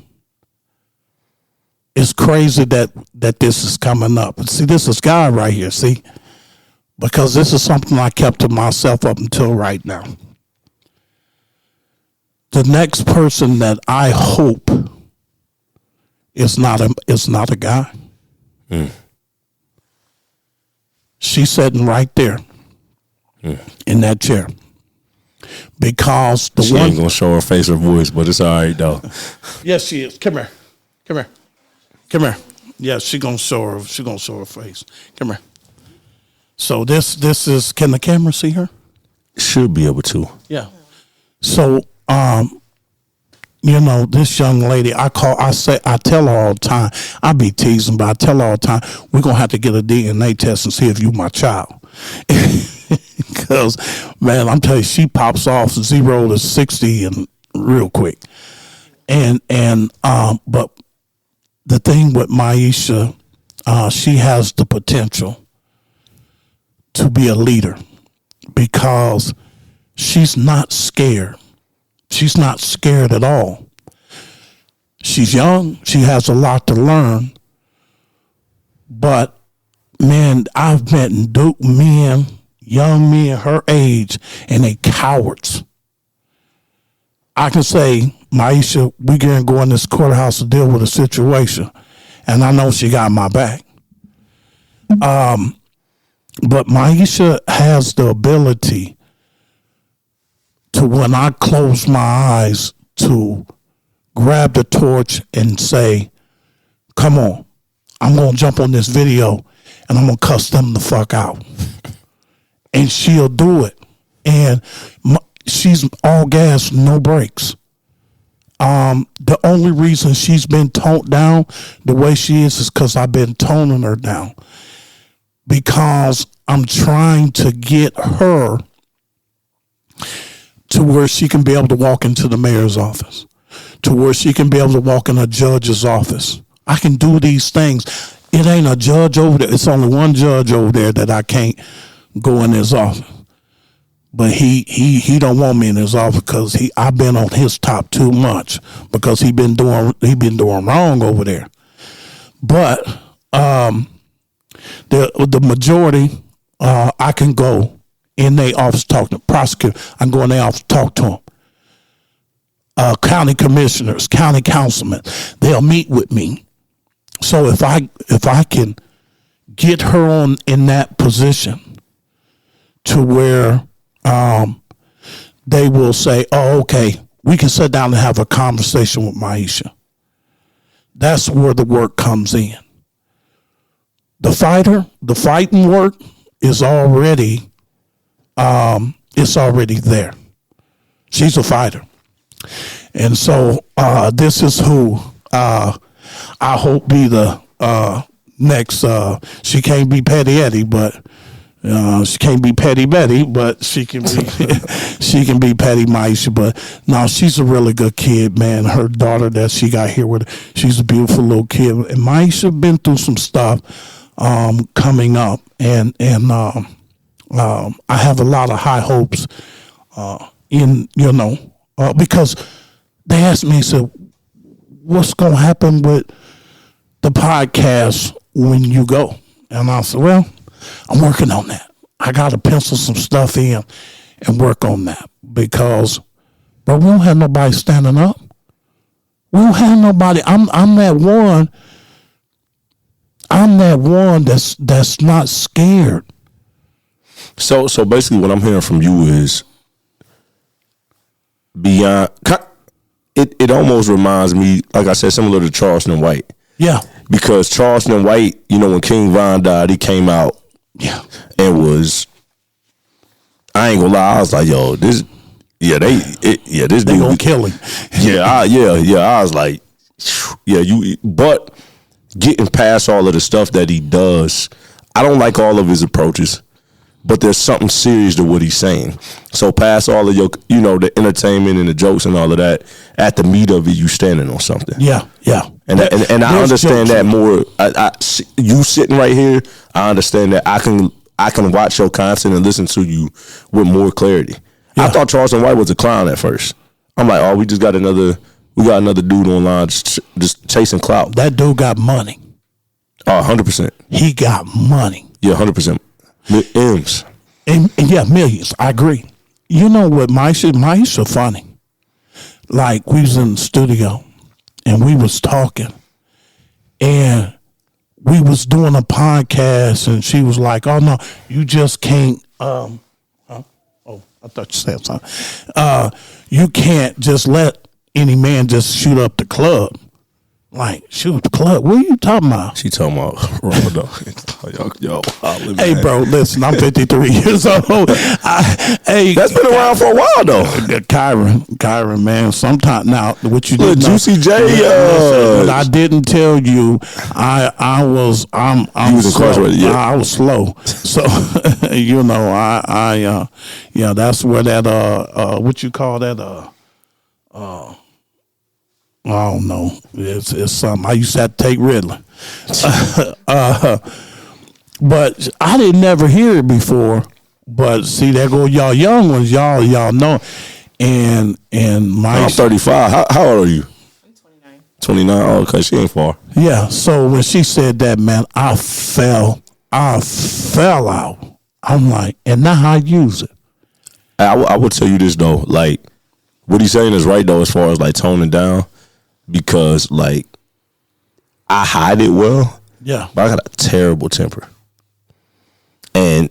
it's crazy that this is coming up. See, this is God right here, see? Because this is something I kept to myself up until right now. The next person that I hope is not a guy. She's sitting right there in that chair. Because she ain't gonna show her face or voice, but it's all right though. Yes, she is. Come here. Yeah, she gonna show her face. Come here. So this is. Can the camera see her? Should be able to. Yeah. So this young lady, I tell her all the time. I be teasing, but I tell her all the time, we're gonna have to get a DNA test and see if you my child. Because, man, I'm telling you, she pops off 0 to 60 and real quick. But the thing with Maisha, she has the potential to be a leader because she's not scared. She's not scared at all. She's young. She has a lot to learn. But, man, I've met young men her age, and they cowards. I can say, Maisha, we going to go in this courthouse to deal with a situation, and I know she got my back. But Maisha has the ability to, when I close my eyes, to grab the torch and say, come on, I'm going to jump on this video and I'm going to cuss them the fuck out. And she'll do it. And she's all gas, no brakes. The only reason she's been toned down the way she is because I've been toning her down. Because I'm trying to get her to where she can be able to walk into the mayor's office, to where she can be able to walk in a judge's office. I can do these things. It ain't a judge over there. It's only one judge over there that I can't go in his office. But he don't want me in his office because I've been on his top too much because he been doing wrong over there. But the majority, I can go in their office talk to the prosecutor. I can go in their office talk to them. County commissioners, county councilmen, they'll meet with me. So if I can get her in that position to where they will say, oh, okay, we can sit down and have a conversation with Maisha. That's where the work comes in. The fighting work is already, it's already there. She's a fighter. And so this is who I hope be the next, she can't be Petty Eddie, but she can't be Petty Betty, but she can be she can be Petty Maisha. But no, she's a really good kid, man. Her daughter that she got here with her, she's a beautiful little kid. And Maisha been through some stuff coming up, and I have a lot of high hopes because they asked me, said, what's going to happen with the podcast when you go? And I said, well, I'm working on that. I got to pencil some stuff in and work on that because, bro, we don't have nobody standing up. We don't have nobody. I'm that one. I'm that one that's not scared. So basically, what I'm hearing from you is beyond. It almost reminds me, like I said, similar to Charleston White. Yeah. Because Charleston White, when King Von died, he came out. Yeah. And was, I ain't gonna lie, I was like, yo, this dude gonna kill him. I was like, but getting past all of the stuff that he does, I don't like all of his approaches, but there's something serious to what he's saying. So past all of your, the entertainment and the jokes and all of that, at the meat of it, you standing on something. Yeah. And I understand that more. You sitting right here, I understand that I can watch your content and listen to you with more clarity. Yeah. I thought Charleston White was a clown at first. I'm like, oh, we just got another We got another dude online just chasing clout. That dude got money. 100%. He got money. Yeah, 100%. M's. And yeah, millions. I agree. You know what, Maisha funny. Like, we was in the studio and we was talking and we was doing a podcast and she was like, oh no, you just can't, oh, I thought you said something. You can't just let any man just shoot up the club. Like, shoot the club? What are you talking about? She talking about Ronaldo. yo, hey, bro, listen, I'm 53 years old. Hey, that's been around for a while though. Kyren, man. Sometimes now, what you did? Juicy J. What I didn't tell you, I'm was incarcerated. Yeah, I was slow. So you know, yeah, that's where that what you call that I don't know. It's something. I used to have to take Ritalin. But I didn't never hear it before. But see, there go y'all young ones. Y'all know. And I'm 35. How old are you? I'm 29. 29. Oh, okay, she ain't far. Yeah. So when she said that, man, I fell out. I'm like, and now I use it. I would tell you this though, like what he's saying is right though, as far as like toning down. Because like I hide it well, yeah. But I got a terrible temper, and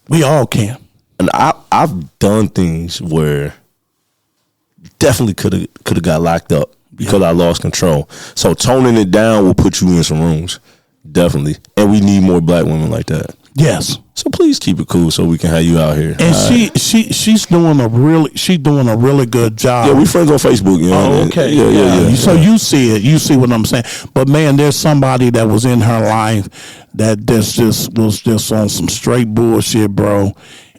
we all can. And I've done things where definitely could have got locked up because I lost control. So toning it down will put you in some rooms, definitely. And we need more black women like that. Yes. So please keep it cool so we can have you out here. And she's doing a really good job. Yeah, we friends on Facebook, you know. Oh, okay. Yeah. So you see it. You see what I'm saying. But man, there's somebody that was in her life that just was just on some straight bullshit, bro.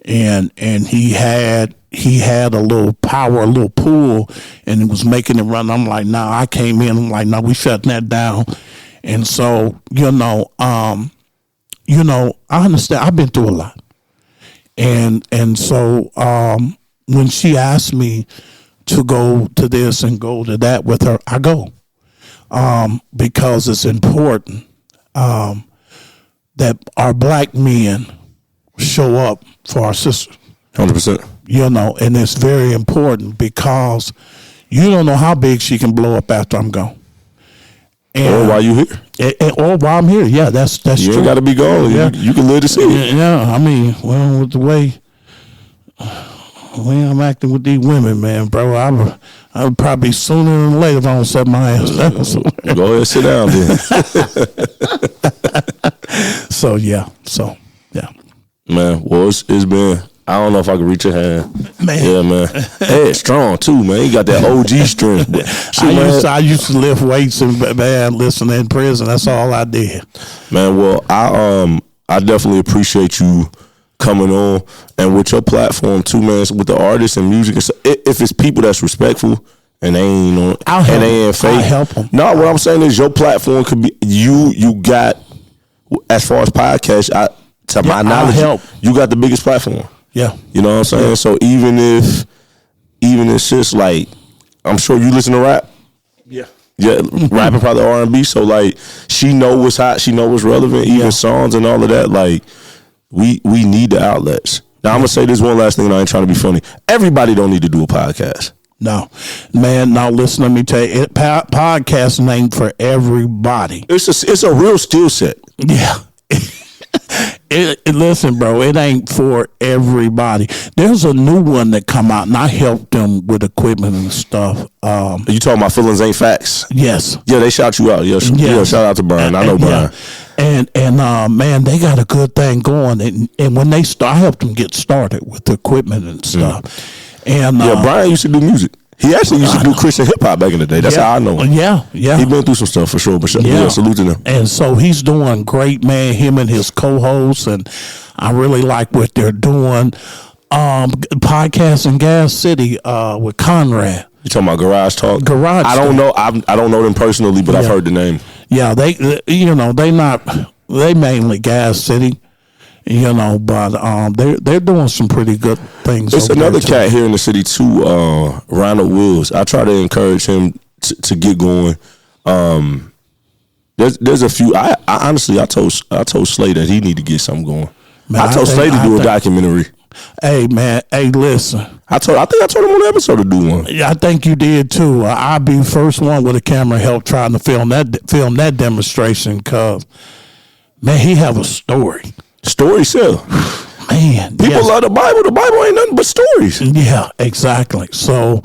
And he had a little power, a little pull, and it was making it run. I'm like, nah, I came in. I'm like, nah, we shutting that down. And so, I understand. I've been through a lot. And so when she asked me to go to this and go to that with her, I go. Because it's important that our black men show up for our sisters. 100%. And it's very important because you don't know how big she can blow up after I'm gone. Or while you here. Or while I'm here. Yeah, that's true. You ain't got to be gone. Yeah. You can live to see it. Yeah, I mean, well, with the way I'm acting with these women, man, bro, I would probably sooner than later if I don't set my ass down. Go ahead and sit down then. So, yeah. Man, well, it's been... I don't know if I can reach your hand. Man. Yeah, man. Head strong, too, man. You got that OG strength. But I used to lift weights and, man, listen, in prison. That's all I did. Man, well, I definitely appreciate you coming on. And with your platform, too, man, with the artists and music. If it's people that's respectful and they ain't on, and they ain't fake. I'll help them. No, what I'm saying is your platform could be, you got, as far as podcasts, to my knowledge, you got the biggest platform. Yeah. You know what I'm saying? Yeah. So even if it's just like, I'm sure you listen to rap. Yeah. Yeah, rapping probably R&B. So like, she know what's hot, she know what's relevant, even songs and all of that. Like, we need the outlets. Now I'm gonna say this one last thing, and I ain't trying to be funny. Everybody don't need to do a podcast. No, man. Now listen, let me tell you, podcast ain't for everybody. It's a real skill set. Yeah. Listen, bro, it ain't for everybody. There's a new one that come out, and I helped them with equipment and stuff. Are you talking about feelings ain't facts? Yes. Yeah, they shout you out. Yeah, shout out to Brian. I know Brian. And man, they got a good thing going. And when they start, I helped them get started with the equipment and stuff. And Brian used to do music. He actually used to do Christian hip hop back in the day. That's how I know him. Yeah. He been through some stuff for sure. But salute to him. And so he's doing great, man. Him and his co-hosts, and I really like what they're doing. Podcast in Gas City with Conrad. You talking about Garage Talk? Garage. I don't know. I don't know them personally, but I've heard the name. Yeah, they mainly Gas City. You know, but they're doing some pretty good things. There's another cat here in the city too, Ronald Wills. I try to encourage him to get going. There's a few. I honestly, I told Slay that he need to get something going. Man, I told Slay to do a documentary. Hey man, hey listen. I think I told him on the episode to do one. Yeah, I think you did too. I'll be first one with a camera help trying to film that demonstration, cause man, he have a story. Story sell. Man, people love the Bible. The Bible ain't nothing but stories. Yeah, exactly. So,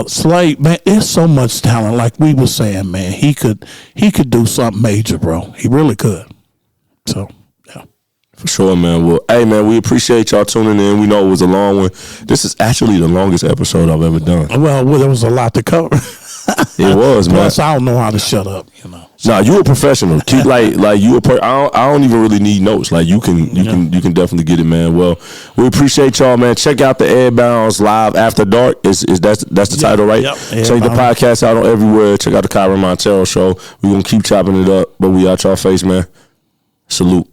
Slay, man, there's so much talent. Like we were saying, man, he could do something major, bro. He really could. So, yeah. For sure, man. Well, hey, man, we appreciate y'all tuning in. We know it was a long one. This is actually the longest episode I've ever done. Well, there was a lot to cover. It was, man. Plus, I don't know how to shut up, you know. Nah, you a professional. Keep like you a I don't even really need notes. Like you can definitely get it, man. Well, we appreciate y'all, man. Check out the Airbounds Live After Dark. That's the title, right? Yep. Check the podcast out on everywhere. Check out the Kyren Montero show. We're gonna keep chopping it up, but we out y'all face, man. Salute.